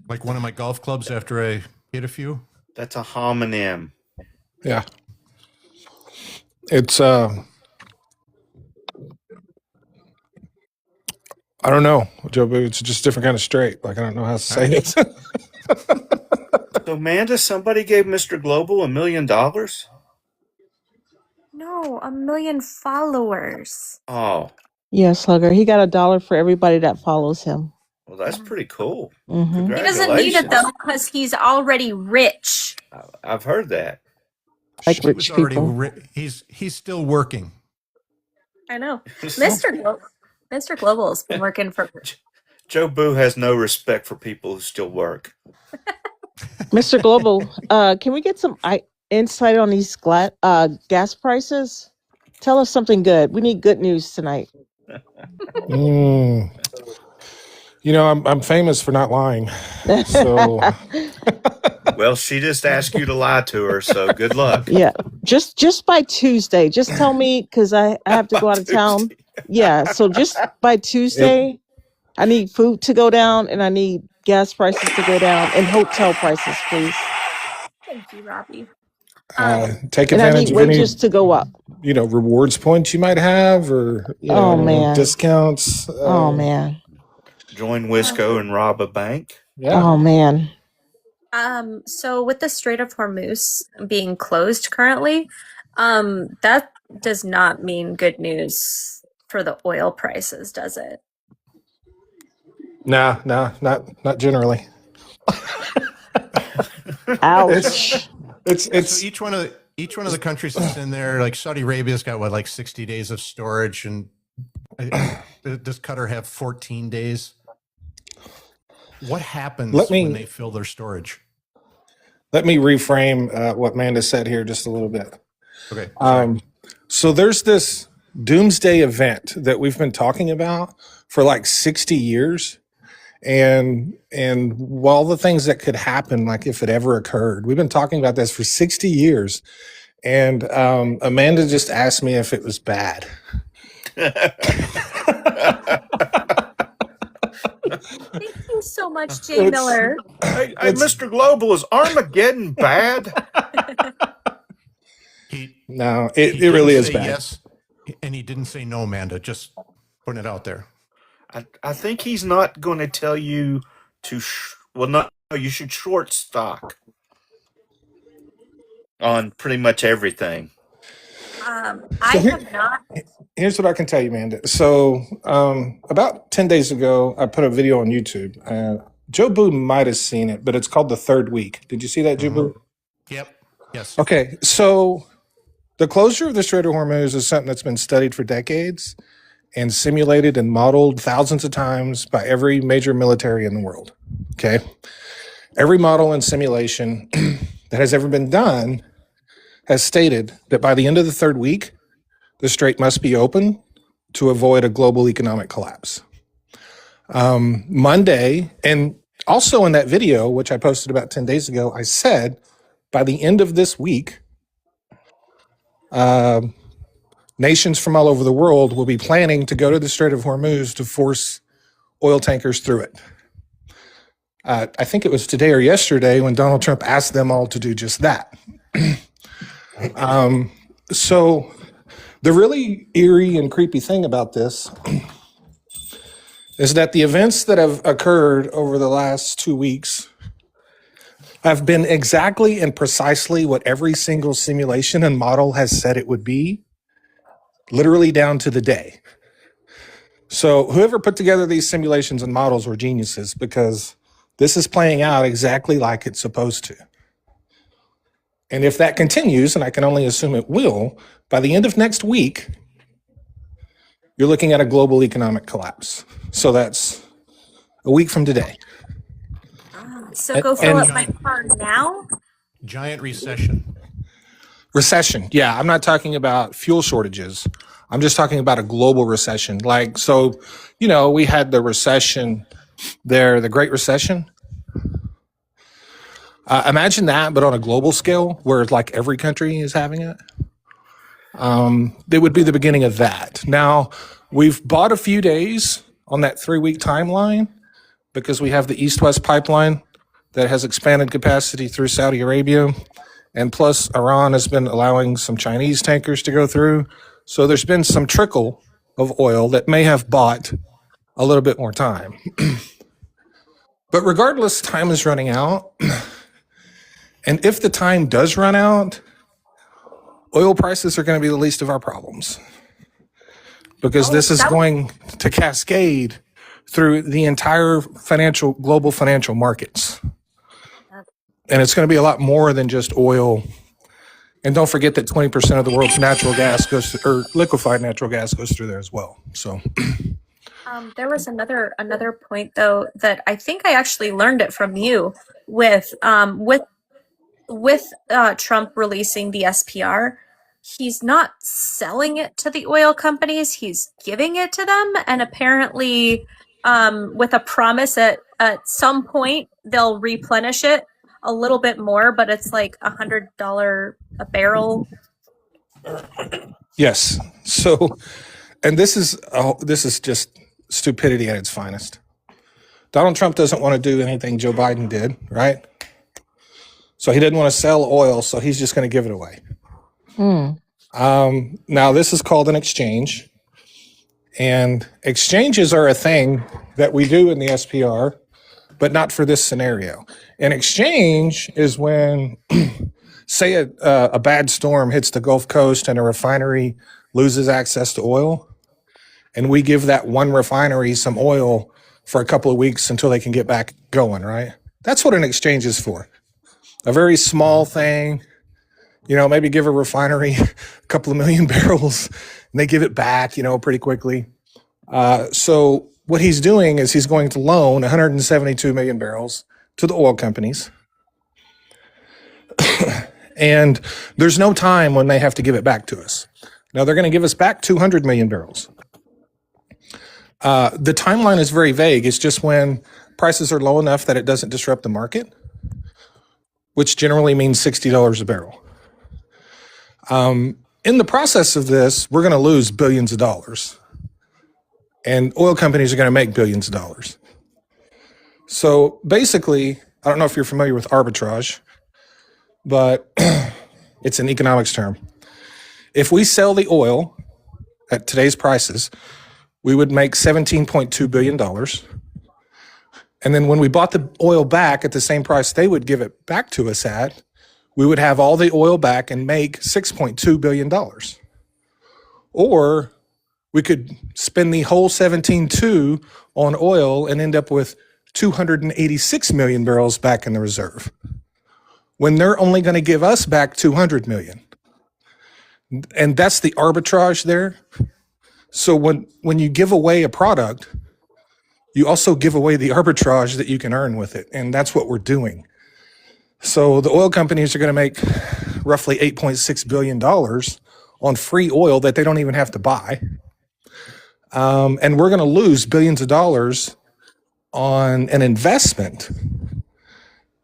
Like one of my golf clubs after I hit a few. That's a homonym. Yeah. It's I don't know, Joe, but it's just a different kind of strait. Like, I don't know how to say it. So, Amanda, somebody gave Mr. Global $1 million? No, 1 million followers. Oh, Yeah, Slugger. He got $1 for everybody that follows him. well, that's pretty cool. Mm-hmm. He doesn't need it though because he's already rich. I've heard that. Like He rich was already people. he's still working. I know. Mr. Global's been working for Joe Boo has no respect for people who still work. Mr. Global, can we get some insight on these gas prices? Tell us something good. We need good news tonight. I'm famous for not lying. So Well, she just asked you to lie to her, so good luck. Yeah, just by Tuesday. Just tell me because I have to go out of town. Yeah, so just by Tuesday, I need food to go down and I need gas prices to go down and hotel prices, please. Thank you, Robbie. take And I advantage need of any wages to go up. rewards points you might have, or man, discounts. Oh man. Join Wisco and rob a bank. Yeah. Oh man. So with the Strait of Hormuz being closed currently, that does not mean good news for the oil prices, does it? Nah, not generally. Ouch. It's so each one of the countries that's in there, like Saudi Arabia's got like 60 days of storage, and does Qatar have 14 days? What happens when they fill their storage? Let me reframe what Amanda said here just a little bit. Okay. So there's this doomsday event that we've been talking about for like 60 years. And all the things that could happen, like if it ever occurred, we've been talking about this for 60 years. And Amanda just asked me if it was bad. Thank you so much, Jay Miller. Hey, Mr. Global, is Armageddon bad? No, it really is bad. Yes, and he didn't say no, Amanda. Just putting it out there. I think he's not going to tell you to. You should short stock on pretty much everything. I So here, have not. here's what I can tell you, Amanda. So about 10 days ago, I put a video on YouTube. Joe Boo might have seen it, but it's called The Third Week. Did you see that, Joe Boo? Yep. Yes. Okay, so the closure of the Strait of Hormuz is something that's been studied for decades and simulated and modeled thousands of times by every major military in the world. Okay. Every model and simulation that has ever been done has stated that by the end of the third week, the strait must be open to avoid a global economic collapse. Monday, and also in that video, which I posted about 10 days ago, I said by the end of this week, nations from all over the world will be planning to go to the Strait of Hormuz to force oil tankers through it. I think it was today or yesterday when Donald Trump asked them all to do just that. So the really eerie and creepy thing about this is that the events that have occurred over the last 2 weeks have been exactly and precisely what every single simulation and model has said it would be, literally down to the day. So whoever put together these simulations and models were geniuses, because this is playing out exactly like it's supposed to. And if that continues, and I can only assume it will, by the end of next week, you're looking at a global economic collapse. So that's a week from today. So go fill up my car now? Giant recession. Recession. Yeah, I'm not talking about fuel shortages. I'm just talking about a global recession. Like, so, we had the recession there, the Great Recession. Imagine that, but on a global scale, where like every country is having it. It would be the beginning of that. Now, we've bought a few days on that 3-week timeline because we have the East-West pipeline that has expanded capacity through Saudi Arabia. And plus, Iran has been allowing some Chinese tankers to go through. So there's been some trickle of oil that may have bought a little bit more time. But regardless, time is running out. And if the time does run out, oil prices are going to be the least of our problems, because this is going to cascade through the entire global financial markets. And it's going to be a lot more than just oil. And don't forget that 20% of the world's natural gas or liquefied natural gas goes through there as well. So there was another point though that I think I actually learned it from you with Trump releasing the SPR. He's not selling it to the oil companies, he's giving it to them, and apparently with a promise at some point they'll replenish it a little bit more, but it's like $100 a barrel. Yes. So, and this is just stupidity at its finest. Donald Trump doesn't want to do anything Joe Biden did, right? So he didn't want to sell oil, so he's just going to give it away. Now, this is called an exchange. And exchanges are a thing that we do in the SPR, but not for this scenario. An exchange is when, say, a bad storm hits the Gulf Coast and a refinery loses access to oil, and we give that one refinery some oil for a couple of weeks until they can get back going, right? That's what an exchange is for. A very small thing, maybe give a refinery a couple of million barrels and they give it back, pretty quickly. So what he's doing is he's going to loan 172 million barrels to the oil companies. And there's no time when they have to give it back to us. Now they're going to give us back 200 million barrels. The timeline is very vague. It's just when prices are low enough that it doesn't disrupt the market, which generally means $60 a barrel. In the process of this, we're going to lose billions of dollars. And oil companies are going to make billions of dollars. So basically, I don't know if you're familiar with arbitrage, but it's an economics term. If we sell the oil at today's prices, we would make $17.2 billion. And then when we bought the oil back at the same price they would give it back to us at, we would have all the oil back and make $6.2 billion. or we could spend the whole 17.2 on oil and end up with 286 million barrels back in the reserve, when they're only going to give us back 200 million. And that's the arbitrage there. So when you give away a product, you also give away the arbitrage that you can earn with it. And that's what we're doing. So the oil companies are going to make roughly $8.6 billion on free oil that they don't even have to buy. And we're going to lose billions of dollars on an investment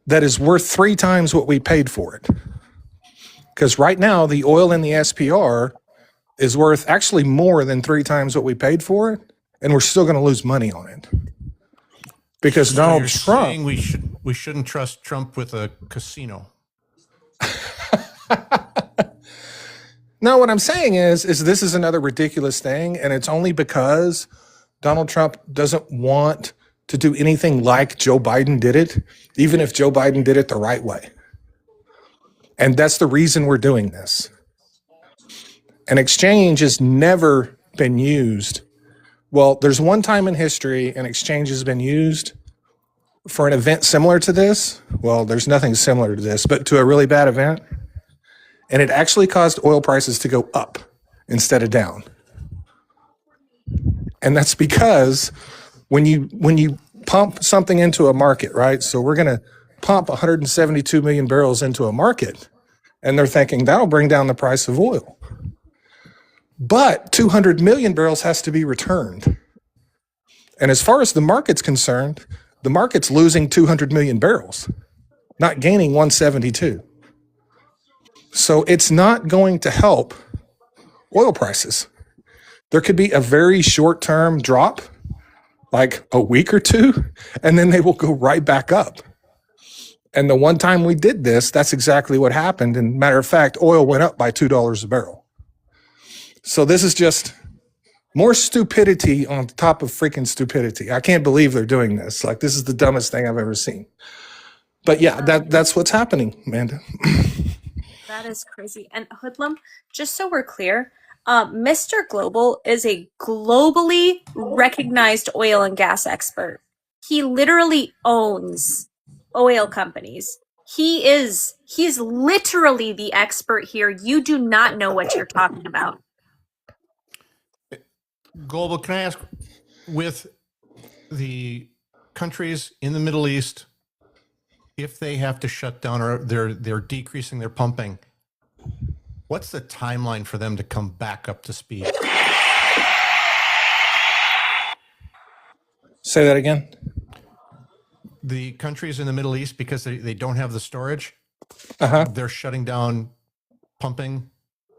that is worth 3 times what we paid for it. Because right now, the oil in the SPR is worth actually more than 3 times what we paid for it, and we're still going to lose money on it. Because So Donald you're Trump... saying we shouldn't trust Trump with a casino. No, what I'm saying is this is another ridiculous thing, and it's only because Donald Trump doesn't want to do anything like Joe Biden did it, even if Joe Biden did it the right way. And that's the reason we're doing this. An exchange has never been used. Well, there's one time in history an exchange has been used for an event similar to this. Well, there's nothing similar to this, but to a really bad event. And it actually caused oil prices to go up instead of down. And that's because when you pump something into a market, right? So we're going to pump 172 million barrels into a market, and they're thinking that'll bring down the price of oil. But 200 million barrels has to be returned. And as far as the market's concerned, the market's losing 200 million barrels, not gaining 172. So it's not going to help oil prices. There could be a very short-term drop, like a week or two, and then they will go right back up. And the one time we did this, that's exactly what happened. And matter of fact, oil went up by $2 a barrel. So this is just more stupidity on top of freaking stupidity. I can't believe they're doing this. Like, this is the dumbest thing I've ever seen. But yeah, that's what's happening, Amanda. That is crazy. And Hoodlum, just so we're clear, Mr. Global is a globally recognized oil and gas expert. He literally owns oil companies. He's literally the expert here. You do not know what you're talking about. Global, can I ask, with the countries in the Middle East, if they have to shut down or they're decreasing their pumping, what's the timeline for them to come back up to speed? Say that again. The countries in the Middle East, because they don't have the storage, they're shutting down pumping,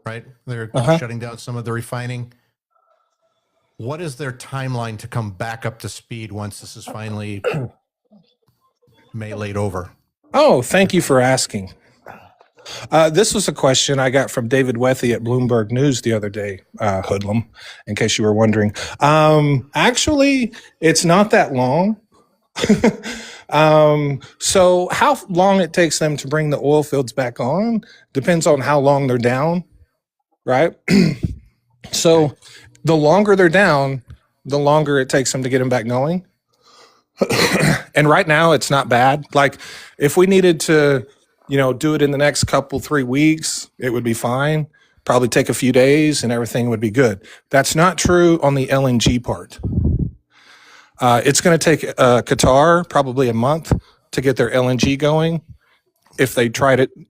right? They're shutting down some of the refining. What is their timeline to come back up to speed once this is finally laid over? Oh, thank you for asking. This was a question I got from David Wethy at Bloomberg News the other day, Hoodlum, in case you were wondering. Actually, it's not that long. So how long it takes them to bring the oil fields back on depends on how long they're down, right? So the longer they're down, the longer it takes them to get them back going. And right now it's not bad. Like, if we needed to, do it in the next 3 weeks, it would be fine. Probably take a few days and everything would be good. That's not true on the LNG part. It's going to take Qatar probably a month to get their LNG going. If they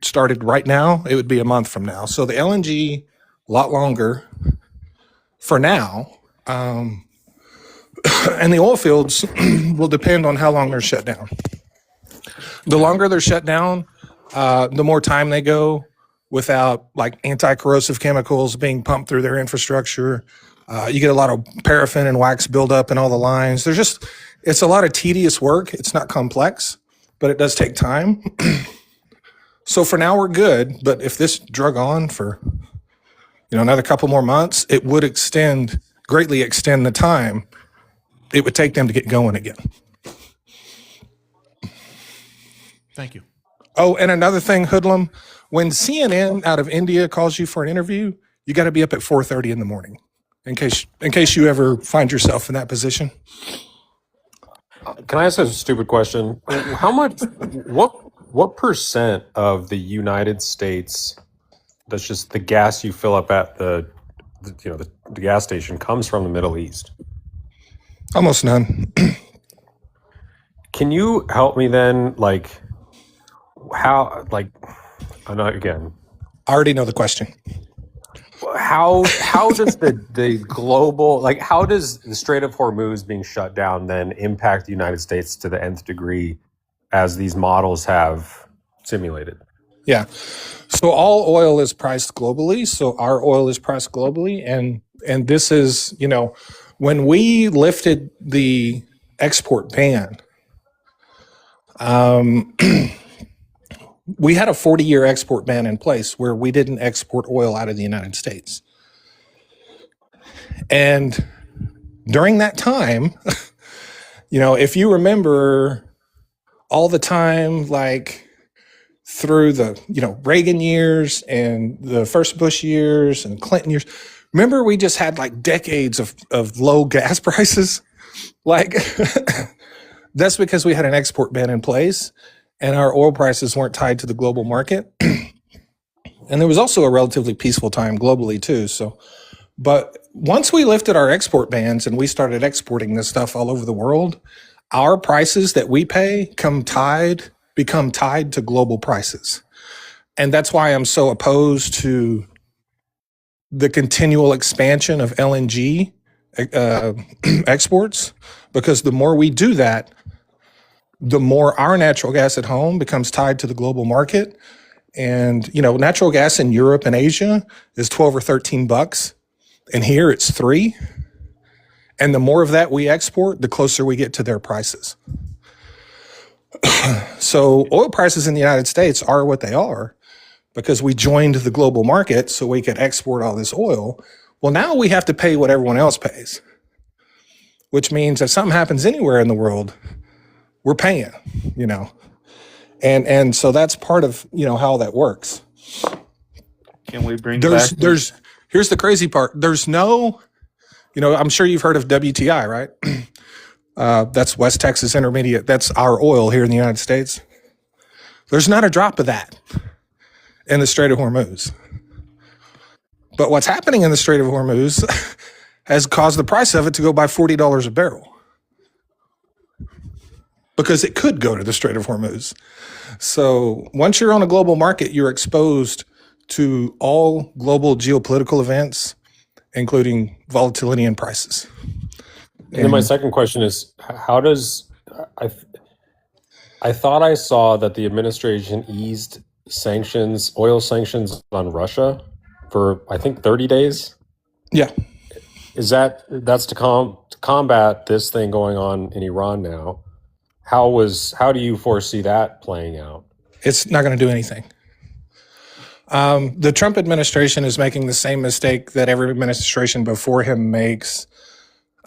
started right now, it would be a month from now. So the LNG, a lot longer for now. And the oil fields will depend on how long they're shut down. The longer they're shut down, the more time they go without anti-corrosive chemicals being pumped through their infrastructure. You get a lot of paraffin and wax buildup in all the lines. It's a lot of tedious work. It's not complex, but it does take time. So for now we're good. But if this drug on for, another couple more months, it would greatly extend the time it would take them to get going again. Thank you. Oh, and another thing, Hoodlum, when CNN out of India calls you for an interview, you got to be up at 4:30 in the morning. In case you ever find yourself in that position. Can I ask a stupid question? How much? What percent of the United States? That's just the gas you fill up at the gas station comes from the Middle East. Almost none. Can you help me then? Like how? Like I'm not again. I already know the question. How does the global, like, how does the Strait of Hormuz being shut down then impact the United States to the nth degree as these models have simulated? Yeah. So all oil is priced globally. So our oil is priced globally. And this is, when we lifted the export ban, we had a 40-year export ban in place where we didn't export oil out of the United States. And during that time, if you remember all the time, like through the, Reagan years and the first Bush years and Clinton years, remember we just had like decades of low gas prices? Like that's because we had an export ban in place and our oil prices weren't tied to the global market. And there was also a relatively peaceful time globally too. But once we lifted our export bans and we started exporting this stuff all over the world, our prices that we pay become tied to global prices. And that's why I'm so opposed to the continual expansion of LNG exports, because the more we do that, the more our natural gas at home becomes tied to the global market. And, natural gas in Europe and Asia is 12 or 13 bucks. And here it's $3. And the more of that we export, the closer we get to their prices. So oil prices in the United States are what they are because we joined the global market so we could export all this oil. Well, now we have to pay what everyone else pays, which means if something happens anywhere in the world, we're paying, And so that's part of, how that works. Can we bring Here's the crazy part. There's no, I'm sure you've heard of WTI, right? That's West Texas Intermediate. That's our oil here in the United States. There's not a drop of that in the Strait of Hormuz. But what's happening in the Strait of Hormuz has caused the price of it to go by $40 a barrel. Because it could go to the Strait of Hormuz. So once you're on a global market, you're exposed to all global geopolitical events, including volatility in prices. And then my second question is, how does I thought I saw that the administration eased oil sanctions on Russia for I think 30 days? Yeah. That's to combat this thing going on in Iran now? How do you foresee that playing out? It's not going to do anything. The Trump administration is making the same mistake that every administration before him makes,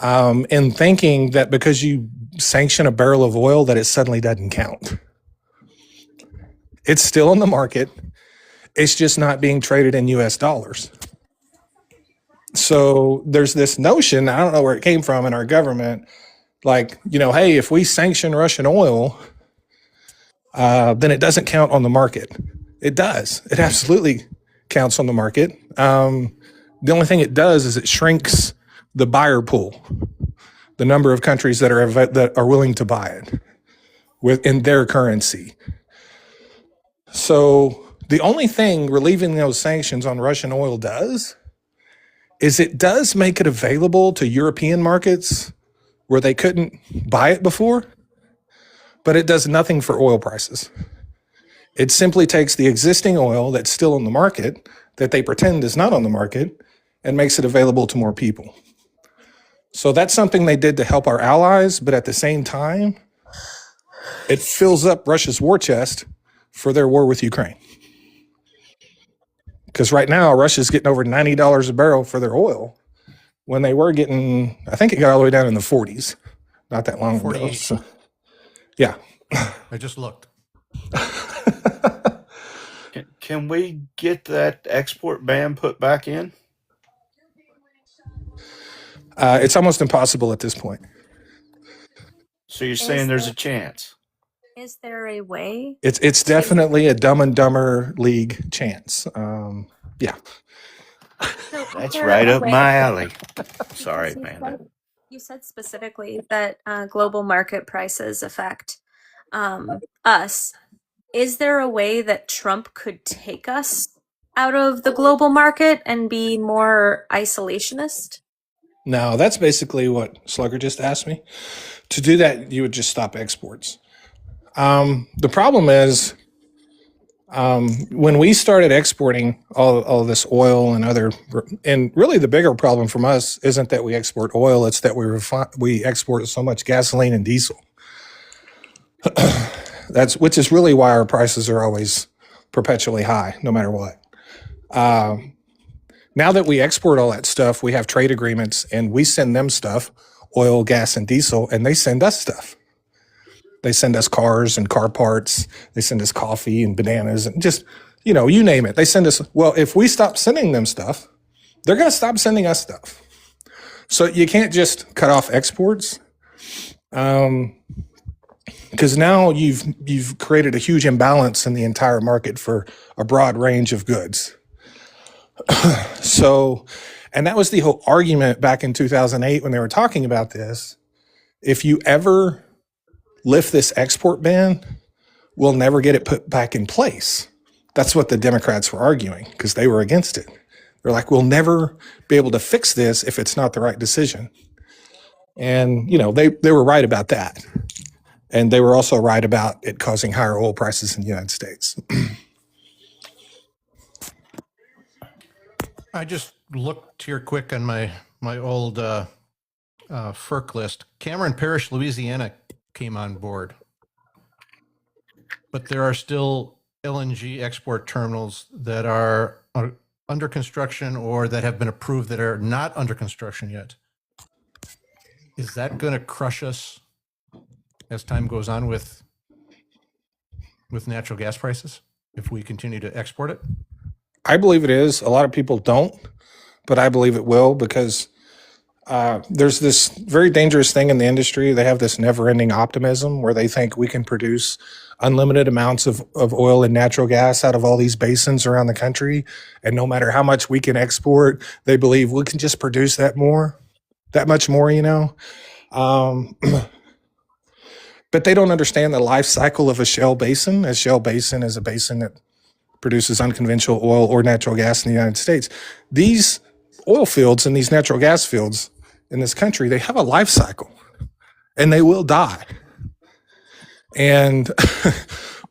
in thinking that because you sanction a barrel of oil that it suddenly doesn't count. It's still in the market. It's just not being traded in US dollars. So there's this notion, I don't know where it came from in our government, like, hey, if we sanction Russian oil, then it doesn't count on the market. It does. It absolutely counts on the market. The only thing it does is it shrinks the buyer pool, the number of countries that are willing to buy it in their currency. So the only thing relieving those sanctions on Russian oil does is it does make it available to European markets where they couldn't buy it before, but it does nothing for oil prices. It simply takes the existing oil that's still on the market, that they pretend is not on the market, and makes it available to more people. So that's something they did to help our allies, but at the same time, it fills up Russia's war chest for their war with Ukraine. Because right now, Russia's getting over $90 a barrel for their oil when they were getting, I think it got all the way down in the 40s, not that long ago. 48. So, yeah. I just looked. Can we get that export ban put back in? It's almost impossible at this point. So you're saying there's a chance? Is there a way? It's definitely a Dumb and Dumber League chance. Yeah. So That's right up my alley. Sorry, Amanda. You said specifically that global market prices affect us. Is there a way that Trump could take us out of the global market and be more isolationist? No, that's basically what Slugger just asked me. To do that, you would just stop exports. The problem is when we started exporting all this oil and and really the bigger problem from us isn't that we export oil, it's that we export so much gasoline and diesel. Which is really why our prices are always perpetually high, no matter what. Now that we export all that stuff, we have trade agreements and we send them stuff, oil, gas, and diesel, and they send us stuff. They send us cars and car parts. They send us coffee and bananas and just, you name it. They send us, well, if we stop sending them stuff, they're going to stop sending us stuff. So you can't just cut off exports. Because now you've created a huge imbalance in the entire market for a broad range of goods. So, and that was the whole argument back in 2008 when they were talking about this. If you ever lift this export ban, we'll never get it put back in place. That's what the Democrats were arguing because they were against it. They're like, we'll never be able to fix this if it's not the right decision. And, they were right about that. And they were also right about it causing higher oil prices in the United States. I just looked here quick on my old FERC list. Cameron Parish, Louisiana came on board. But there are still LNG export terminals that are under construction or that have been approved that are not under construction yet. Is that going to crush us as time goes on with natural gas prices if we continue to export it? I believe it is. A lot of people don't, but I believe it will because there's this very dangerous thing in the industry. They have this never-ending optimism where they think we can produce unlimited amounts of oil and natural gas out of all these basins around the country. And no matter how much we can export, they believe we can just produce that much more. But they don't understand the life cycle of a shale basin. A shale basin is a basin that produces unconventional oil or natural gas in the United States. These oil fields and these natural gas fields in this country, they have a life cycle and they will die. And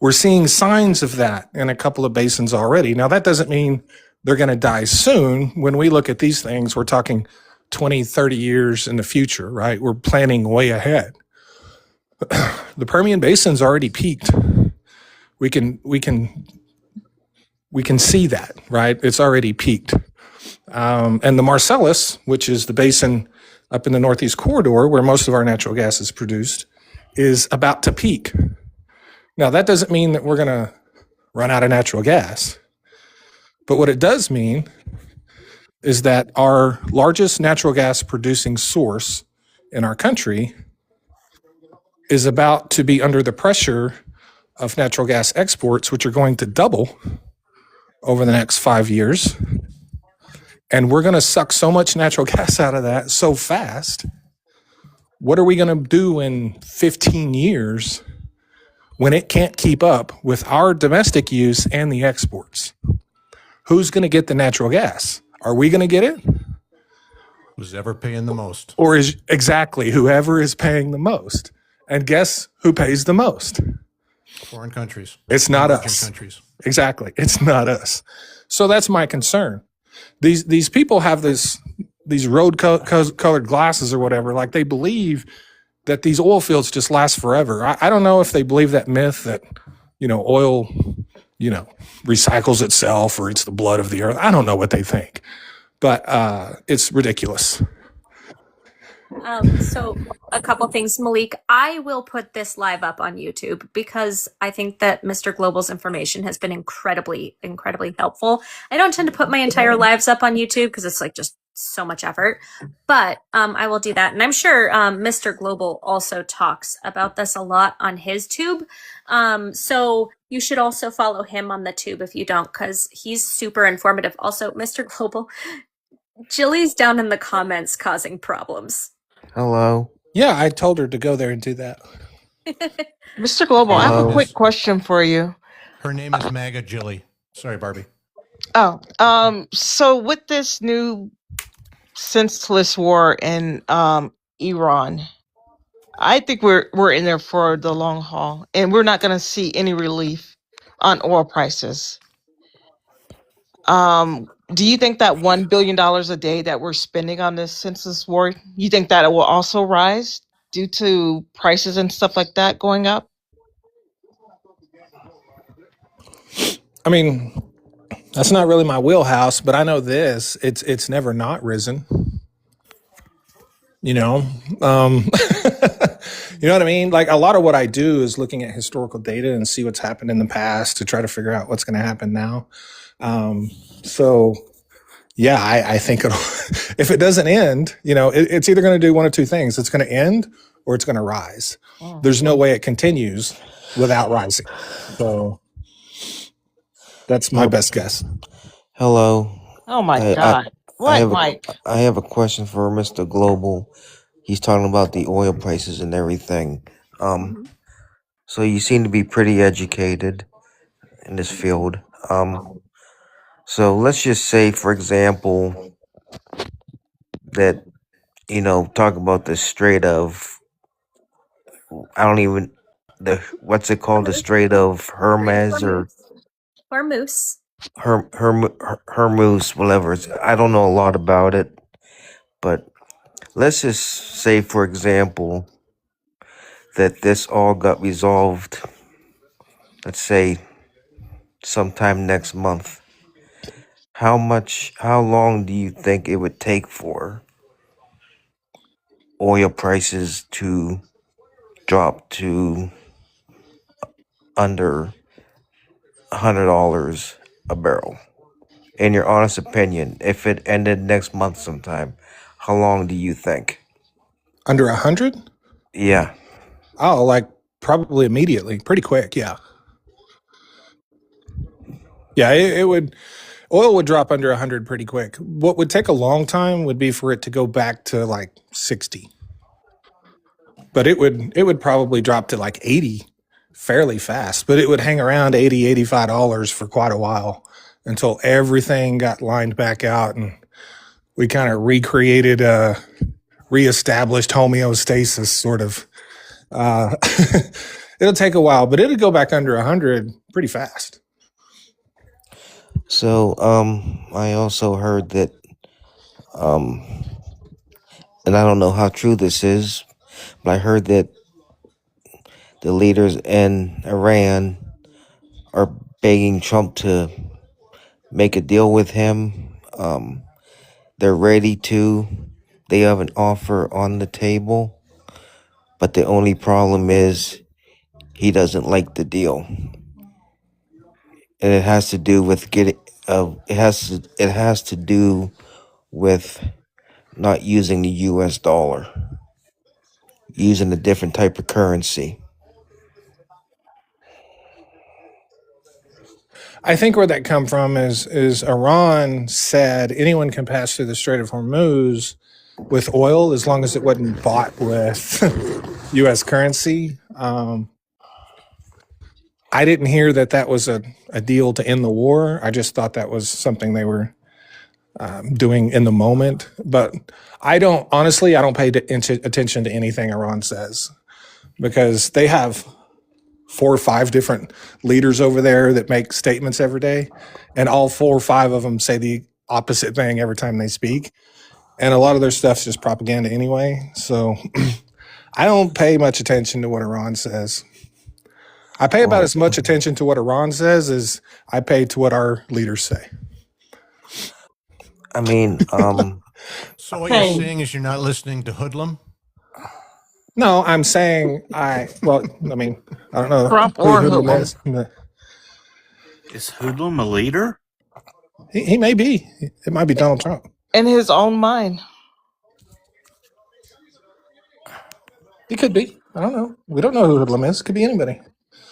we're seeing signs of that in a couple of basins already. Now, that doesn't mean they're going to die soon. When we look at these things, we're talking 20, 30 years in the future, right? We're planning way ahead. The Permian Basin's already peaked. We can see that, right? It's already peaked. And the Marcellus, which is the basin up in the Northeast corridor where most of our natural gas is produced, is about to peak. Now, that doesn't mean that we're going to run out of natural gas. But what it does mean is that our largest natural gas producing source in our country is about to be under the pressure of natural gas exports, which are going to double over the next 5 years. And we're going to suck so much natural gas out of that so fast. What are we going to do in 15 years when it can't keep up with our domestic use and the exports? Who's going to get the natural gas? Are we going to get it? Who's ever paying the most? Or is exactly whoever is paying the most? And guess who pays the most? Foreign countries. It's not Emerging us. countries. Exactly. It's not us. So that's my concern. These people have these colored glasses or whatever. Like they believe that these oil fields just last forever. I don't know if they believe that myth that, oil, recycles itself or it's the blood of the earth. I don't know what they think, but it's ridiculous. So a couple things, Malik. I will put this live up on YouTube because I think that Mr. Global's information has been incredibly, incredibly helpful. I don't tend to put my entire lives up on YouTube because it's like just so much effort, but I will do that. And I'm sure Mr. Global also talks about this a lot on his tube. So you should also follow him on the tube if you don't, because he's super informative. Also, Mr. Global, Jilly's down in the comments causing problems. Hello. Yeah, I told her to go there and do that. Mr. Global, I have a quick question for you. Her name is MAGA Jilly. Sorry, Barbie. So with this new senseless war in Iran, I think we're in there for the long haul, and we're not going to see any relief on oil prices. Do you think that $1 billion a day that we're spending on this senseless war, you think that it will also rise due to prices and stuff like that going up? I mean, that's not really my wheelhouse, but I know this. It's never not risen. You know, you know what I mean? Like, a lot of what I do is looking at historical data and see what's happened in the past to try to figure out what's going to happen now. So yeah, I think it'll, if it doesn't end, you know, it's either going to do one of two things. It's going to end or it's going to rise. There's no way it continues without rising. So that's my best guess. Hello. Oh my God. What, Mike? I have a question for Mr. Global. He's talking about the oil prices and everything. So you seem to be pretty educated in this field. So let's just say, for example, that, you know, talk about the Strait of, I don't even, what's it called? The Strait of Hermes or Hormuz. Hermuz, whatever. I don't know a lot about it, but let's just say, for example, that this all got resolved, let's say, sometime next month. How long do you think it would take for oil prices to drop to under $100 a barrel? In your honest opinion, if it ended next month sometime, how long do you think? Under 100? Yeah. Oh, like probably immediately, pretty quick. Yeah. Yeah, it would, oil would drop under 100 pretty quick. What would take a long time would be for it to go back to like 60. But it would probably drop to like 80 fairly fast, but it would hang around $80, $85 for quite a while until everything got lined back out and we kind of recreated reestablished homeostasis sort of. It'll take a while, but it'll go back under 100 pretty fast. So, I also heard that, and I don't know how true this is, but I heard that the leaders in Iran are begging Trump to make a deal with him. They're ready to. They have an offer on the table, but the only problem is he doesn't like the deal, and it has to do with getting. It has to do with not using the U.S. dollar, using a different type of currency. I think where that come from is Iran said anyone can pass through the Strait of Hormuz with oil as long as it wasn't bought with U.S. currency. I didn't hear that was a deal to end the war. I just thought that was something they were doing in the moment. But I don't pay attention to anything Iran says because they have 4 or 5 different leaders over there that make statements every day, and all 4 or 5 of them say the opposite thing every time they speak. And a lot of their stuff's just propaganda anyway. So I don't pay much attention to what Iran says. I pay about as much attention to what Iran says as I pay to what our leaders say. I mean, So what you're saying is you're not listening to Hoodlum? No, I'm saying I don't know Trump who or Hoodlum Hoodlum. is. But Is Hoodlum a leader? he may be. It might be Donald Trump. in his own mind. He could be. I don't know. We don't know who Hoodlum is. Could be anybody.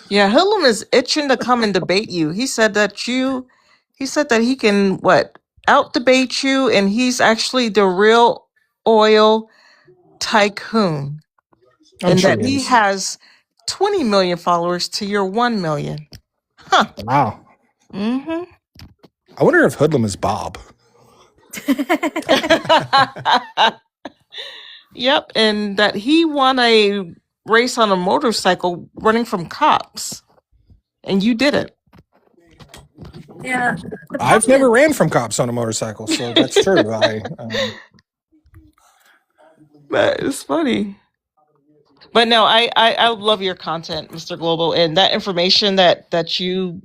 Yeah, Hoodlum is itching to come and debate you. He said that he can out debate you, and he's actually the real oil tycoon. I'm And sure that he he is. has 20 million followers to your 1 million. Huh. Wow. Mm-hmm. I wonder if Hoodlum is Bob. Yep, and that he won a race on a motorcycle running from cops, and you did it. Yeah. The I've problem never is, ran from cops on a motorcycle, so that's true. That is funny. But no, I love your content, Mr. Global, and that information that you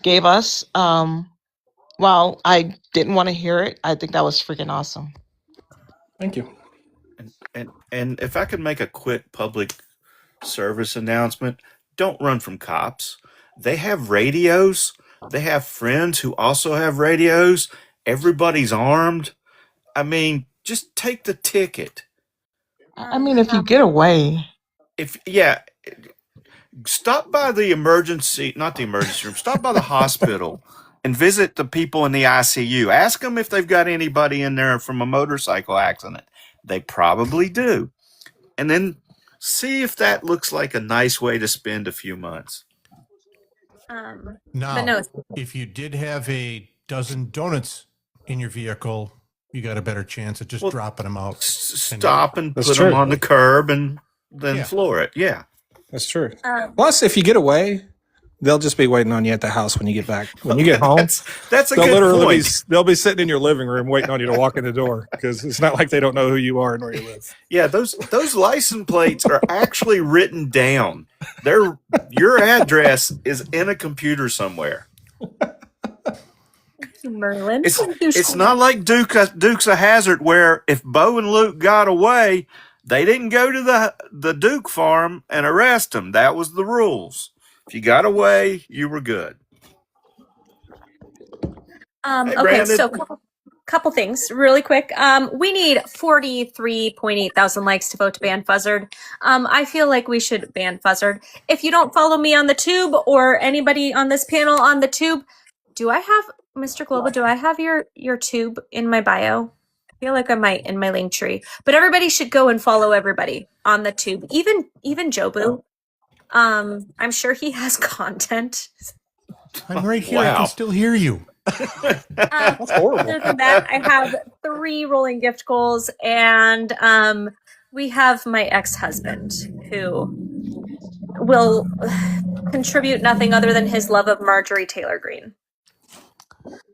gave us. While I didn't want to hear it, I think that was freaking awesome. Thank you. And if I could make a quick public service announcement, don't run from cops. They have radios. They have friends who also have radios. Everybody's armed. I mean, just take the ticket. I mean, if you get away. Stop by the emergency, not the emergency room, stop by the hospital and visit the people in the ICU. Ask them if they've got anybody in there from a motorcycle accident. They probably do. And then see if that looks like a nice way to spend a few months. Now, but no, if you did have a dozen donuts in your vehicle, you got a better chance of just dropping them out. Stop and That's put them true. on the curb and then floor it. Yeah. That's true. Plus, if you get away, they'll just be waiting on you at the house when you get back. When you get home, that's a they'll good literally point. they'll be sitting in your living room waiting on you to walk in the door because it's not like they don't know who you are and where you live. Yeah, those license plates are actually written down. Your address is in a computer somewhere. Merlin. It's not like Dukes of Hazzard, where if Bo and Luke got away, they didn't go to the Duke farm and arrest them. That was the rules. If you got away, you were good. Hey, okay, Brandon. so couple things really quick. We need 43.8 thousand likes to vote to ban Fuzzard. I feel like we should ban Fuzzard. If you don't follow me on the tube or anybody on this panel on the tube, do I have, Mr. Global, do I have your tube in my bio? I feel like I might in my link tree. But everybody should go and follow everybody on the tube. Even Jobu. I'm sure he has content. I'm right here. I can still hear you. That's horrible. Other than that, I have 3 rolling gift goals, and we have my ex-husband who will contribute nothing other than his love of Marjorie Taylor Greene.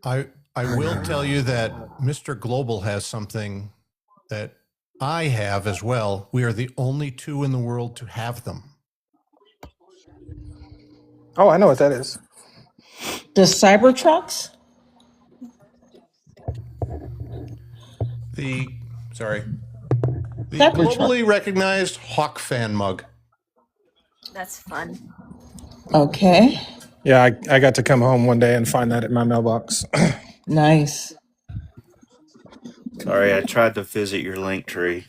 I will tell you that Mr. Global has something that I have as well. We are the only 2 in the world to have them. Oh, I know what that is. The Cybertrucks? The Cybertruck. globally recognized Hawk fan mug. That's fun. Okay. Yeah, I got to come home one day and find that in my mailbox. Nice. Sorry, I tried to visit your link tree.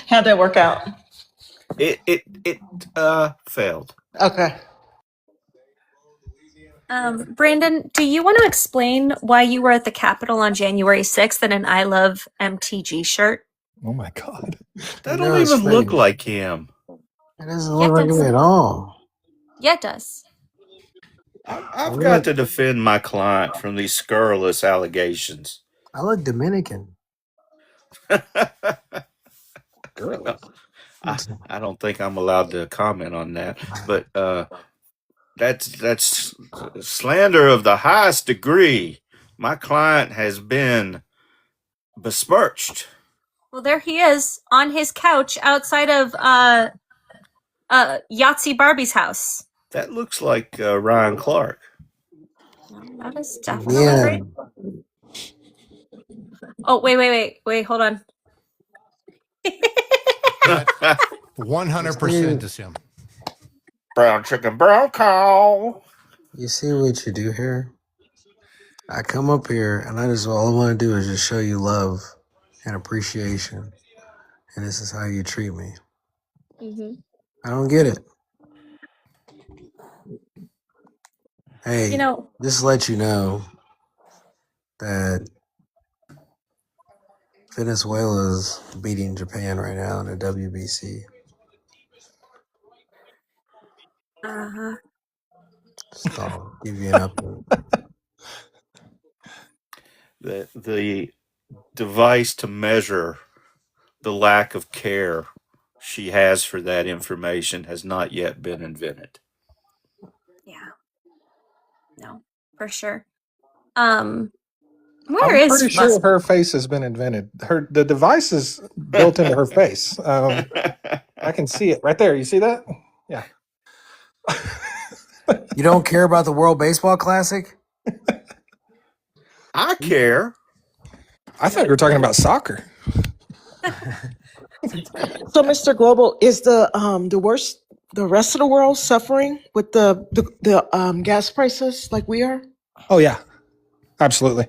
How'd that work out? It failed. Okay. Brandon, do you want to explain why you were at the Capitol on January 6th in an I Love MTG shirt? Oh my God. That don't even look like him. It doesn't look like him at all. Yeah, it does. I've got to defend my client from these scurrilous allegations. I look Dominican. I don't think I'm allowed to comment on that, but that's slander of the highest degree. My client has been besmirched. Well, there he is on his couch outside of Yahtzee Barbie's house. That looks like Ryan Clark. That is definitely right. Oh, wait, hold on. 100% is him. Brown chicken, brown cow. You see what you do here? I come up here and all I want to do is just show you love and appreciation, and this is how you treat me. Mm-hmm. I don't get it. Hey, You know, just to let you know that Venezuela's beating Japan right now in the WBC. uh-huh. Just thought I'd give you an update. The device to measure the lack of care she has for that information has not yet been invented. Yeah. No, for sure. Where I'm is pretty sure Musk? her face has been invented. The device is built into her face. I can see it right there. You see that? Yeah. You don't care about the World Baseball Classic? I care. I thought you were talking about soccer. So, Mr. Global, is the rest of the world suffering with the gas prices like we are? Oh yeah, absolutely.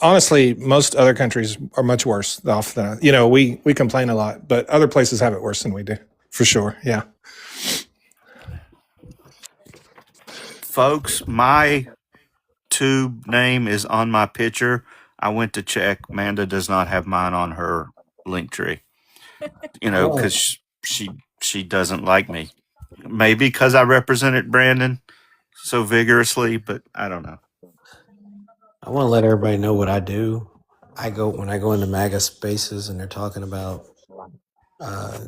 Honestly, most other countries are much worse off than we complain a lot, but other places have it worse than we do, for sure. Yeah. Folks, my tube name is on my picture. I went to check. Amanda does not have mine on her link tree. Oh, Because she doesn't like me. Maybe because I represented Brandon so vigorously, but I don't know. I want to let everybody know what I do. When I go into MAGA spaces and they're talking about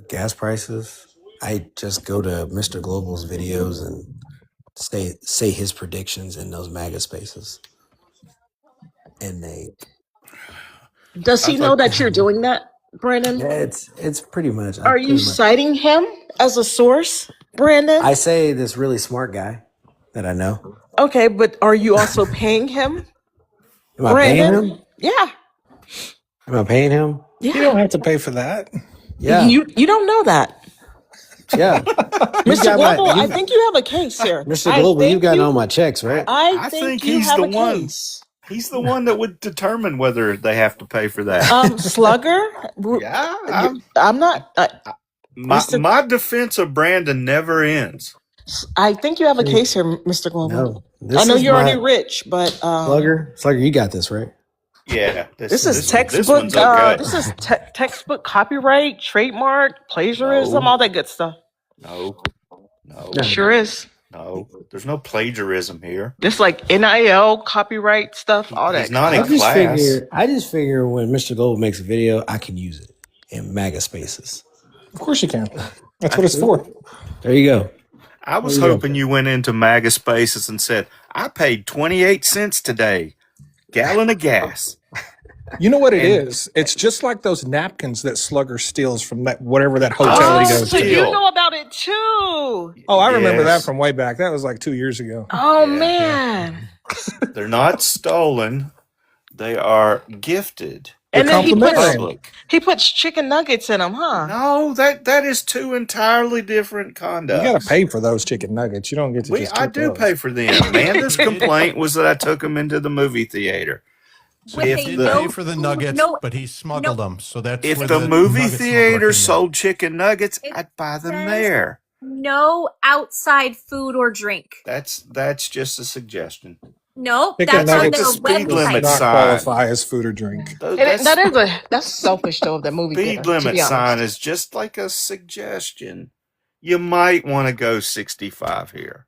gas prices, I just go to Mr. Global's videos and say his predictions in those MAGA spaces, and Does I he know thought that you're doing that, Brandon? yeah, it's pretty much Are you citing him as a source, Brandon? I say this really smart guy that I know. Okay, but are you also paying him, Am I paying Brandon? him? Yeah, Am I paying him? You yeah. don't have to pay for that. Yeah, You don't know that, yeah. You've Mr. got Global. I think you have a case here. Mr. Global. You've got all my checks, right? I I think think you he's have the a one. case. He's the one that would determine whether they have to pay for that. Slugger. Yeah, I'm not. Mr. my defense of Brandon never ends. I think you have a case here, Mr. Global. No, I know you're already rich, but Slugger. You got this, right? Yeah, this is this textbook. one's okay. This is textbook copyright, trademark, plagiarism, all that good stuff. No, It sure is. no. There's no plagiarism here. This like NIL copyright stuff, all that. He's not in I just class. figure when Mr. Global makes a video, I can use it in MAGA spaces. Of course you can. That's what it's for. There you go. I was hoping you went into MAGA spaces and said, I paid 28 cents today, gallon of gas. You know what it is? It's just like those napkins that Slugger steals from that whatever that hotel he goes so to. you know about it too. Oh, I remember that from way back. That was like 2 years ago. Oh man. They're not stolen. They are gifted. And then complimentary. he puts chicken nuggets in them, huh? No, that is two entirely different conducts. You got to pay for those chicken nuggets. You don't get to just I keep do those. pay for them. Amanda's complaint was that I took them into the movie theater. So he did pay for the nuggets, but he smuggled them. So that's if where the movie nugget theater smuggler came in. sold chicken nuggets, I'd buy them there. No outside food or drink. That's just a suggestion. No, Chicken that's on nuggets their speed website. limit does not sign. qualify as food or drink. That's selfish though of that movie theater. Speed limit to be sign honest. is just like a suggestion. You might want to go 65 here.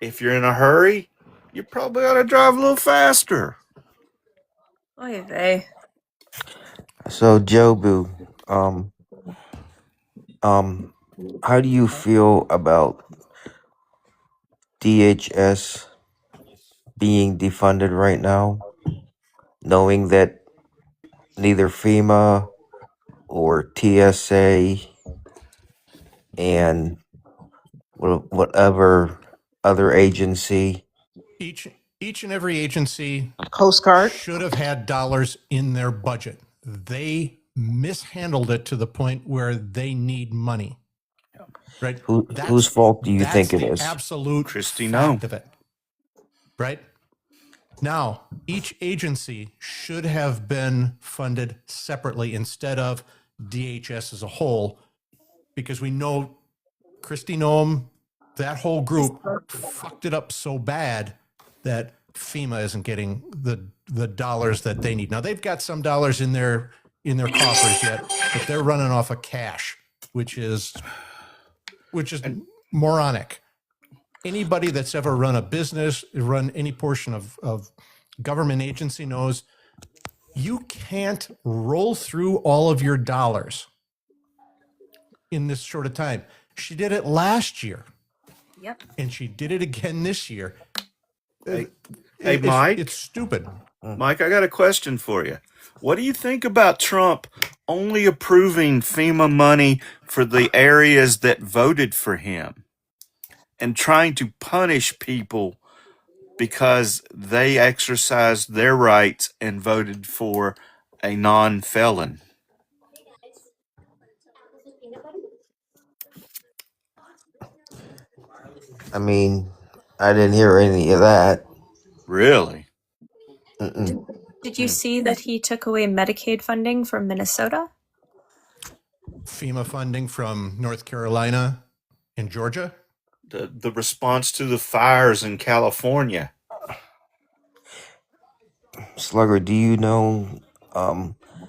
If you're in a hurry, you probably ought to drive a little faster. Oy vey. So Jobu, how do you feel about DHS being defunded right now, knowing that neither FEMA or TSA and whatever other agency, Each and every agency Coast Guard should have had dollars in their budget. They mishandled it to the point where they need money. Right? whose fault do you think it That's is? the absolute Christy, fact no. of it. Right? Now, each agency should have been funded separately instead of DHS as a whole, because we know Kristi Noem, that whole group fucked it up so bad that FEMA isn't getting the dollars that they need. Now they've got some dollars in their coffers yet, but they're running off of cash, which is moronic. Anybody that's ever run a business, run any portion of government agency knows you can't roll through all of your dollars in this short of time. She did it last year. Yep. And she did it again this year. Hey, Mike. It's stupid. Mike, I got a question for you. What do you think about Trump only approving FEMA money for the areas that voted for him and trying to punish people because they exercised their rights and voted for a non-felon? I mean, I didn't hear any of that. Really? Did you see that he took away Medicaid funding from Minnesota? FEMA funding from North Carolina and Georgia? The response to the fires in California. Slugger, do you know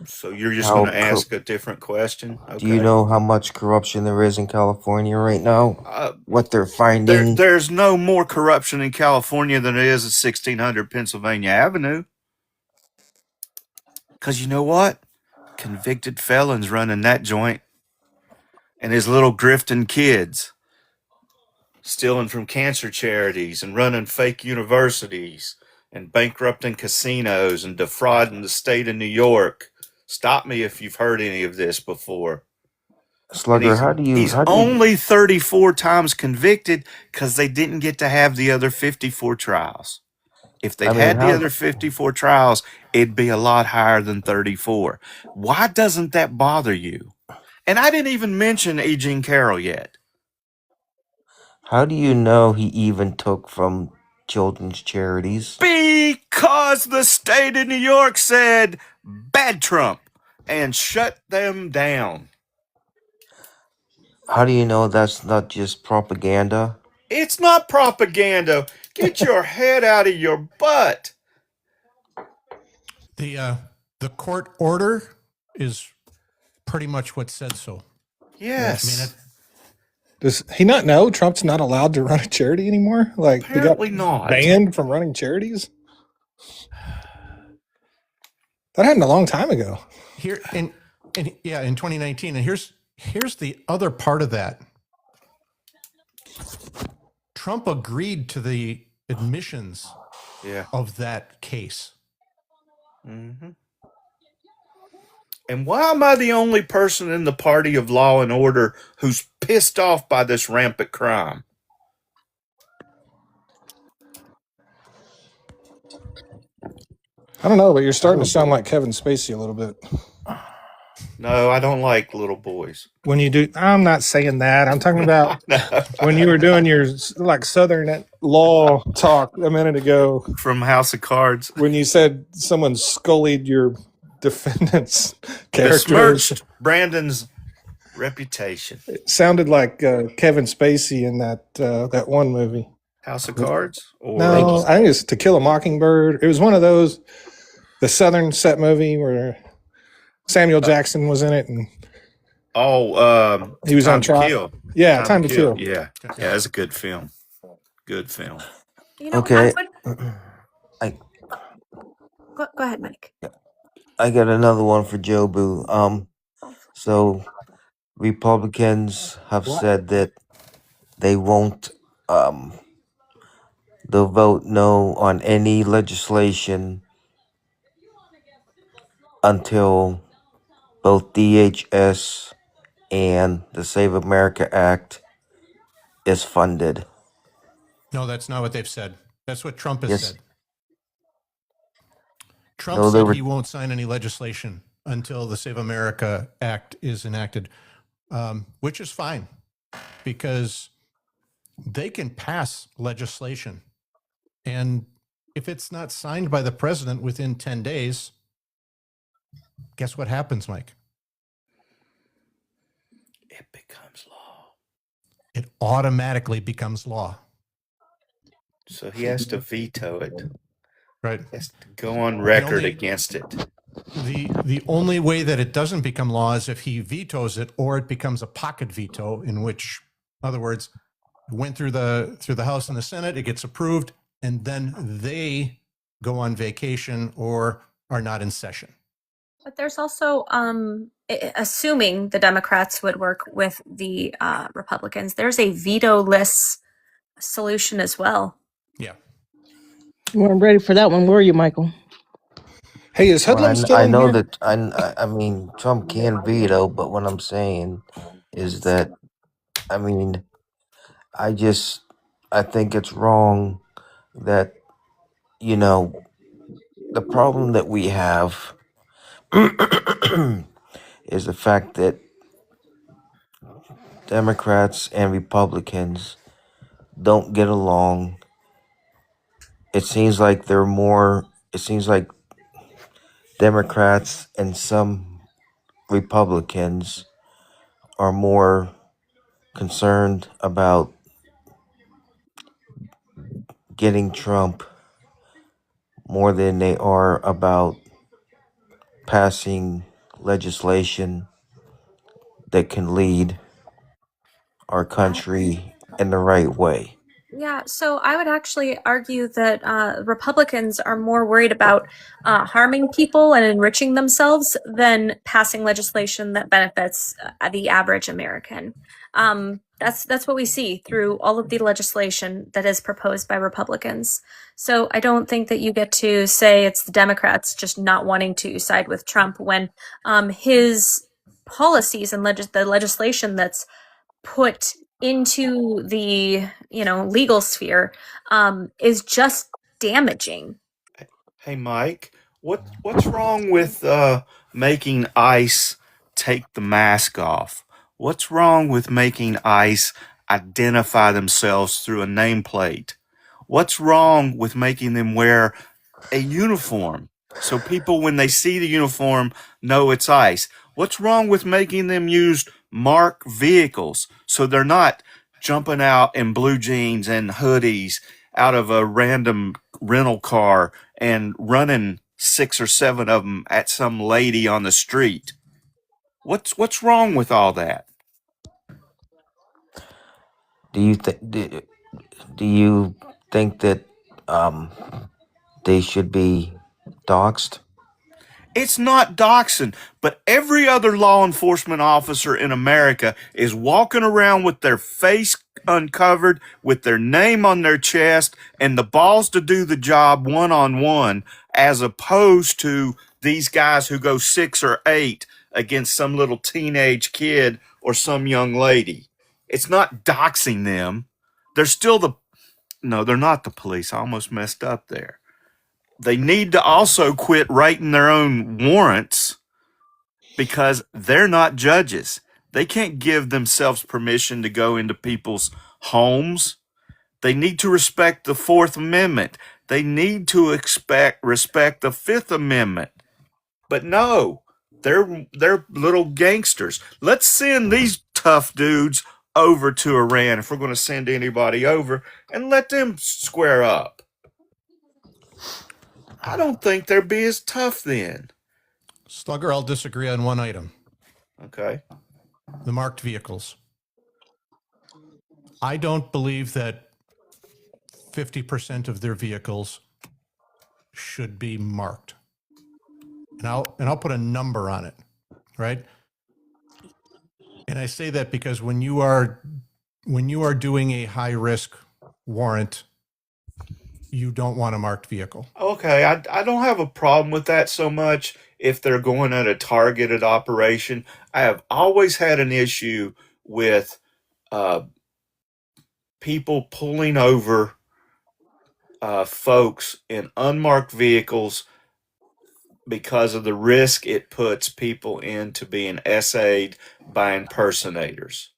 So you're just going to ask a different question? Okay. Do you know how much corruption there is in California right now? What they're finding? There's no more corruption in California than there is at 1600 Pennsylvania Avenue. Because you know what? Convicted felons running that joint. And his little grifting kids stealing from cancer charities and running fake universities and bankrupting casinos and defrauding the state of New York. Stop me if you've heard any of this before. Slugger, he's only 34 times convicted because they didn't get to have the other 54 trials. If they'd had the other 54 trials, it'd be a lot higher than 34. Why doesn't that bother you? And I didn't even mention E. Jean Carroll yet. How do you know he even took from children's charities? Because the state of New York said, bad Trump, and shut them down. How do you know that's not just propaganda? It's not propaganda. Get your head out of your butt. The court order is pretty much what said so. Yes. Does he not know Trump's not allowed to run a charity anymore? Like, apparently not banned from running charities. That happened a long time ago. Here in 2019. And here's the other part of that. Trump agreed to the admissions of that case. Mm-hmm. And why am I the only person in the party of law and order who's pissed off by this rampant crime? I don't know, but you're starting to sound like Kevin Spacey a little bit. No, I don't like little boys. When you do, I'm not saying that. I'm talking about when you were doing your like Southern law talk a minute ago. From House of Cards. When you said someone scullied your defendant's characters. Besmirched Brandon's reputation. It sounded like Kevin Spacey in that one movie. House of Cards? Or no, I think it's To Kill a Mockingbird. It was one of those, the Southern set movie where Samuel Jackson was in it, and he was on trial. Kill. Yeah, Time to Kill. Yeah, it's a good film. Good film. You know, Okay. Go ahead, Mike. I got another one for Joe Boo. So Republicans have said that they won't they'll vote no on any legislation until both DHS and the Save America Act is funded. No, that's not what they've said. That's what Trump has said. Trump said he won't sign any legislation until the Save America Act is enacted, which is fine because they can pass legislation and if it's not signed by the president within 10 days, guess what happens, Mike? It becomes law. It automatically becomes law. So he has to veto it. Right. He has to go on record against it. The only way that it doesn't become law is if he vetoes it, or it becomes a pocket veto, in which, in other words, it went through the House and the Senate, it gets approved, and then they go on vacation or are not in session. But there's also, assuming the Democrats would work with the Republicans, there's a veto-less solution as well. Yeah. You weren't ready for that one, were you, Michael? Hey, is Well, Hoodlum still I in know here? that I mean Trump can veto, but what I'm saying is that I mean I think it's wrong that the problem that we have is the fact that Democrats and Republicans don't get along. It seems like Democrats and some Republicans are more concerned about getting Trump more than they are about passing legislation that can lead our country in the right way. Yeah, so I would actually argue that Republicans are more worried about harming people and enriching themselves than passing legislation that benefits the average American. That's what we see through all of the legislation that is proposed by Republicans. So I don't think that you get to say it's the Democrats just not wanting to side with Trump when his policies and the legislation that's put into the legal sphere is just damaging. Hey, Mike, what's wrong with making ICE take the mask off? What's wrong with making ICE identify themselves through a nameplate? What's wrong with making them wear a uniform so people, when they see the uniform, know it's ICE? What's wrong with making them use marked vehicles so they're not jumping out in blue jeans and hoodies out of a random rental car and running 6 or 7 of them at some lady on the street? What's wrong with all that? Do you think that they should be doxxed? It's not doxing, but every other law enforcement officer in America is walking around with their face uncovered, with their name on their chest, and the balls to do the job one-on-one, as opposed to these guys who go 6 or 8 against some little teenage kid or some young lady. It's not doxing them. They're still no, they're not the police. I almost messed up there. They need to also quit writing their own warrants because they're not judges. They can't give themselves permission to go into people's homes. They need to respect the Fourth Amendment. They need to respect the Fifth Amendment. But no, they're little gangsters. Let's send these tough dudes over to Iran if we're going to send anybody over, and let them square up. I don't think they'd be as tough then. Slugger, I'll disagree on one item. Okay. The marked vehicles. I don't believe that 50% of their vehicles should be marked. And I'll put a number on it, right? And I say that because when you are doing a high risk warrant, you don't want a marked vehicle. Okay, I don't have a problem with that so much if they're going at a targeted operation. I have always had an issue with people pulling over folks in unmarked vehicles because of the risk it puts people into being essayed by impersonators.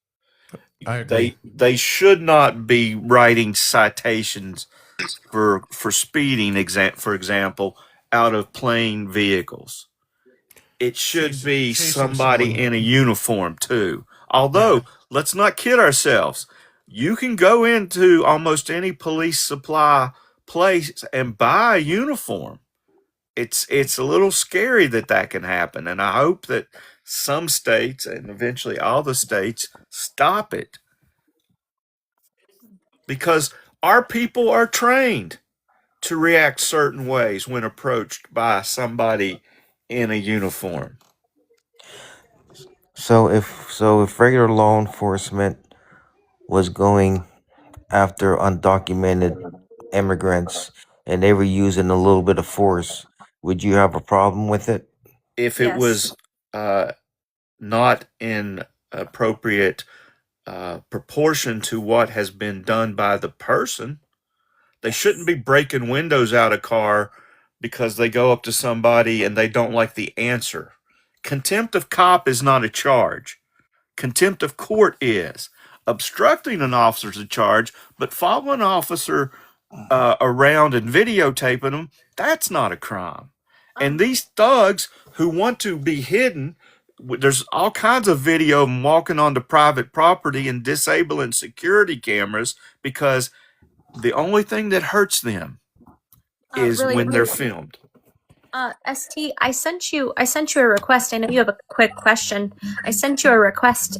I agree. They should not be writing citations for speeding, for example, out of plain vehicles. It should be Chasing somebody someone. in a uniform too. Yeah. Although, let's not kid ourselves. You can go into almost any police supply place and buy a uniform. It's a little scary that can happen, and I hope that some states and eventually all the states stop it, because our people are trained to react certain ways when approached by somebody in a uniform. So if regular law enforcement was going after undocumented immigrants and they were using a little bit of force, would you have a problem with it? If it Yes. was not in appropriate proportion to what has been done by the person, they shouldn't be breaking windows out of car because they go up to somebody and they don't like the answer. Contempt of cop is not a charge. Contempt of court is. Obstructing an officer's a charge, but following an officer around and videotaping them, that's not a crime. And these thugs who want to be hidden, there's all kinds of video of them walking onto private property and disabling security cameras because the only thing that hurts them is Really when they're quick. filmed. ST, I sent you a request. I know you have a quick question. I sent you a request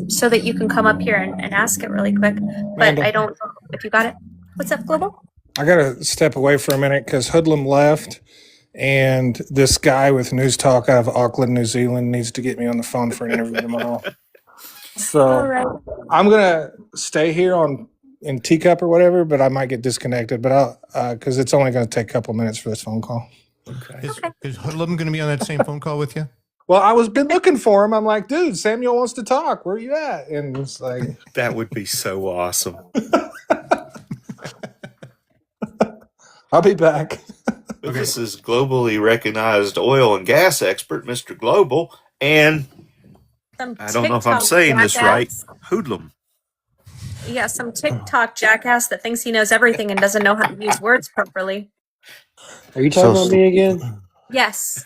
so that you can come up here and ask it really quick. But Amanda. I don't know if you got it. What's up, Global? I got to step away for a minute because Hoodlum left, and this guy with News Talk out of Auckland, New Zealand, needs to get me on the phone for an interview tomorrow. All So right. I'm gonna stay here in Teacup or whatever, but I might get disconnected. But I'll because it's only going to take a couple minutes for this phone call. Okay. Is Hoodlum going to be on that same phone call with you? Well, I was been looking for him. I'm like, dude, Samuel wants to talk. Where are you at? And it's like, That would be so awesome. I'll be back. But this is globally recognized oil and gas expert, Mr. Global, and Some I don't know if I'm TikTok saying this right, jackass. Hoodlum. Yeah, some TikTok jackass that thinks he knows everything and doesn't know how to use words properly. Are you talking about me again? Yes.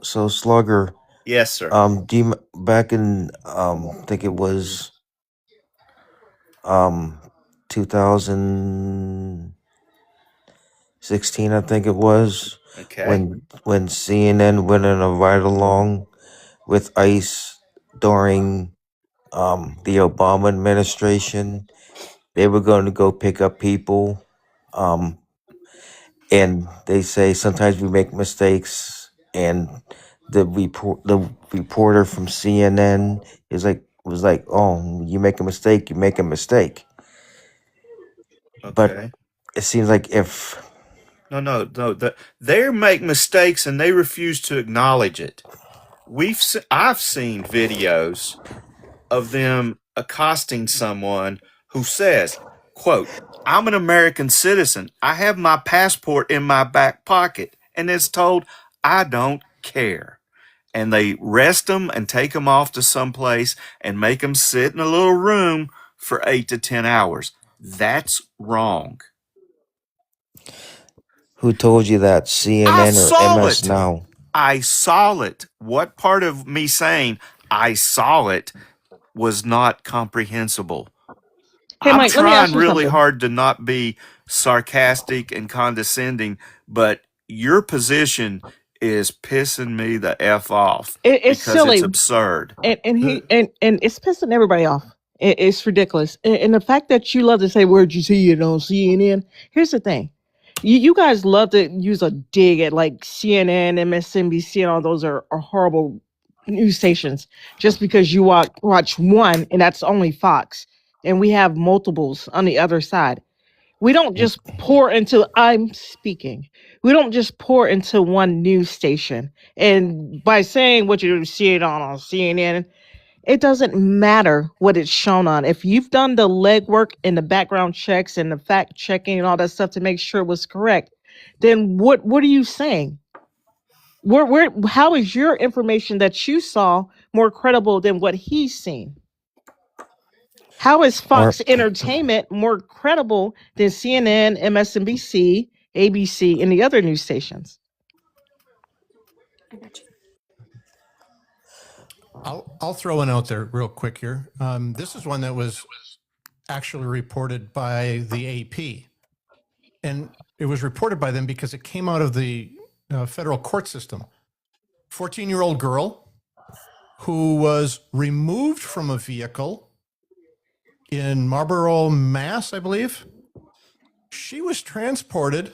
So Slugger, Yes, sir. do you, back in I think it was 2016, I think it was, Okay. when CNN went in a ride along with ICE during the Obama administration. They were going to go pick up people, and they say sometimes we make mistakes, and the reporter from CNN was like, oh, you make a mistake, you make a mistake. But Okay. it seems like if No. They make mistakes and they refuse to acknowledge it. I've seen videos of them accosting someone who says, quote, "I'm an American citizen. I have my passport in my back pocket," and is told, "I don't care." And they arrest them and take them off to someplace and make them sit in a little room for 8 to 10 hours. That's wrong. who told you that, I CNN or saw MS it. Now? I saw it. What part of me saying I saw it was not comprehensible? Hey, I'm Mike, let me ask trying you really something. hard to not be sarcastic and condescending, but your position is pissing me the F off It's because it's silly. absurd. And it's pissing everybody off. It's ridiculous. And the fact that you love to say, "Where'd you see it on CNN?" Here's the thing: you guys love to use a dig at like CNN, MSNBC, and all those are horrible news stations just because you watch one and that's only Fox, and we have multiples on the other side. We don't just pour into. I'm speaking. We don't just pour into one news station, and by saying what you see it on CNN, it doesn't matter what it's shown on. If you've done the legwork and the background checks and the fact checking and all that stuff to make sure it was correct, then what are you saying? How is your information that you saw more credible than what he's seen? How is Or Fox Entertainment more credible than CNN, MSNBC, ABC, and the other news stations? I got you. I'll throw one out there real quick here. This is one that was actually reported by the AP, and it was reported by them because it came out of the federal court system. 14-year-old girl who was removed from a vehicle in Marlborough, Mass, I believe. She was transported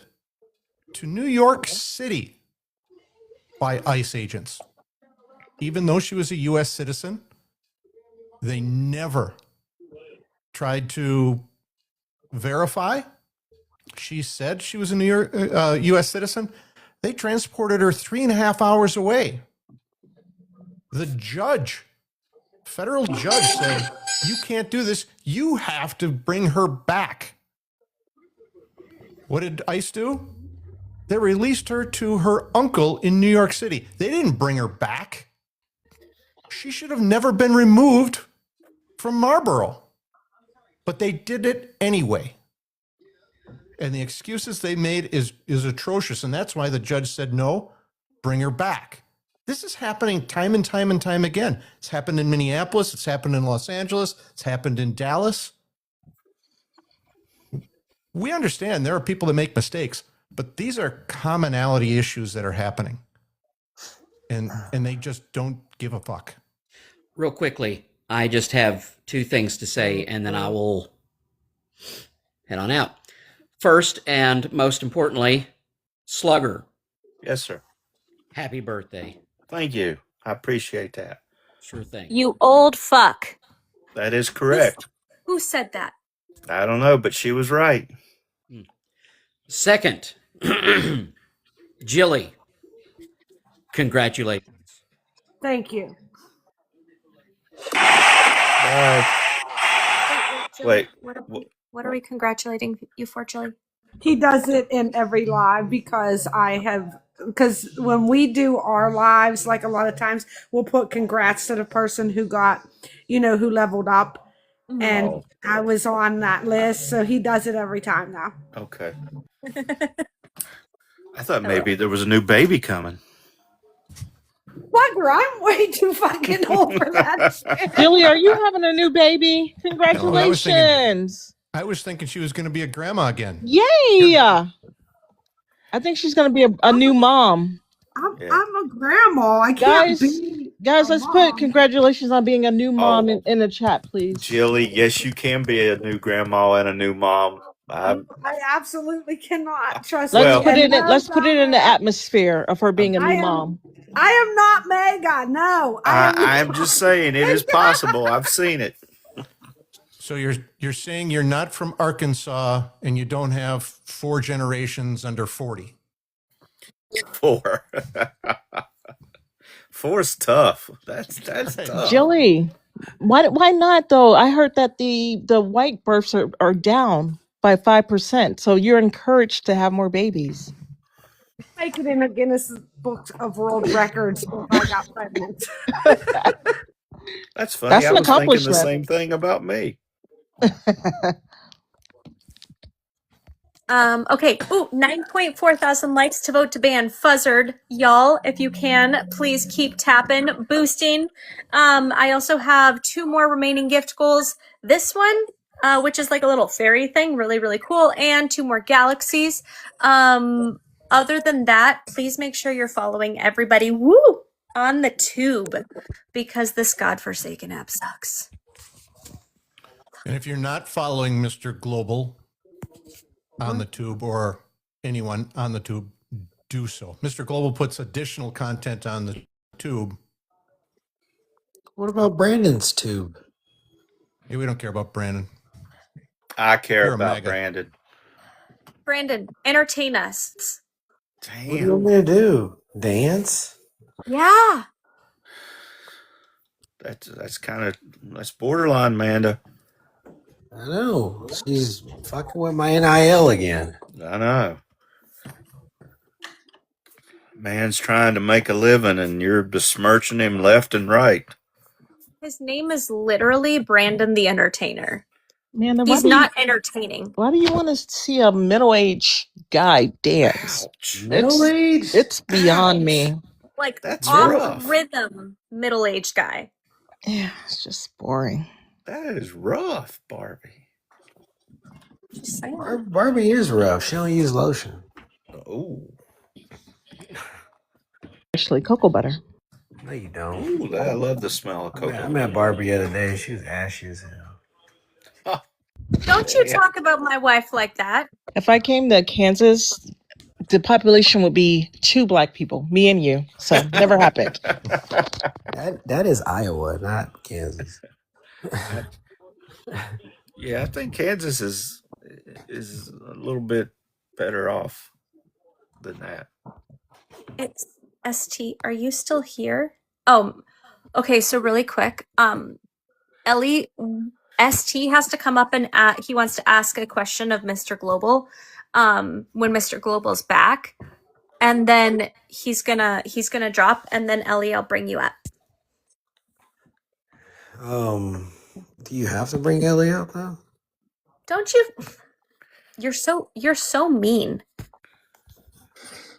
to New York City by ICE agents. Even though she was a U.S. citizen, they never tried to verify. She said she was a New York U.S. citizen. They transported her 3.5 hours away. The judge, federal judge, said, "You can't do this. You have to bring her back." What did ICE do? They released her to her uncle in New York City. They didn't bring her back. She should have never been removed from Marlborough, but they did it anyway. And the excuses they made is atrocious. And that's why the judge said, no, bring her back. This is happening time and time and time again. It's happened in Minneapolis. It's happened in Los Angeles. It's happened in Dallas. We understand there are people that make mistakes, but these are commonality issues that are happening. And they just don't give a fuck. Real quickly, I just have two things to say, and then I will head on out. First, and most importantly, Slugger. Yes, sir. Happy birthday. Thank you. I appreciate that. Sure thing. You old fuck. That is correct. Who said that? I don't know, but she was right. Second, Jilly, congratulations. Thank you. Wait. What are we congratulating you for, Chili? He does it in every live because when we do our lives, like a lot of times we'll put congrats to the person who got, who leveled up. And I was on that list. So he does it every time now. Okay. I thought maybe there was a new baby coming. Wugger, I'm way too fucking old for that shit. Billy, are you having a new baby? Congratulations. I was thinking she was going to be a grandma again. Yay. I think she's going to be a new mom. I'm a grandma. I can't be. Guys, let's put congratulations on being a new mom in the chat, please. Jilly, yes, you can be a new grandma and a new mom. I absolutely cannot. Trust Let's me. Let's put it in the atmosphere of her being a new mom. I am not mega. No, I'm just saying it is possible. I've seen it. So you're saying you're not from Arkansas and you don't have 4 generations under 40. 4. 4's tough. That's tough. Jilly, why not though? I heard that the white births are down by 5%. So you're encouraged to have more babies. Make it in the Guinness Book of World Records if I got pregnant. That's funny. That's I an was thinking the accomplishment. same thing about me. Okay. Ooh, 9.4 thousand likes to vote to ban Fuzzard. Y'all, if you can, please keep tapping, boosting. I also have 2 more remaining gift goals. This one, which is like a little fairy thing, really, really cool, and 2 more galaxies. Other than that, please make sure you're following everybody on the tube, because this godforsaken app sucks. And if you're not following Mr. Global on the tube or anyone on the tube, do so. Mr. Global puts additional content on the tube. What about Brandon's tube? Hey, we don't care about Brandon. I care You're a about MAGA. Brandon. Brandon, entertain us. Damn. What do you want me to do? Dance? Yeah. That's borderline, Amanda. I know. She's fucking with my NIL again. I know. Man's trying to make a living and you're besmirching him left and right. His name is literally Brandon the Entertainer. Man, then He's not entertaining. why do you want to see a middle-aged guy dance? Ouch. Middle age? It's beyond Ouch. me. Like That's off rough. rhythm, middle-aged guy. Yeah, it's just boring. That is rough, Barbie. Just saying. Barbie is rough. She don't use lotion. Oh. Actually, cocoa butter. No, you don't. Ooh, I love the smell of cocoa. I met Barbie the other day. She was ashy as hell. Don't you talk about my wife like that. If I came to Kansas, the population would be 2 black people, me and you. So never happened. That is Iowa, not Kansas. Yeah, I think Kansas is a little bit better off than that. It's ST. Are you still here? Oh, okay. So really quick, Ellie, ST has to come up and he wants to ask a question of Mr. Global, when Mr. Global's back, and then he's gonna drop, and then Ellie, I'll bring you up. Do you have to bring Ellie up though? Don't you? You're so mean.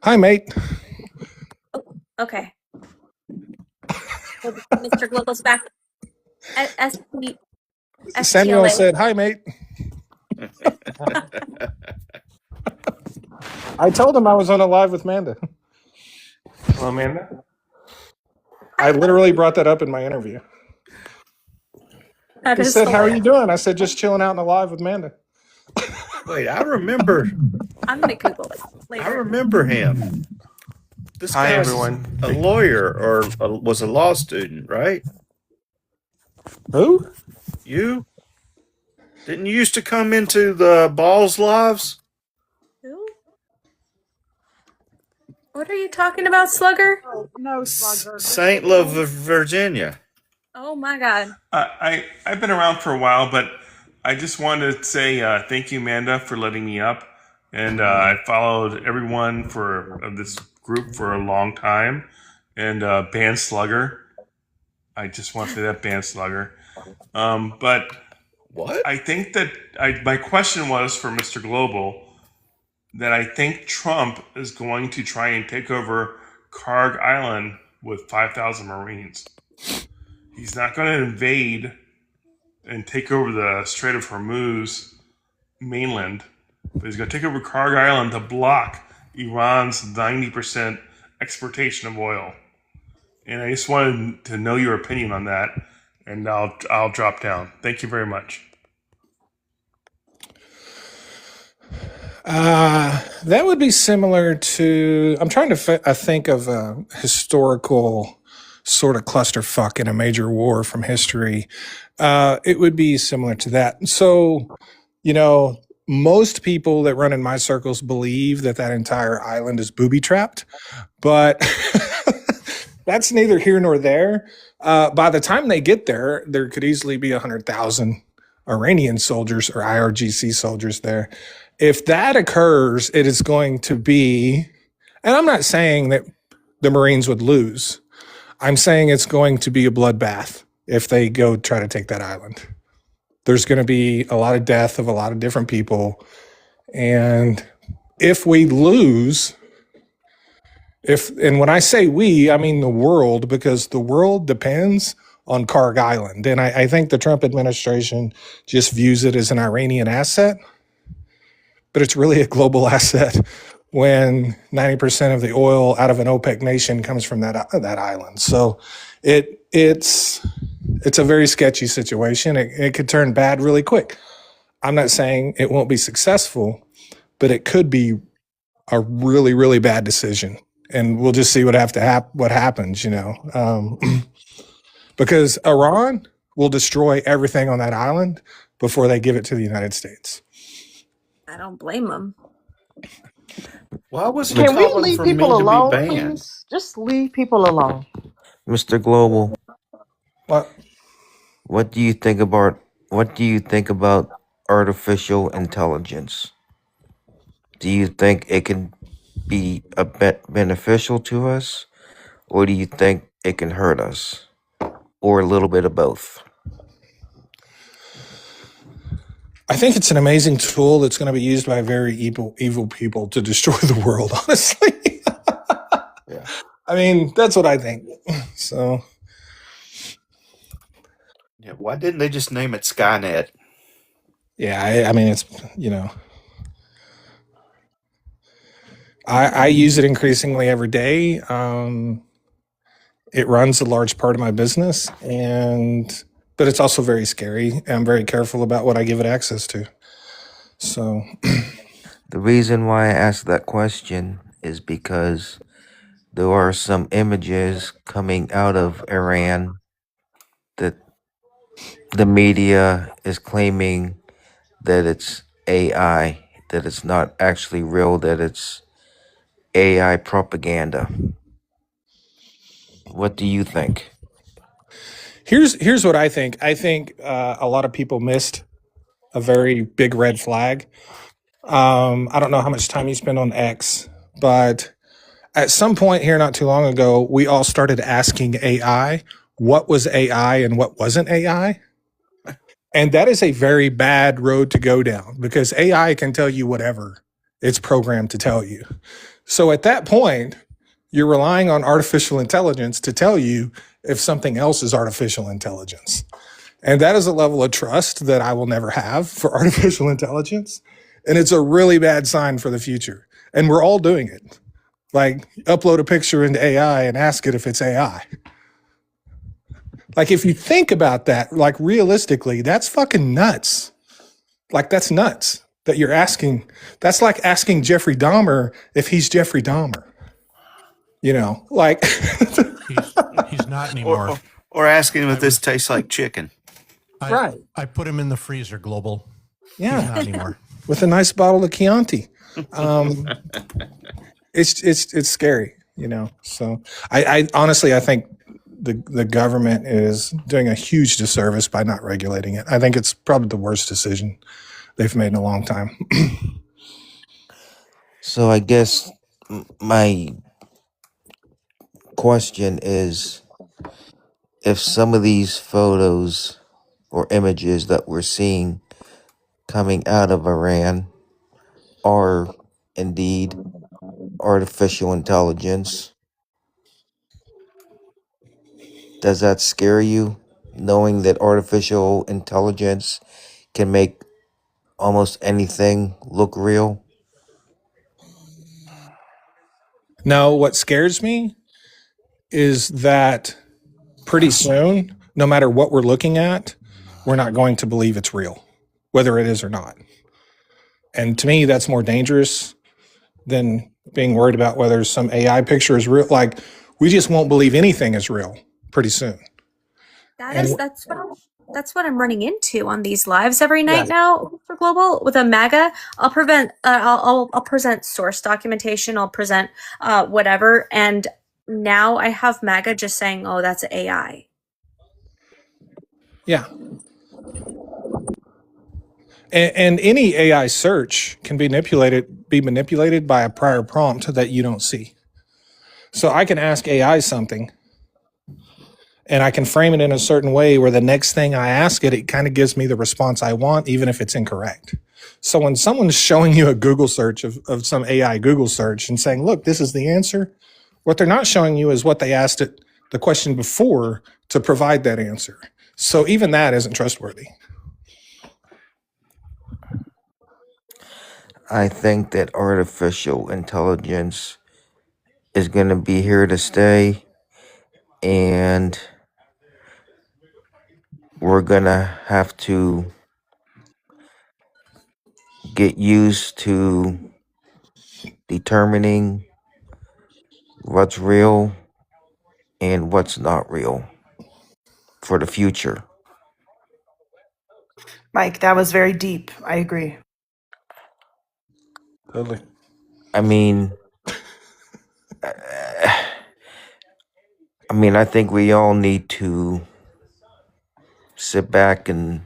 Hi, mate. Okay. Mr. Global's back. ST. Samuel said, "Hi, mate." I told him I was on a live with Amanda. Hello, Amanda. I literally brought that up in my interview. That He is said, "How are you hilarious. doing?" I said, "Just chilling out in the live with Amanda." Wait, I remember. I'm gonna Google it later. I remember him. This Hi, guy's everyone. a lawyer or was a law student, right? Who? You? Didn't you used to come into the Balls Lives? Who? What are you talking about, Slugger? No, Slugger. St. Louis, Virginia. Oh my God. I've been around for a while, but I just wanted to say thank you, Amanda, for letting me up. And I followed everyone of this group for a long time. And Ban Slugger. I just want to say that, Ban Slugger. But what? I think that my question was for Mr. Global, that I think Trump is going to try and take over Karg Island with 5,000 Marines. He's not going to invade and take over the Strait of Hormuz mainland, but he's going to take over Karg Island to block Iran's 90% exportation of oil. And I just wanted to know your opinion on that, and I'll drop down. Thank you very much. That would be similar to. I'm trying to think of a historical sort of clusterfuck in a major war from history. It would be similar to that. So, most people that run in my circles believe that entire island is booby trapped, but that's neither here nor there. By the time they get there, there could easily be 100,000 Iranian soldiers or IRGC soldiers there. If that occurs, it is going to be, and I'm not saying that the Marines would lose. I'm saying it's going to be a bloodbath if they go try to take that island. There's going to be a lot of death of a lot of different people. And if we lose, and when I say we, I mean the world, because the world depends on Karg Island. And I think the Trump administration just views it as an Iranian asset, but it's really a global asset when 90% of the oil out of an OPEC nation comes from that island. So it's a very sketchy situation. It could turn bad really quick. I'm not saying it won't be successful, but it could be a really, really bad decision. And we'll just see what happens, because Iran will destroy everything on that island before they give it to the United States. I don't blame them. Why was he Can we calling leave for me people to alone, be banned? please? Just leave people alone. Mr. Global, What? what do you think about artificial intelligence? Do you think it can be beneficial to us, or do you think it can hurt us? or a little bit of both? I think it's an amazing tool that's going to be used by very evil people to destroy the world, honestly. Yeah. I mean, that's what I think. So, Yeah, why didn't they just name it Skynet? yeah, I mean, it's, you know, I use it increasingly every day. It runs a large part of my business, but it's also very scary. I'm very careful about what I give it access to. So, The reason why I asked that question is because there are some images coming out of Iran that the media is claiming that it's AI, that it's not actually real, that it's AI propaganda. What do you think? here's what I think. I think a lot of people missed a very big red flag. I don't know how much time you spend on X, but at some point here, not too long ago, we all started asking AI what was AI and what wasn't AI. And that is a very bad road to go down because AI can tell you whatever it's programmed to tell you. So at that point, you're relying on artificial intelligence to tell you if something else is artificial intelligence. And that is a level of trust that I will never have for artificial intelligence. And it's a really bad sign for the future. And we're all doing it. Like, upload a picture into AI and ask it if it's AI. Like, if you think about that, like, realistically, that's fucking nuts. Like, that's nuts that you're asking. That's like asking Jeffrey Dahmer if he's Jeffrey Dahmer. You know, like, He's not anymore. Or asking him I if this was- tastes like chicken. right. I put him in the freezer, Global. Yeah. He's not anymore. With a nice bottle of Chianti. It's scary, you know. So I honestly I think the government is doing a huge disservice by not regulating it. I think it's probably the worst decision they've made in a long time. So I guess my question is, if some of these photos or images that we're seeing coming out of Iran are indeed artificial intelligence, does that scare you, knowing that artificial intelligence can make almost anything look real? No, what scares me is that pretty soon, no matter what we're looking at, we're not going to believe it's real, whether it is or not. And to me, that's more dangerous than being worried about whether some AI picture is real. Like, we just won't believe anything is real pretty soon. And That's what I'm running into on these lives every yeah, night now for Global with a MAGA. I'll present source documentation. I'll present whatever, and now I have MAGA just saying, "Oh, that's AI." yeah. And any AI search can be manipulated by a prior prompt that you don't see. So I can ask AI something and I can frame it in a certain way where the next thing I ask it, it kind of gives me the response I want, even if it's incorrect. So when someone's showing you a Google search of some AI Google search and saying, look, this is the answer, what they're not showing you is what they asked it the question before to provide that answer. So even that isn't trustworthy. I think that artificial intelligence is going to be here to stay, and we're going to have to get used to determining what's real and what's not real for the future. Mike, that was very deep. I agree. Totally. I mean, I think we all need to sit back and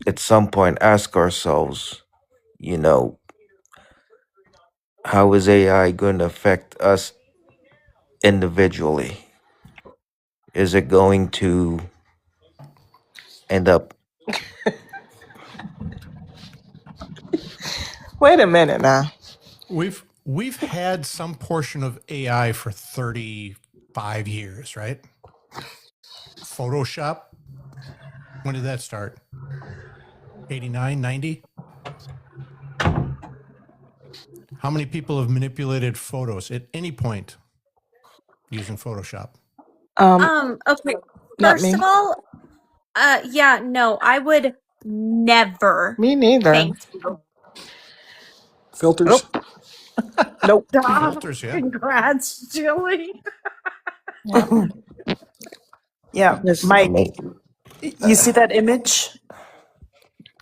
at some point ask ourselves, you know, how is AI going to affect us individually? Is it going to end up? Wait a minute now. We've had some portion of AI for 35 years, right? Photoshop. When did that start? 89, 90? How many people have manipulated photos at any point using Photoshop? Okay. Not First me. of all, yeah, no, I would never. Me neither. Thank you. Filters. Nope. Nope. Stop. Filters, yeah. Congrats, Julie. Yeah. Yeah, Yes. Mike, you see that image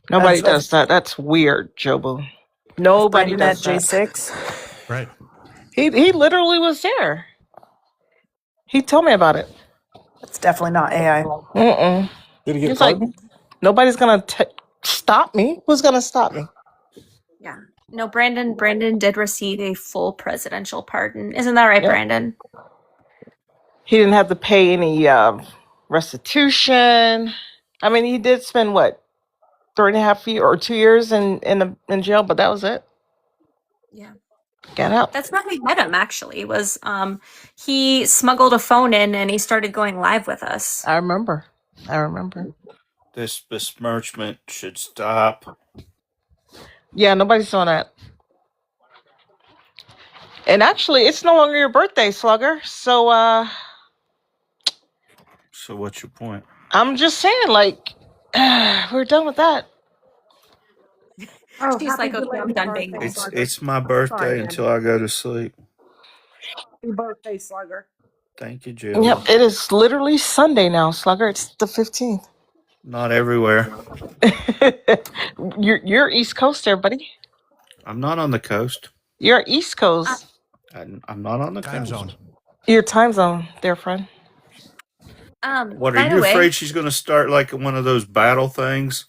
Nobody of does that. That's weird, Jobo. Nobody Brendan at does that. J6? Right. He literally was there. He told me about it. It's definitely not AI. Mm-mm. Did he get He's like, pardoned? nobody's gonna stop me. Who's gonna stop me? Yeah. No, Brandon did receive a full presidential pardon. Isn't that right, Yeah. Brandon? He didn't have to pay any restitution. I mean, he did spend what 3.5 years or 2 years in jail, but that was it. Yeah. Get out. That's how we met him actually. Was he smuggled a phone in and he started going live with us. I remember. This besmirchment should stop. Yeah, nobody's doing that. And actually, it's no longer your birthday, Slugger. So So what's your point? I'm just saying, like, we're done with that. Oh, She's happy like, okay, I'm belated done being birthday, nice. Slugger. It's my Sorry, birthday man. until I go to sleep. Happy birthday, Slugger. Thank you, Jill. Yep, it is literally Sunday now, Slugger. It's the 15th. Not everywhere. You're East Coast there, buddy. I'm not on the coast. You're East Coast. I'm not on the Time coast. zone. Your time zone, there, friend. What, are by you the way, afraid she's going to start like one of those battle things?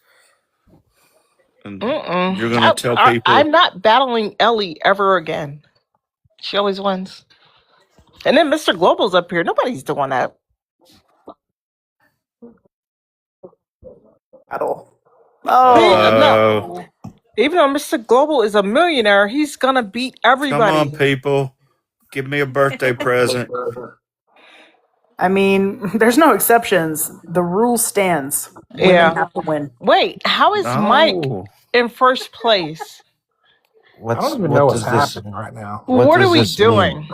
And Mm-mm. you're going to tell people. I'm not battling Ellie ever again. She always wins. And then Mr. Global's up here. Nobody's doing that. Battle. No. Even though Mr. Global is a millionaire, he's gonna beat everybody. Come on, people. Give me a birthday present. I mean, there's no exceptions. The rule stands. Women have to win. Wait, how is Mike in first place? I don't even know what's happening right now. What are we doing?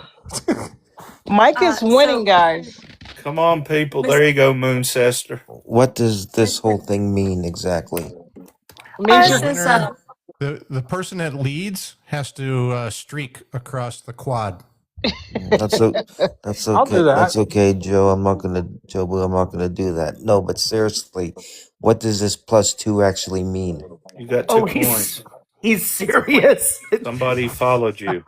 Mike is winning, guys. Come on, people. There you go, Mooncester. What does this whole thing mean exactly? The person that leads has to streak across the quad. That's okay. I'll do that. That's okay, Joe. I'm not gonna do that. No, but seriously, what does this +2 actually mean? You got 2 points. He's serious. Somebody followed you.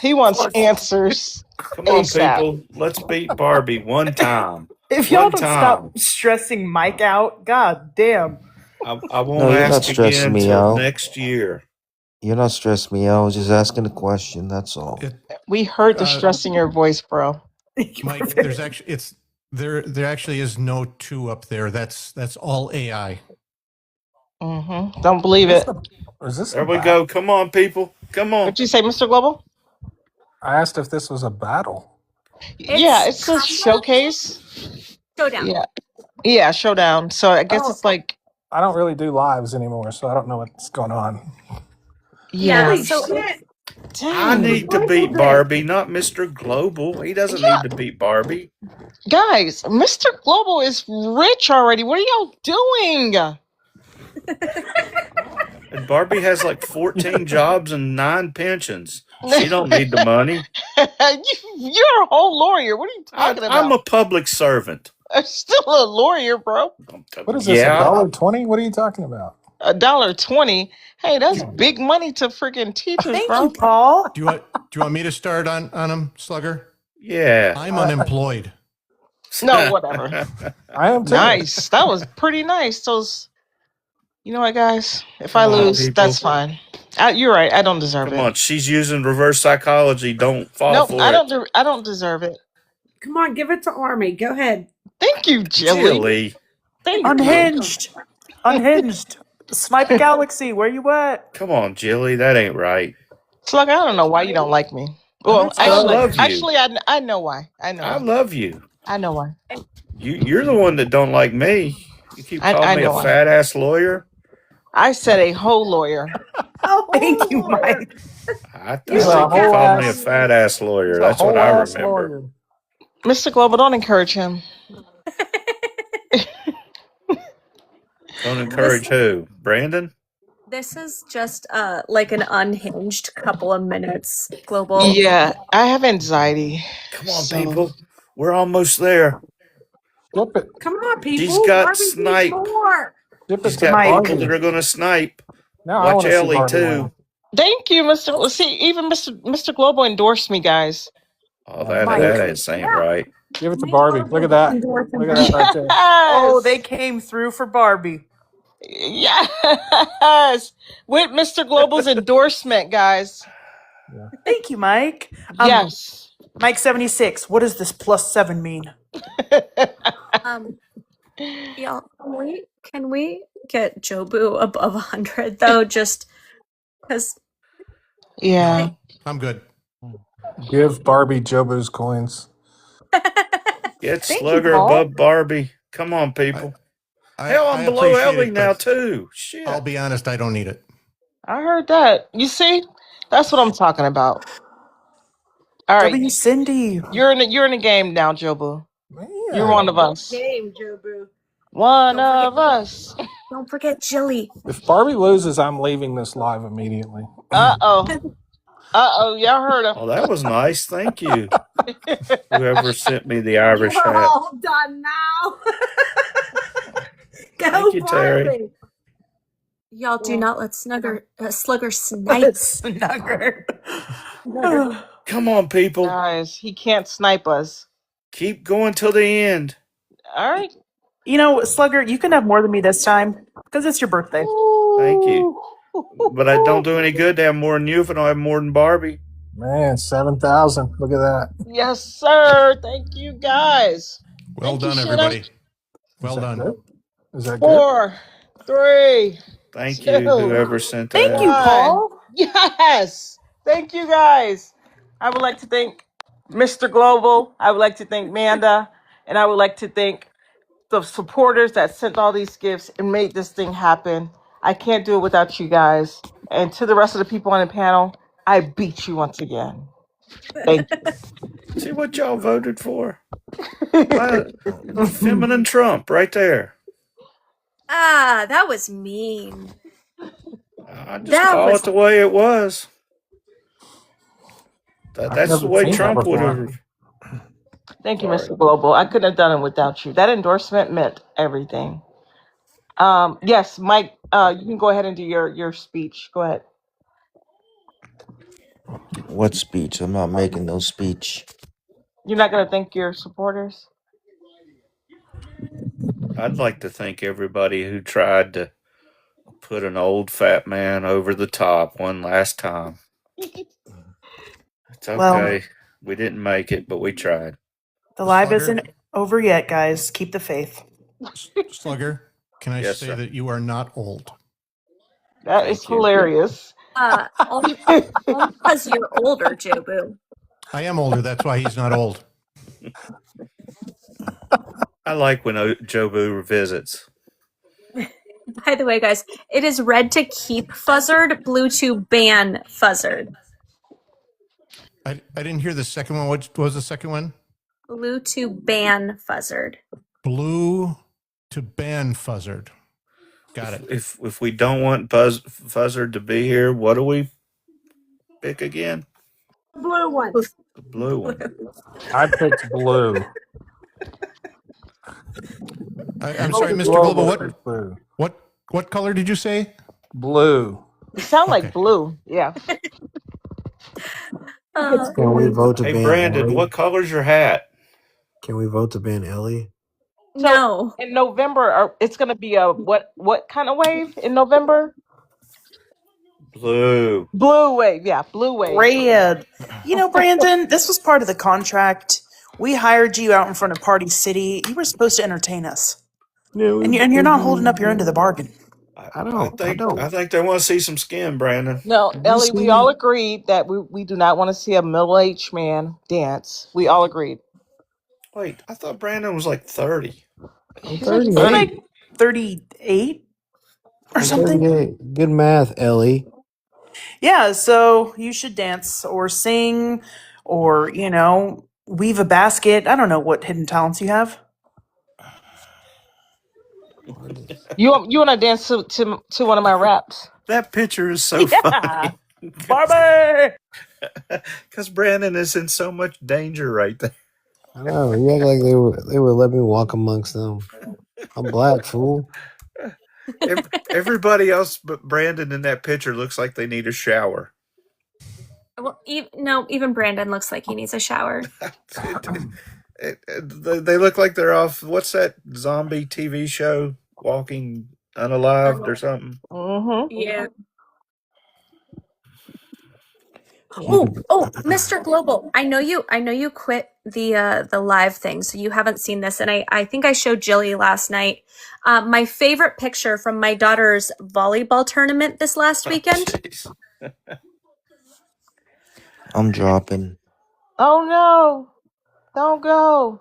He wants answers. Come on, ASAP. people. Let's beat Barbie one time. If y'all don't stop stressing Mike out, god damn. I won't No, you're not ask stressing again me till out. next year. You're not stressing me out. I was just asking a question. That's all. We heard the stress in your voice, bro. Mike, there's actually there actually is no 2 up there. That's all AI. Mm-hmm. Don't believe it. There we go. Come on, people. Come on. What'd you say, Mr. Global? I asked if this was a battle. It's a showcase. Showdown. Yeah, showdown. So I guess it's like I don't really do lives anymore, so I don't know what's going on. I need to beat Barbie, not Mr. Global. He doesn't need to beat Barbie. Guys, Mr. Global is rich already. What are y'all doing? And Barbie has like 14 jobs and 9 pensions. She don't need the money. You're a whole lawyer. What are you talking about? I'm a public servant. I'm still a lawyer, bro. What is this, $1.20? What are you talking about? $1.20. Hey, that's big money to freaking teachers, bro. Paul. Do you want me to start on him, Slugger? Yeah. I'm unemployed. No, whatever. I am too. Nice. That was pretty nice. Those, you know what, guys? If I lose, that's fine. You're right. I don't deserve it. Come on, she's using reverse psychology. Don't fall for it. I don't deserve it. Come on, give it to Army. Go ahead. Thank you, Jilly. Jilly. Thank you. Unhinged. Unhinged. Sniper Galaxy, where you at? Come on, Jilly. That ain't right. Slug, I don't know why you don't like me. I'm Well, at I Slug. love you. I know why. I know I why. love you. I know why. You're the one that don't like me. You keep calling I me a know why. fat ass lawyer. I said a whole lawyer. Thank you, Mike. I He's think a you whole called me a ass. fat ass He's lawyer. a That's what whole I ass remember. lawyer. Mr. Global, don't encourage him. Don't This encourage who? Brandon? this is just like an unhinged couple of minutes. Global. Yeah, I have anxiety. Come on, So people. We're almost there. Skip it. Come on, She's people. got Barbie needs snipe. more. Skip it She's to got people Barbie. that are going to snipe. Now I Watch want to see Ellie, Barbie win. too. thank you, Mr. Well, see, even Mr. Global endorsed me, guys. Oh, Yeah, that give, Mike. ain't right. give it to Me Barbie. Look also at that. endorsing Look at her. that right there. Oh, they Yes. came through for Barbie. Yes. With Mr. Global's endorsement, guys. Yeah. Thank you, Mike. Yes. Mike 76. What does this +7 mean? Um, y'all, can we get Jobu above 100 though? Just because. Yeah. I'm good. Give Barbie Jobu's coins. Get Thank you, Slugger Paul. above Barbie. Come on, I, people. I, Hell, I I'm below appreciate Ellie it, now, but too. I'll Shit. be honest, I don't need it. I heard that. You see? That's what I'm talking about. All right. W. Cindy. You're in the game now, Jobu. You're Man. one of us. Game, Jobu. One Don't forget, of us. don't forget Jilly. If Barbie loses, I'm leaving this live immediately. Uh-oh. Uh-oh. Y'all heard Oh, that was nice. Thank you. Whoever sent me the We're Irish hat. all done now. Thank Go, you, Terry. Barbie. Y'all do not let Slugger snipe. Snugger. Come on, people. Guys, he can't snipe us. Keep going till the end. All right. You know, Slugger, you can have more than me this time because it's your birthday. Thank you. Ooh. But I don't do any good to have more than you if I don't have more than Barbie. Man, 7,000. Look at that. Yes, sir. Thank you, guys. Well Thank you, done, Sheena. everybody. Is Well that done. good? Is that good? 4, 3, Thank 2, you, whoever sent Thank that. you, 1. Paul. Yes. Thank you, guys. I would like to thank Mr. Global. I would like to thank Manda. And I would like to thank the supporters that sent all these gifts and made this thing happen. I can't do it without you guys. And to the rest of the people on the panel, I beat you once again. Thank See what y'all voted for? you. Feminine Trump right there. Ah, that was mean. I just That call was it the way it was. I've That's the never way seen that Trump would before. have. Thank you, Sorry. Mr. Global. I couldn't have done it without you. That endorsement meant everything. Yes, Mike, you can go ahead and do your speech. Go ahead. What speech? I'm not making no speech. You're not gonna thank your supporters? I'd like to thank everybody who tried to put an old fat man over the top one last time. It's Well, okay. We didn't make it, but we tried. the live Slugger, isn't over yet, guys. Keep the faith. Slugger, can I Yes, say sir. that you are not old? That is Thank you. hilarious. only because you're older, Jobu. I am older. That's why he's not old. I like when Jobu visits. By the way, guys, it is red to keep fuzzard, blue to ban fuzzard. I didn't hear the second one. What was the second one? Blue to ban fuzzard. Blue to ban fuzzard. Got it. If we don't want Fuzzard to be here, what do we pick again? Blue one. The blue one. I picked blue. I'm sorry, Mr. Global. What color did you say? Blue. You sound Okay. like blue. Yeah. Can we vote to Hey, ban Brandon, Ellie? what color's your hat? Can we vote to ban Ellie? So No. in November, it's gonna be a what kind of wave in November? Blue. Blue wave. Yeah, blue wave. Red. You know, Brandon, this was part of the contract. We hired you out in front of Party City. You were supposed to entertain us, Yeah, and you're not holding up your end of the bargain. I I don't. I think don't. I think they want to see some skin, Brandon. No, Have you Ellie, we seen all it? agreed that we do not want to see a middle-aged man dance. We all agreed. Wait, I thought Brandon was like 30. I'm He's like, he's 38. like 38 or I'm something. 38. Good math, Ellie. Yeah, so you should dance or sing or, weave a basket. I don't know what hidden talents you have. What is- you want to dance to one of my raps? That picture is so Yeah, funny. Barbie. Because Brandon is in so much danger right there. I know. You act like they would let me walk amongst them. I'm black, fool. Everybody else but Brandon in that picture looks like they need a shower. Well, no, even Brandon looks like he needs a shower. They look like they're off. What's that zombie TV show? Walking Unalived or something? Mm-hmm. Yeah. Keep Oh, it. Mr. Global. I know you quit the live thing, so you haven't seen this. And I think I showed Jilly last night. My favorite picture from my daughter's volleyball tournament this last Oh, weekend. jeez. I'm dropping. Oh no! Don't go.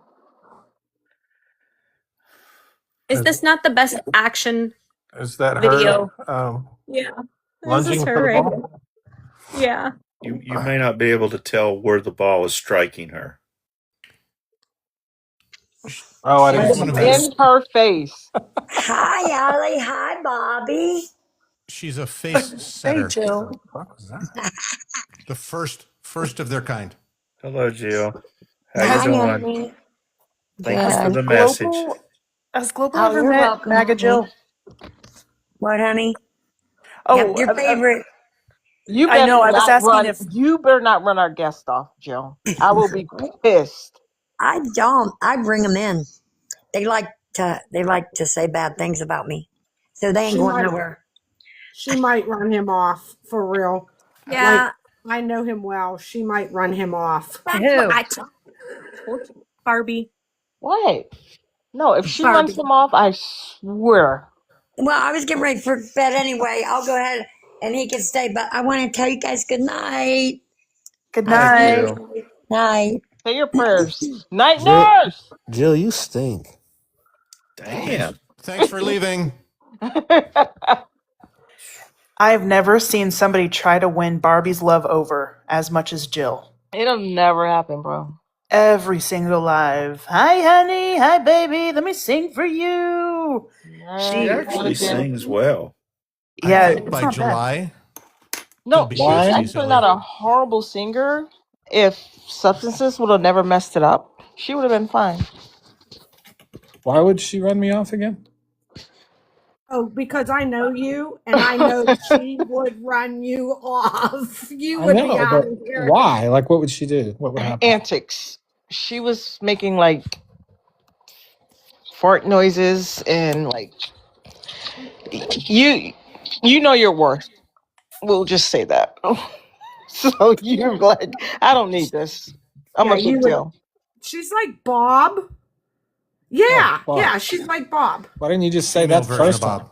Is this not the best action Is that her video? Yeah. This is lunging her for the right ball? here. Yeah. You may not be able to tell where the ball is striking her. Oh, I didn't She's It's one see of that. these. in her face. Hi, Ollie. Hi, Bobby. She's a face Hey, setter, Jill. What was that? the first of their kind. Hello, Jill. How you Hi, doing? honey. Thank you Has for Good. the message. Global has Global Oh, ever you're met welcome, Maga honey. Jill? What, honey? Yep, Oh, your favorite. You I better know. I was not asking run. if You better not run our guest off, Jill. I will be pissed. I don't. I bring them in. They like to say bad things about me, so they ain't She going might nowhere. she might run him off for real. Like Yeah. I know him well. She might run him off. That's what Who? I told you. Barbie. What? No, if she runs Barbie. him off, I swear. Well, I was getting ready for bed anyway. I'll go ahead and he can stay, but I want to tell you guys good night. good I love Night, night. you. Jill. Night. Say your prayers. Night Jill, nurse. Jill, you stink. Thanks. Damn. Thanks for leaving. I've never seen somebody try to win Barbie's love over as much as Jill. It'll never happen, bro. Every single live. Hi, honey. Hi, baby. Let me sing for you. She Never She, actually again. sings well. I yeah, think it's by not bad. July she'll No, be she's Why? tasty, actually silly. not a horrible singer. If substances would have never messed it up, she would have been fine. Why would she run me off again? Oh, because I know you and I know she would run you off. You I would be know, out but of here. why? Like, what would she do? What would happen? Antics. She was making like fart noises and like you you know your worth. We'll just say that. So you're like, I don't need this. I'm Yeah, a you big would. deal. She's like Bob. Oh, Yeah, Bob. yeah, she's like Bob. Why didn't you just say Female that the version of first time? Bob.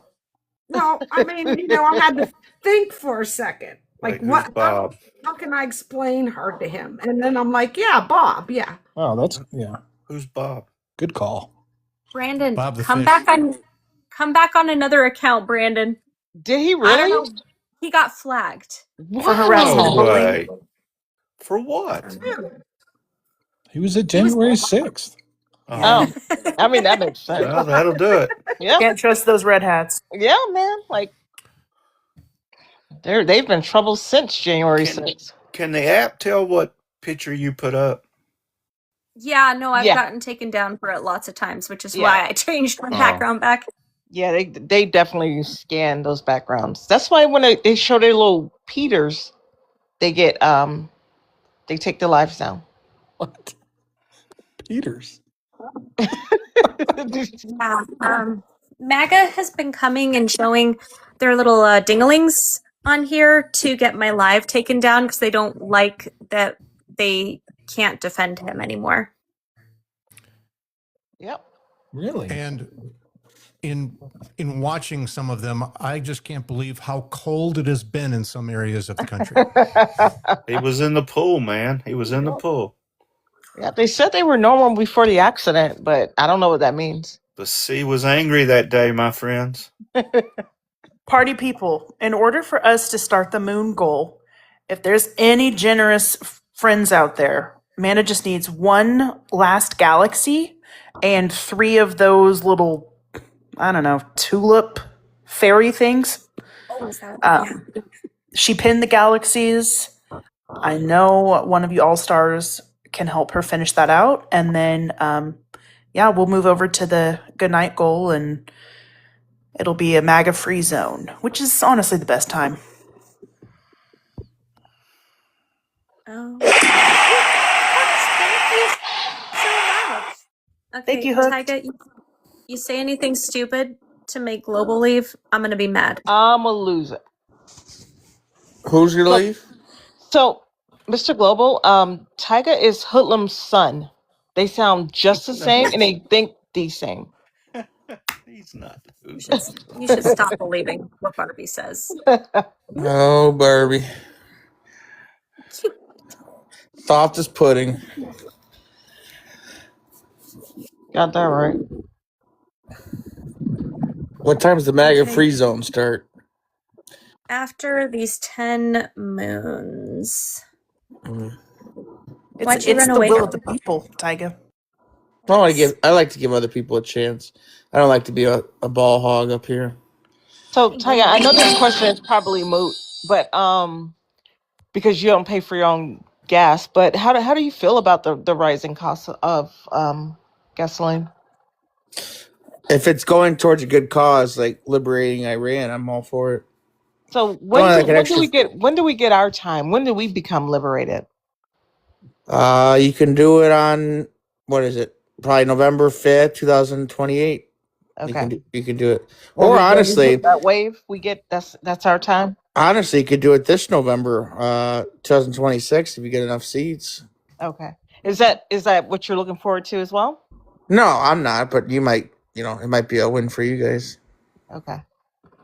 Well, I mean, I had to think for a second. Like, Wait, who's what? Bob? How can I explain her to him? And then I'm like, yeah, Bob. Yeah. Oh, that's yeah. Who's Bob? Good call. Brandon, Bob the come fish. back on another account, Brandon. Did he I don't really? know. He got flagged. For harassing No and Wow. bullying. way. For what? He was at He was January 6th. Oh, Oh, I mean that makes sense. well, that'll do it. Yeah, Can't trust those red hats. yeah, man. Like they've been trouble since January Can 6th. can the app tell what picture you put up? Yeah, no, I've Yeah, gotten taken down for it lots of times, which is yeah, why I changed my Oh, background back. yeah. They definitely scan those backgrounds. That's why when they show their little Peters, they get they take the lives down. What? Peters. Yeah. MAGA has been coming and showing their little dinglings on here to get my live taken down because they don't like that they can't defend him anymore. Yep. Really? And in watching some of them, I just can't believe how cold it has been in some areas of the country. He was in the pool, man. He was in the Yep. pool. Yeah, they said they were normal before the accident, but I don't know what that means. The sea was angry that day, my friends. Party people, in order for us to start the moon goal, if there's any generous friends out there, Amanda just needs one last galaxy and 3 of those little, I don't know, tulip fairy things. Oh, is that? Yeah. She pinned the galaxies. I know one of you all stars can help her finish that out. And then, yeah, we'll move over to the goodnight goal and it'll be a MAGA free zone, which is honestly the best time. Oh. Thank you so much. Okay, Thank you, Hook. Tyga, you say anything stupid to make Global leave, I'm gonna be mad. I'm a loser. Who's gonna leave? So, Mr. Global, Tyga is Hoodlum's son. They sound just the same and they think the same. He's not. You should stop believing what Barbie says. Oh, Barbie. Soft as pudding. Got that right. What time's the MAGA free zone start? After these 10 moons. It's the will of the people, Tyga. I like to give other people a chance. I don't like to be a ball hog up here. So, Tyga, I know this question is probably moot, but because you don't pay for your own gas, but how do you feel about the rising cost of gasoline? If it's going towards a good cause, like liberating Iran, I'm all for it. So when do we get our time? When do we become liberated? You can do it on, what is it? Probably November 5th, 2028. Okay. You can do it. When Or we honestly, get that wave, we get that's our time. honestly, you could do it this November, 2026 if you get enough seats. Okay. Is that what you're looking forward to as well? No, I'm not, but you might, it might be a win for you guys. Okay.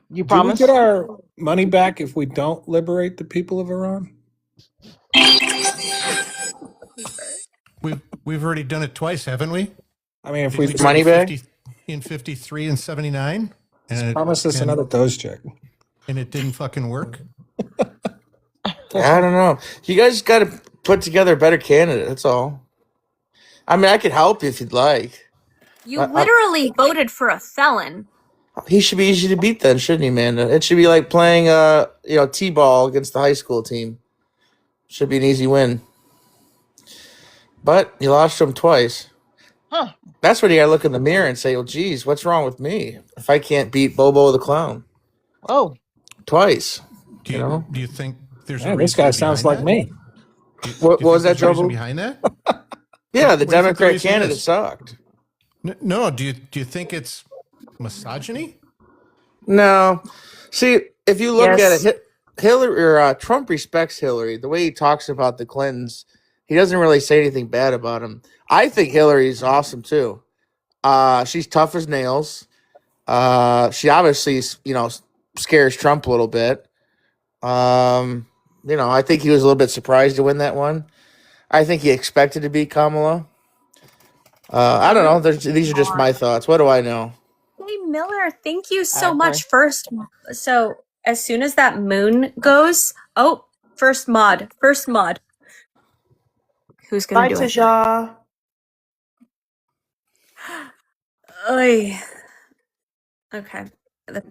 You Do we promise? get our money back if we don't liberate the people of Iran? We've already done it twice, haven't we? I mean, if Did we we do money it back, in 53 and 79, and promise us another dose check, and it didn't fucking work. I don't know. You guys got to put together a better candidate. That's all. I mean, I could help you if you'd like. You literally voted for a felon. He should be easy to beat then, shouldn't he, Amanda? It should be like playing, t-ball against the high school team. Should be an easy win. But you lost to him twice. Huh. That's when you gotta look in the mirror and say, well, geez, what's wrong with me if I can't beat Bobo the Clown? Oh. Twice. Do you think there's Man, a this guy sounds like me. What was that, Joe? Joe? Behind that? Yeah, the What do you think Democrat reason candidate is? sucked. No, do you think it's misogyny? No. See, if you look Yes. at it, Hillary or Trump respects Hillary. The way he talks about the Clintons, he doesn't really say anything bad about him. I think Hillary's awesome too. She's tough as nails. She obviously, scares Trump a little bit. I think he was a little bit surprised to win that one. I think he expected to beat Kamala. I don't know. These are just my thoughts. What do I know? Hey, Miller, thank you I so agree. much. First, so as soon as that moon goes, first mod. Who's gonna Bye, do it? Taja. Oy. Okay. The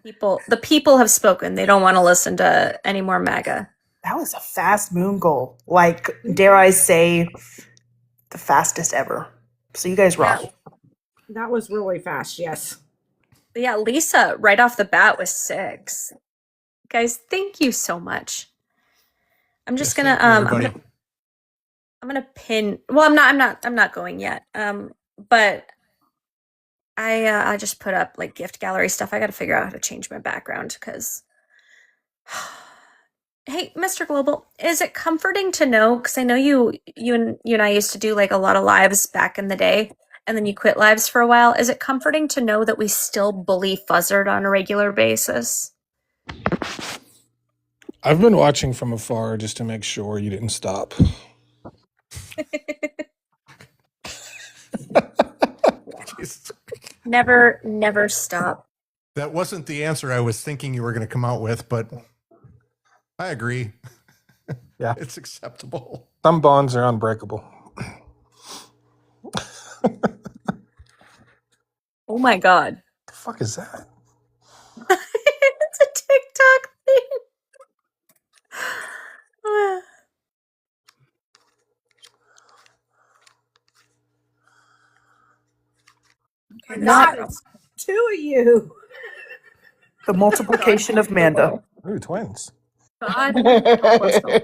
people have spoken. They don't want to listen to any more MAGA. That was a fast moon goal. Like, dare I say, the fastest ever. So you guys rock. That was really fast, yes. But yeah, Lisa, right off the bat, was 6. Guys, thank you so much. I'm just gonna I'm gonna pin. Well, I'm not going yet. But I just put up like gift gallery stuff. I got to figure out how to change my background because. Hey, Mr. Global, is it comforting to know? Because I know you and I used to do like a lot of lives back in the day. and then you quit lives for a while, is it comforting to know that we still bully Fuzzard on a regular basis? I've been watching from afar just to make sure you didn't stop. Never stop. That wasn't the answer I was thinking you were going to come out with, but I agree. Yeah. It's acceptable. Some bonds are unbreakable. Oh my god. The fuck is that? It's a TikTok thing. Okay, God, it's two of you. The multiplication of Manda. Ooh, twins. God, help us all.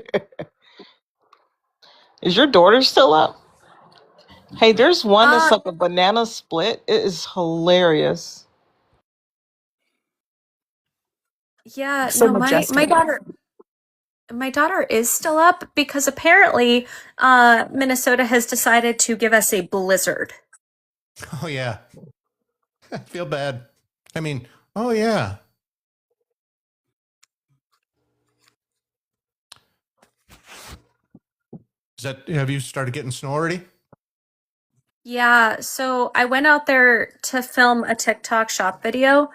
Is your daughter still up? Hey, there's one that's Uh, like a banana split. It is hilarious. Yeah, So no, my majestic. daughter is still up because apparently Minnesota has decided to give us a blizzard. Oh, yeah. I feel bad. I mean, oh, yeah. Have you started getting snow already? Yeah, so I went out there to film a TikTok shop video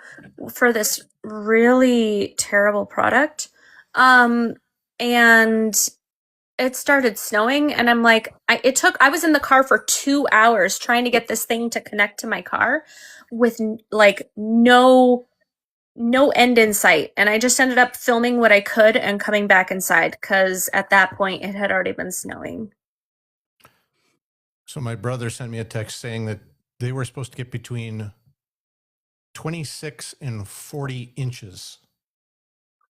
for this really terrible product. And it started snowing and I'm like, I was in the car for 2 hours trying to get this thing to connect to my car with like no end in sight. And I just ended up filming what I could and coming back inside because at that point it had already been snowing. So my brother sent me a text saying that they were supposed to get between 26 and 40 inches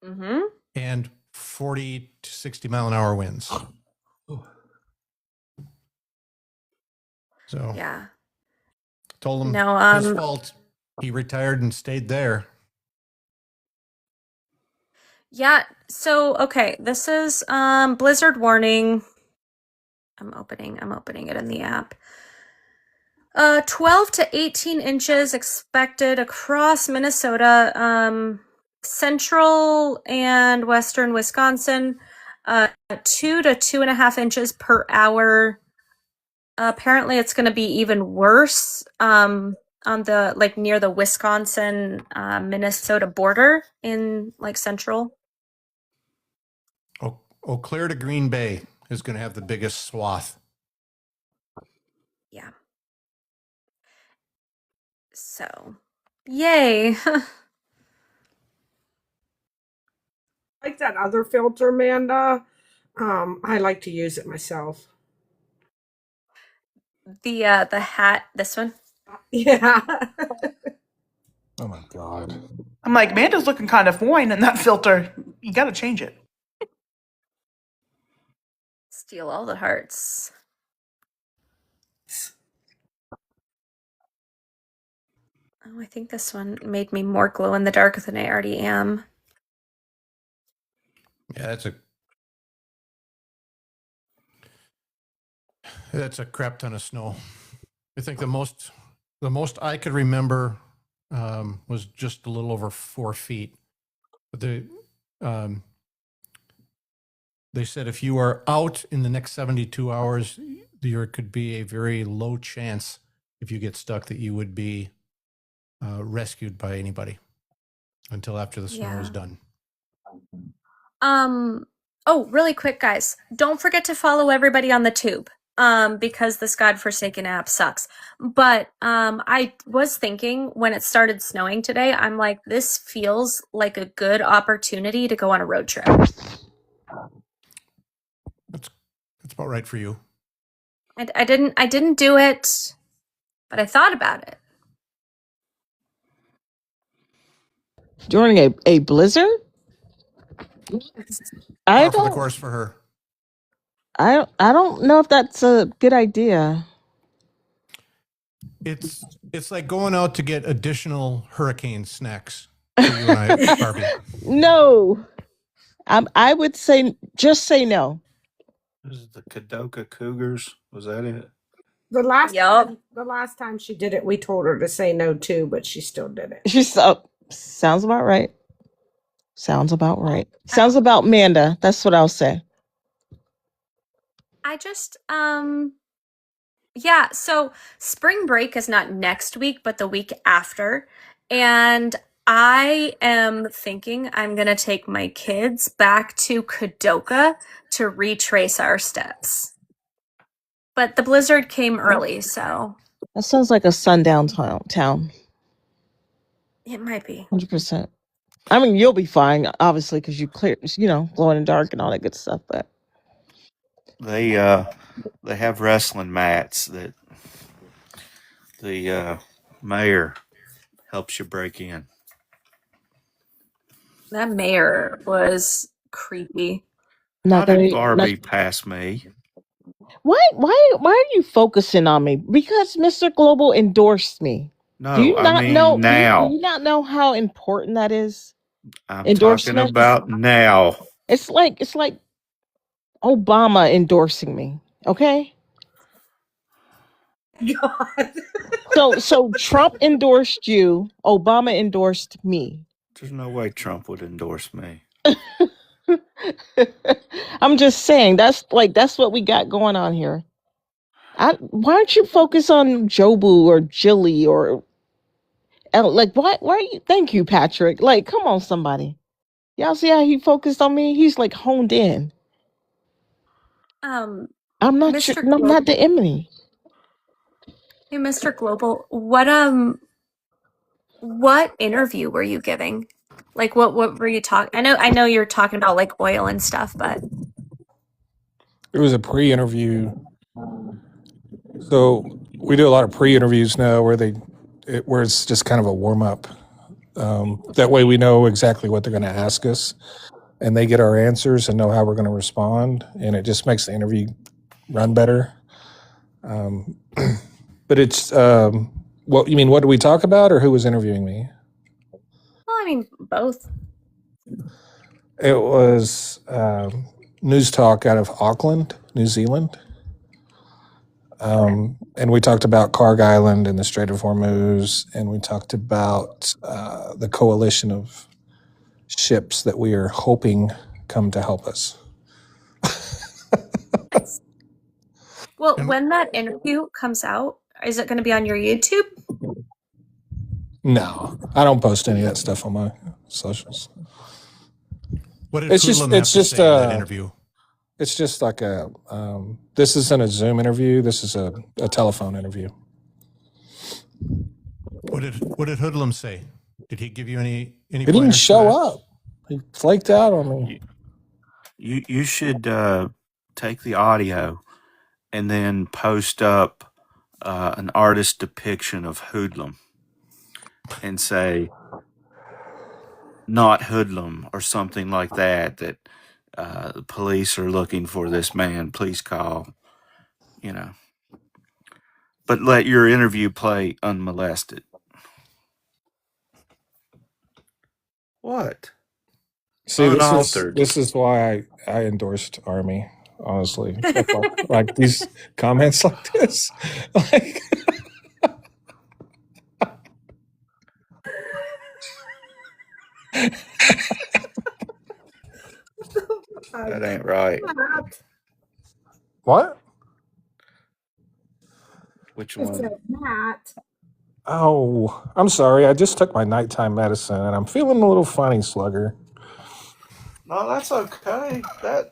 Mm-hmm. and 40 to 60 mile an hour winds. So Yeah. told him No, his fault. He retired and stayed there. Yeah, so okay, this is blizzard warning. I'm opening it in the app. 12 to 18 inches expected across Minnesota, central and western Wisconsin. 2 to 2.5 inches per hour. Apparently, it's going to be even worse on the like near the Wisconsin Minnesota border in like central. Eau Claire to Green Bay is going to have the biggest swath. Yeah. So, yay. Like that other filter, Amanda. I like to use it myself. The hat, this one. Yeah. Oh my god. I'm like, Manda's looking kind of fine in that filter. You gotta change it. Steal all the hearts. Oh, I think this one made me more glow in the dark than I already am. Yeah, that's a crap ton of snow. I think the most I could remember was just a little over 4 feet. But they said if you are out in the next 72 hours, there could be a very low chance if you get stuck that you would be rescued by anybody until after the snow is done. Oh, really quick, guys. Don't forget to follow everybody on the tube. Because this godforsaken app sucks. But I was thinking when it started snowing today, I'm like, this feels like a good opportunity to go on a road trip. That's about right for you. I didn't do it, but I thought about it. During a blizzard? Par for the course for her. I don't know if that's a good idea. It's like going out to get additional hurricane snacks for you and I, Barbie. No. I would say just say no. This is the Kadoka Cougars. Was that it? The Yup. last time she did it, we told her to say no too, but she still did it. She's sounds about right. Sounds about right. Sounds about Manda. That's what I'll say. I just yeah, so spring break is not next week, but the week after. And I am thinking I'm going to take my kids back to Kadoka to retrace our steps. But the blizzard came early, so That sounds like a sundown town. it might be. 100%. I mean, you'll be fine, obviously, because you clear, glow in the dark and all that good stuff. But They have wrestling mats that the mayor helps you break in. That mayor was creepy. How not did gonna. Barbie pass me? Why are you focusing on me? Because Mr. Global endorsed me. Do No, you I not mean know? Do now. you not know how important that is? I'm talking Endorsement. about now. It's like Obama endorsing me. Okay. God. So Trump endorsed you. Obama endorsed me. There's no way Trump would endorse me. I'm just saying that's what we got going on here. Why don't you focus on Jobu or Jilly or like why are you? Thank you, Patrick. Like, come on, somebody. Y'all see how he focused on me? He's like honed in. I'm not Mr. I'm not the enemy. Hey, Mr. Global, what interview were you giving? Like what were you talking? I know you're talking about like oil and stuff, but It was a pre-interview. So we do a lot of pre-interviews now where where it's just kind of a warm-up. That way we know exactly what they're going to ask us, and they get our answers and know how we're going to respond, and it just makes the interview run better. But it's what you mean? What did we talk about, or who was interviewing me? well, I mean both. It was news talk out of Auckland, New Zealand. And we talked about Karg Island and the Strait of Hormuz, and we talked about the coalition of ships that we are hoping come to help us. Well, when that interview comes out, is it going to be on your YouTube? No, I don't post any of that stuff on my socials. What did It's Hoodlum just have to say in that interview? It's just like this isn't a Zoom interview. This is a telephone interview. What did Hoodlum say? Did he give you any He didn't pointers show to up. He flaked out on me. You should take the audio and then post up an artist depiction of Hoodlum and say not Hoodlum or something like that. That the police are looking for this man. Please call. But let your interview play unmolested. What? See, Unauthored. this is why I endorsed Army. Honestly, like these comments like this, like That ain't right. what? Which It's one? a Matt. Oh, I'm sorry. I just took my nighttime medicine and I'm feeling a little funny, Slugger. No, that's okay. That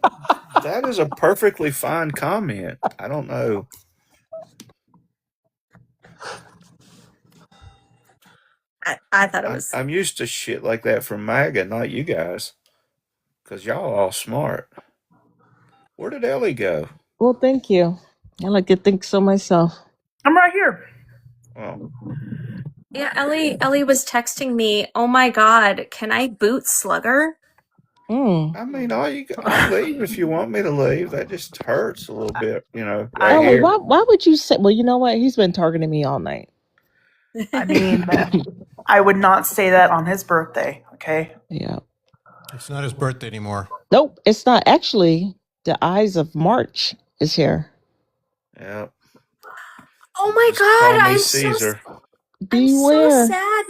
is a perfectly fine comment. I don't know. I thought it was. I'm used to shit like that from MAGA, not you guys. Because y'all all smart. Where did Ellie go? Well, thank you. I like to think so myself. I'm right here. Oh, Yeah, Ellie was texting me, "Oh my God, can I boot Slugger?" I mean, I'll leave if you want me to leave. That just hurts a little bit, right Oh, here. why would you say? Well, you know what? He's been targeting me all night. I mean, I would not say that on his birthday, okay? Yeah. It's not his birthday anymore. Nope, it's not. Actually, the Eyes of March is here. Yeah. Oh my Just call God, me Caesar. I'm so Beware. sad,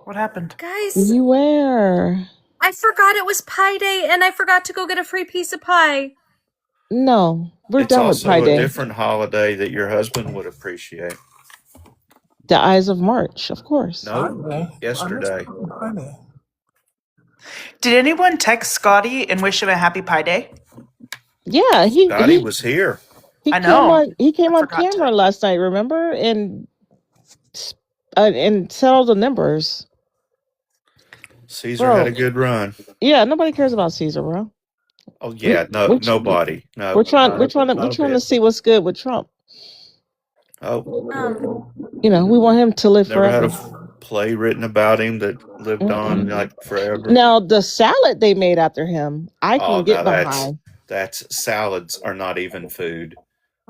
What happened? guys. Beware. I forgot it was Pie Day, and I forgot to go get a free piece of pie. No, we're It's done with Pi also a Day. different holiday that your husband would appreciate. The Eyes of March, of course. No, yesterday. Did anyone text Scotty and wish him a happy Pi Day? Yeah, Scotty was here. he I came know. on he came I on forgot camera to. last night, remember? And said all the numbers. Caesar had a Bro. good run. Yeah, nobody cares about Caesar, bro. Oh We, yeah, no, we're, nobody. we're No, trying not we're a trying to we're not a trying to bit. see what's good with Trump. Oh, You know, we want him to live never had forever. a play written about him that lived on Mm-mm. like forever. Now the salad they made after him, I Oh can get no, behind. that's salads are not even food.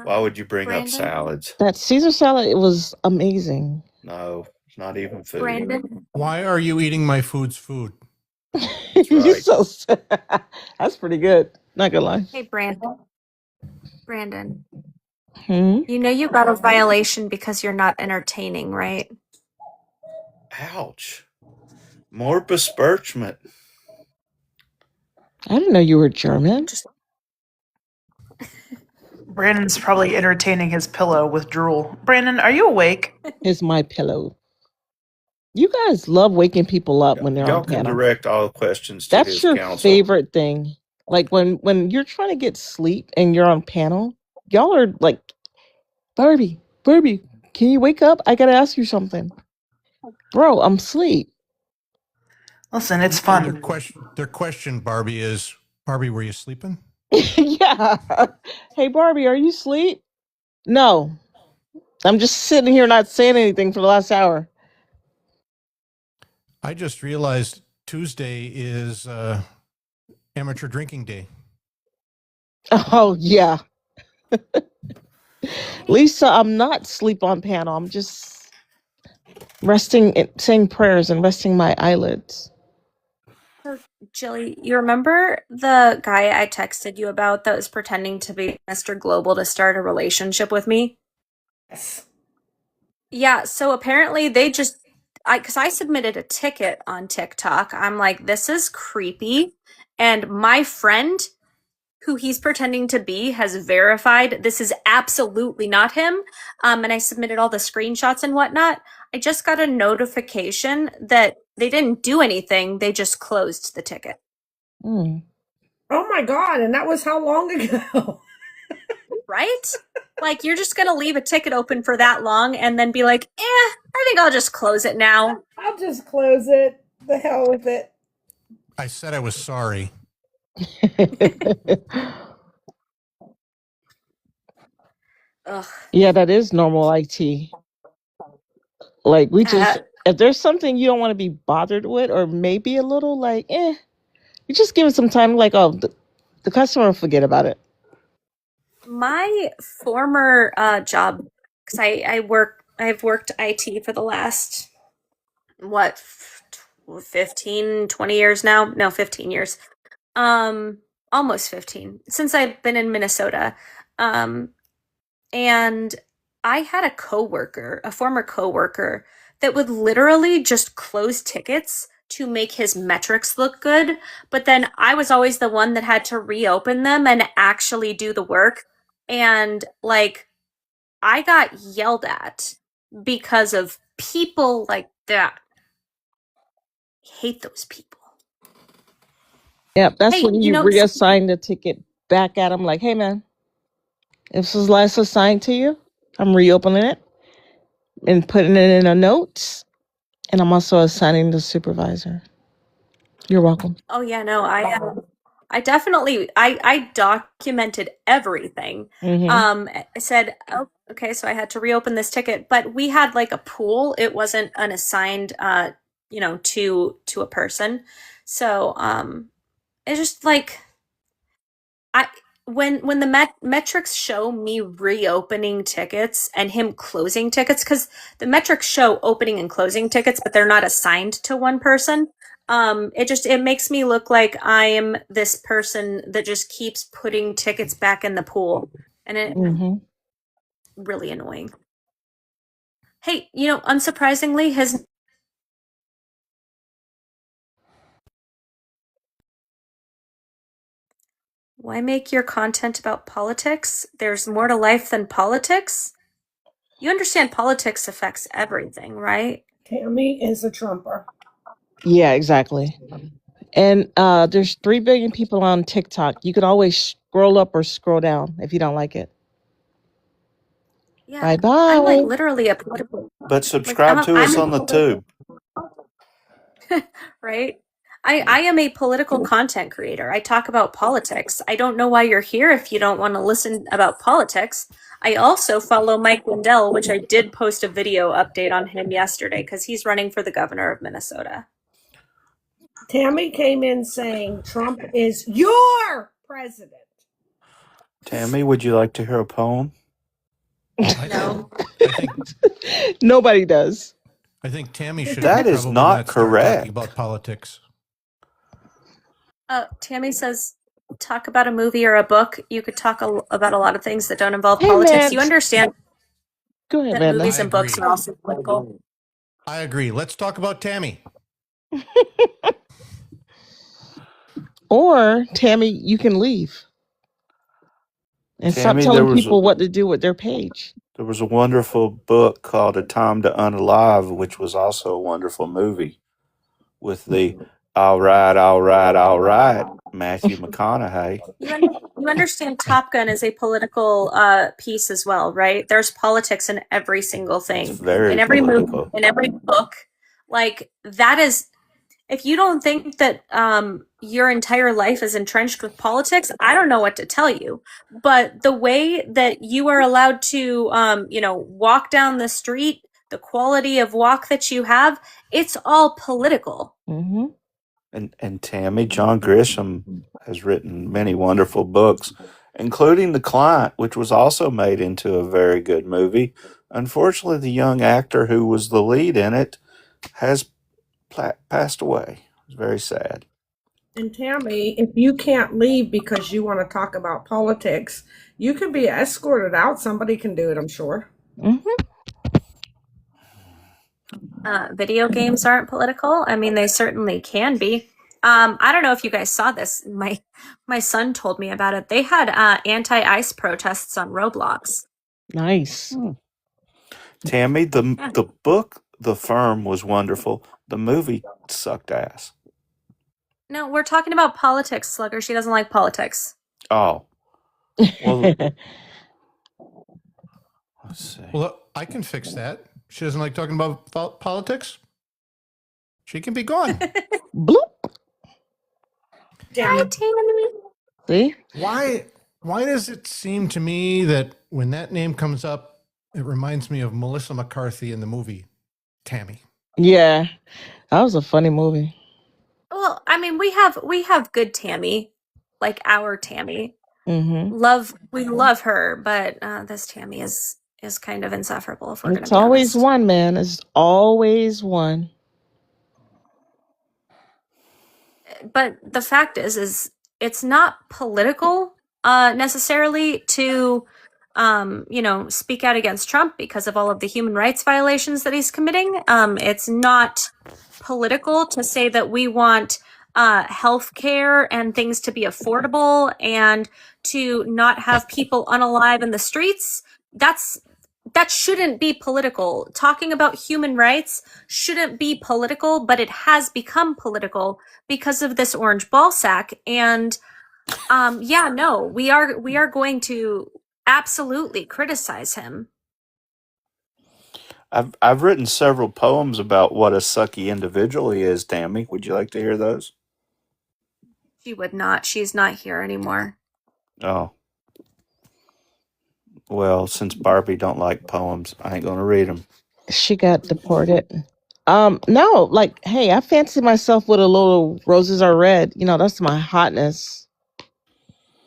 Why would you bring up Brandon? salads? That Caesar salad, it was amazing. No, it's not even food. Brandon? Why are you eating my food's food? That's You're right. so that's pretty good. Not gonna lie. Hey, Brandon. Brandon. Hmm? You know you got a violation because you're not entertaining, right? Ouch. More besmirchment. I didn't know you were German. Brandon's probably entertaining his pillow with drool. Brandon, are you awake? Here's my pillow. You guys love waking people up when they're on Y'all can panel. direct all questions to That's his your counsel. favorite thing. Like when you're trying to get sleep and you're on panel, y'all are like, Barbie, can you wake up? I gotta ask you something. Bro, I'm asleep. Listen, it's Their fun. question, Barbie, is Barbie, were you sleeping? Yeah. Hey Barbie, are you asleep? No. I'm just sitting here not saying anything for the last hour. I just realized Tuesday is amateur drinking day. Oh yeah. Lisa, I'm not sleep on panel. I'm just resting, saying prayers and resting my eyelids. So, Jilly, you remember the guy I texted you about that was pretending to be Mr. Global to start a relationship with me? Yes. Yeah, so apparently because I submitted a ticket on TikTok. I'm like, this is creepy. And my friend, who he's pretending to be, has verified this is absolutely not him. And I submitted all the screenshots and whatnot. I just got a notification that they didn't do anything. They just closed the ticket. Mm. Oh my God. And that was how long ago? Right? Like, you're just gonna leave a ticket open for that long and then be like, I think I'll just close it now. I'll just close it. The hell with it. I said I was sorry. Ugh. Yeah, that is normal IT. Like if there's something you don't want to be bothered with, or maybe a little like, you just give it some time. Like, oh, the customer will forget about it. My former job, because I've worked IT for the last, what, 15, 20 years now? No, 15 years. Almost 15, since I've been in Minnesota. And I had a former coworker, that would literally just close tickets to make his metrics look good. But then I was always the one that had to reopen them and actually do the work. And like, I got yelled at because of people like that. I hate those people. Yeah, that's Hey, when you reassign the ticket back at them. Like, hey man, if this was last assigned to you, I'm reopening it and putting it in a notes, and I'm also assigning the supervisor. You're welcome. Oh yeah, no, I definitely I documented everything. Mm-hmm. I said, oh, okay, so I had to reopen this ticket, but we had like a pool. It wasn't an assigned to a person. So it's just like, I when the metrics show me reopening tickets and him closing tickets, because the metrics show opening and closing tickets, but they're not assigned to one person. It makes me look like I am this person that just keeps putting tickets back in the pool, and it Mm-hmm. really annoying. Hey, unsurprisingly, his why make your content about politics? There's more to life than politics. You understand politics affects everything, right? Tammy is a Trumper. Yeah, exactly. And there's 3 billion people on TikTok. You can always scroll up or scroll down if you don't like it. Yeah, Bye I'm like bye. literally a political, But like subscribe to us on the tube. right? I am a political content creator. I talk about politics. I don't know why you're here if you don't want to listen about politics. I also follow Mike Lindell, which I did post a video update on him yesterday because he's running for the governor of Minnesota. Tammy came in saying Trump is your president. Tammy, would you like to hear a poem? No. I think Nobody does. I think Tammy should That is probably not not start talking correct. about politics. Tammy says, talk about a movie or a book. You could talk about a lot of things that don't involve Hey, politics. man. You understand Go ahead, that Vanda. movies I and books agree. are also political. I agree. Let's talk about Tammy. Or, Tammy, you can leave and stop Tammy, telling people what to do with their page. there was a wonderful book called A Time to Unalive, which was also a wonderful movie with the all right, Matthew McConaughey. You understand Top Gun is a political piece as well, right? There's politics in every single thing. It's very in every political. movie, in every book. Like, that is, if you don't think that your entire life is entrenched with politics, I don't know what to tell you. But the way that you are allowed to, walk down the street, the quality of walk that you have, it's all political. Mm-hmm. And Tammy, John Grisham has written many wonderful books, including The Client, which was also made into a very good movie. Unfortunately, the young actor who was the lead in it has passed away. It's very sad. And Tammy, if you can't leave because you want to talk about politics, you can be escorted out. Somebody can do it, I'm sure. Mm-hmm. Video games aren't political. I mean, they certainly can be. I don't know if you guys saw this. My son told me about it. They had anti-ICE protests on Roblox. Nice. Tammy, the book, The Firm, was wonderful. The movie sucked ass. No, we're talking about politics, Slugger. She doesn't like politics. Oh. Well, let's see. Well, I can fix that. She doesn't like talking about politics. She can be gone. Bloop. Hi, Tammy. See? Why does it seem to me that when that name comes up, it reminds me of Melissa McCarthy in the movie Tammy? Yeah. That was a funny movie. Well, I mean, we have good Tammy, like our Tammy. Mm-hmm. We love her, but this Tammy is kind of insufferable. If we're going to It's be always honest. one, man. It's always one. But the fact is it's not political necessarily to speak out against Trump because of all of the human rights violations that he's committing. It's not political to say that we want health care and things to be affordable and to not have people unalive in the streets. That shouldn't be political. Talking about human rights shouldn't be political, but it has become political because of this orange ball sack. And we are going to absolutely criticize him. I've written several poems about what a sucky individual he is, Tammy. Would you like to hear those? She would not. She's not here anymore. Oh. Well, since Barbie don't like poems, I ain't gonna read them. She got deported. No, like, hey, I fancy myself with a little roses are red. That's my hotness.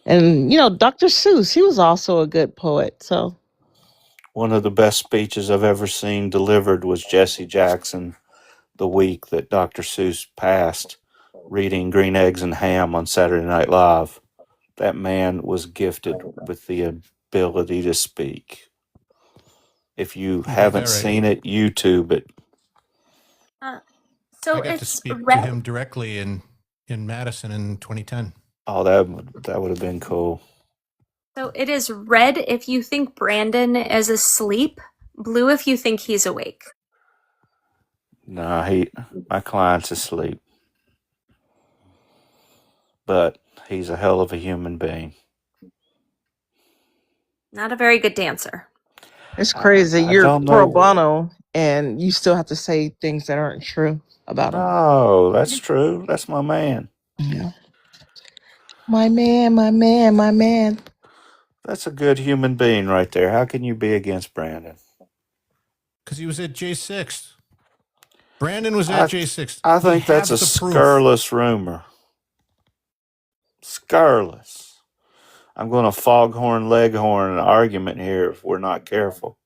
And, Dr. Seuss, he was also a good poet, so. One of the best speeches I've ever seen delivered was Jesse Jackson the week that Dr. Seuss passed, reading Green Eggs and Ham on Saturday Night Live. That man was gifted with the ability to speak. If you You got haven't that right. seen it, YouTube it. So I got to it's speak to red. him directly in Madison in 2010. Oh, that would have been cool. So it is red if you think Brandon is asleep, blue if you think he's awake. No, my client's asleep, but he's a hell of a human being. Not a very good dancer. It's crazy. I You're don't pro know. bono and you still have to say things that aren't true about him. No, that's true. That's my man. Yeah. My man, my man, my man. That's a good human being right there. How can you be against Brandon? Because he was at J6. Brandon was at J6. I We think that's have a the proof. scurrilous rumor. Scurrilous. I'm going to foghorn leghorn an argument here if we're not careful.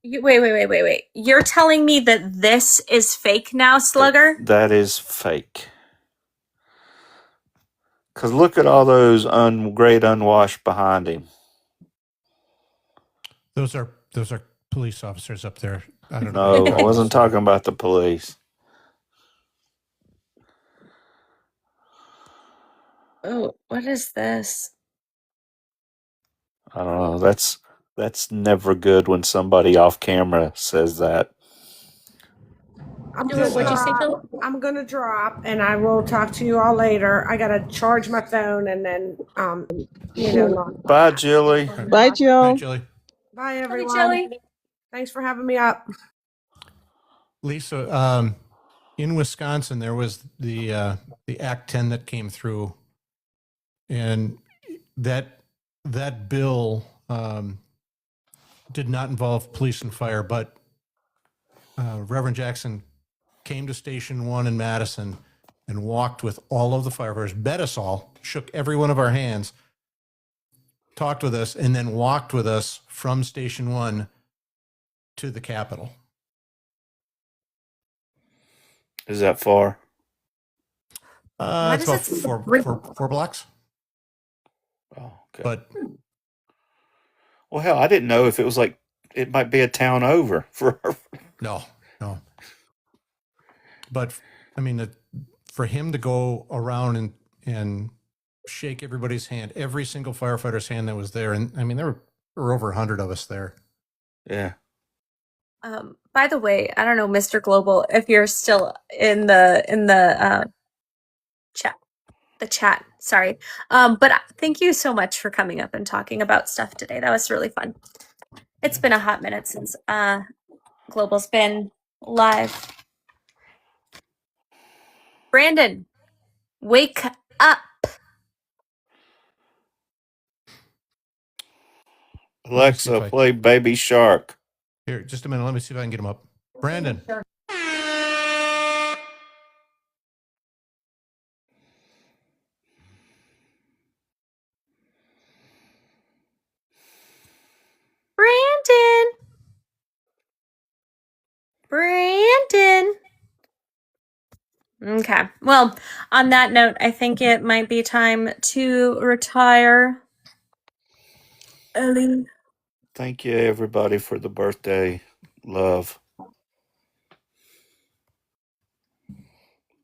Wait. You're telling me that this is fake now, Slugger? That is fake. Because look at all those great unwashed behind him. Those are police officers up there. I don't No, know. I wasn't talking about the police. Oh, what is this? I don't know. That's never good when somebody off camera says that. I'm gonna drop, and I will talk to you all later. I gotta charge my phone, and then Bye, Julie. Bye, Jill. Bye, Julie. Bye, everyone. Thanks for having me up. Lisa, in Wisconsin, there was the Act 10 that came through, and that bill did not involve police and fire, but Reverend Jackson came to Station 1 in Madison and walked with all of the firefighters, met us all, shook every one of our hands, talked with us, and then walked with us from Station 1 to the Capitol. Is that far? It's about four blocks. Oh, okay. But well, hell, I didn't know if it was like it might be a town over for. No. But I mean, for him to go around and shake everybody's hand, every single firefighter's hand that was there, and I mean, there were over 100 of us there. Yeah. By the way, I don't know, Mr. Global, if you're still in the chat. Sorry. But thank you so much for coming up and talking about stuff today. That was really fun. It's been a hot minute since Global's been live. Brandon, wake up. Alexa, play Baby Shark. Here, just a minute. Let me see if I can get him up. Brandon. Brandon. Okay. Well, on that note, I think it might be time to retire. Ellie. Thank you, everybody, for the birthday love.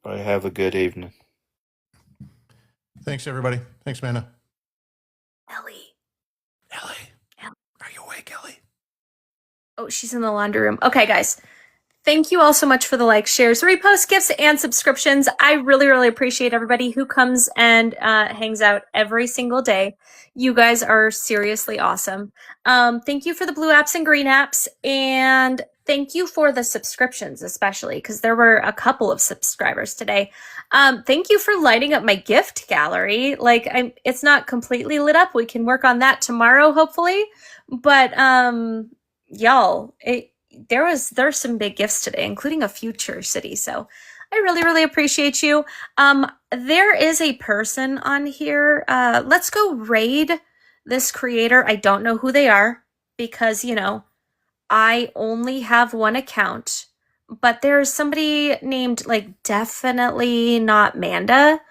Everybody have a good evening. Thanks, everybody. Thanks, Amanda. Ellie. Are you awake, Ellie? Oh, she's in the laundry room. Okay, guys. Thank you all so much for the likes, shares, reposts, gifts, and subscriptions. I really, really appreciate everybody who comes and hangs out every single day. You guys are seriously awesome. Thank you for the blue apps and green apps. And thank you for the subscriptions, especially because there were a couple of subscribers today. Thank you for lighting up my gift gallery. Like, it's not completely lit up. We can work on that tomorrow, hopefully. But y'all, there's some big gifts today, including a future city. So I really, really appreciate you. There is a person on here. Let's go raid this creator. I don't know who they are because, I only have one account, but there's somebody named like definitely not Manda.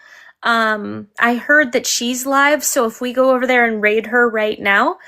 I heard that she's live. So if we go over there and raid her right now,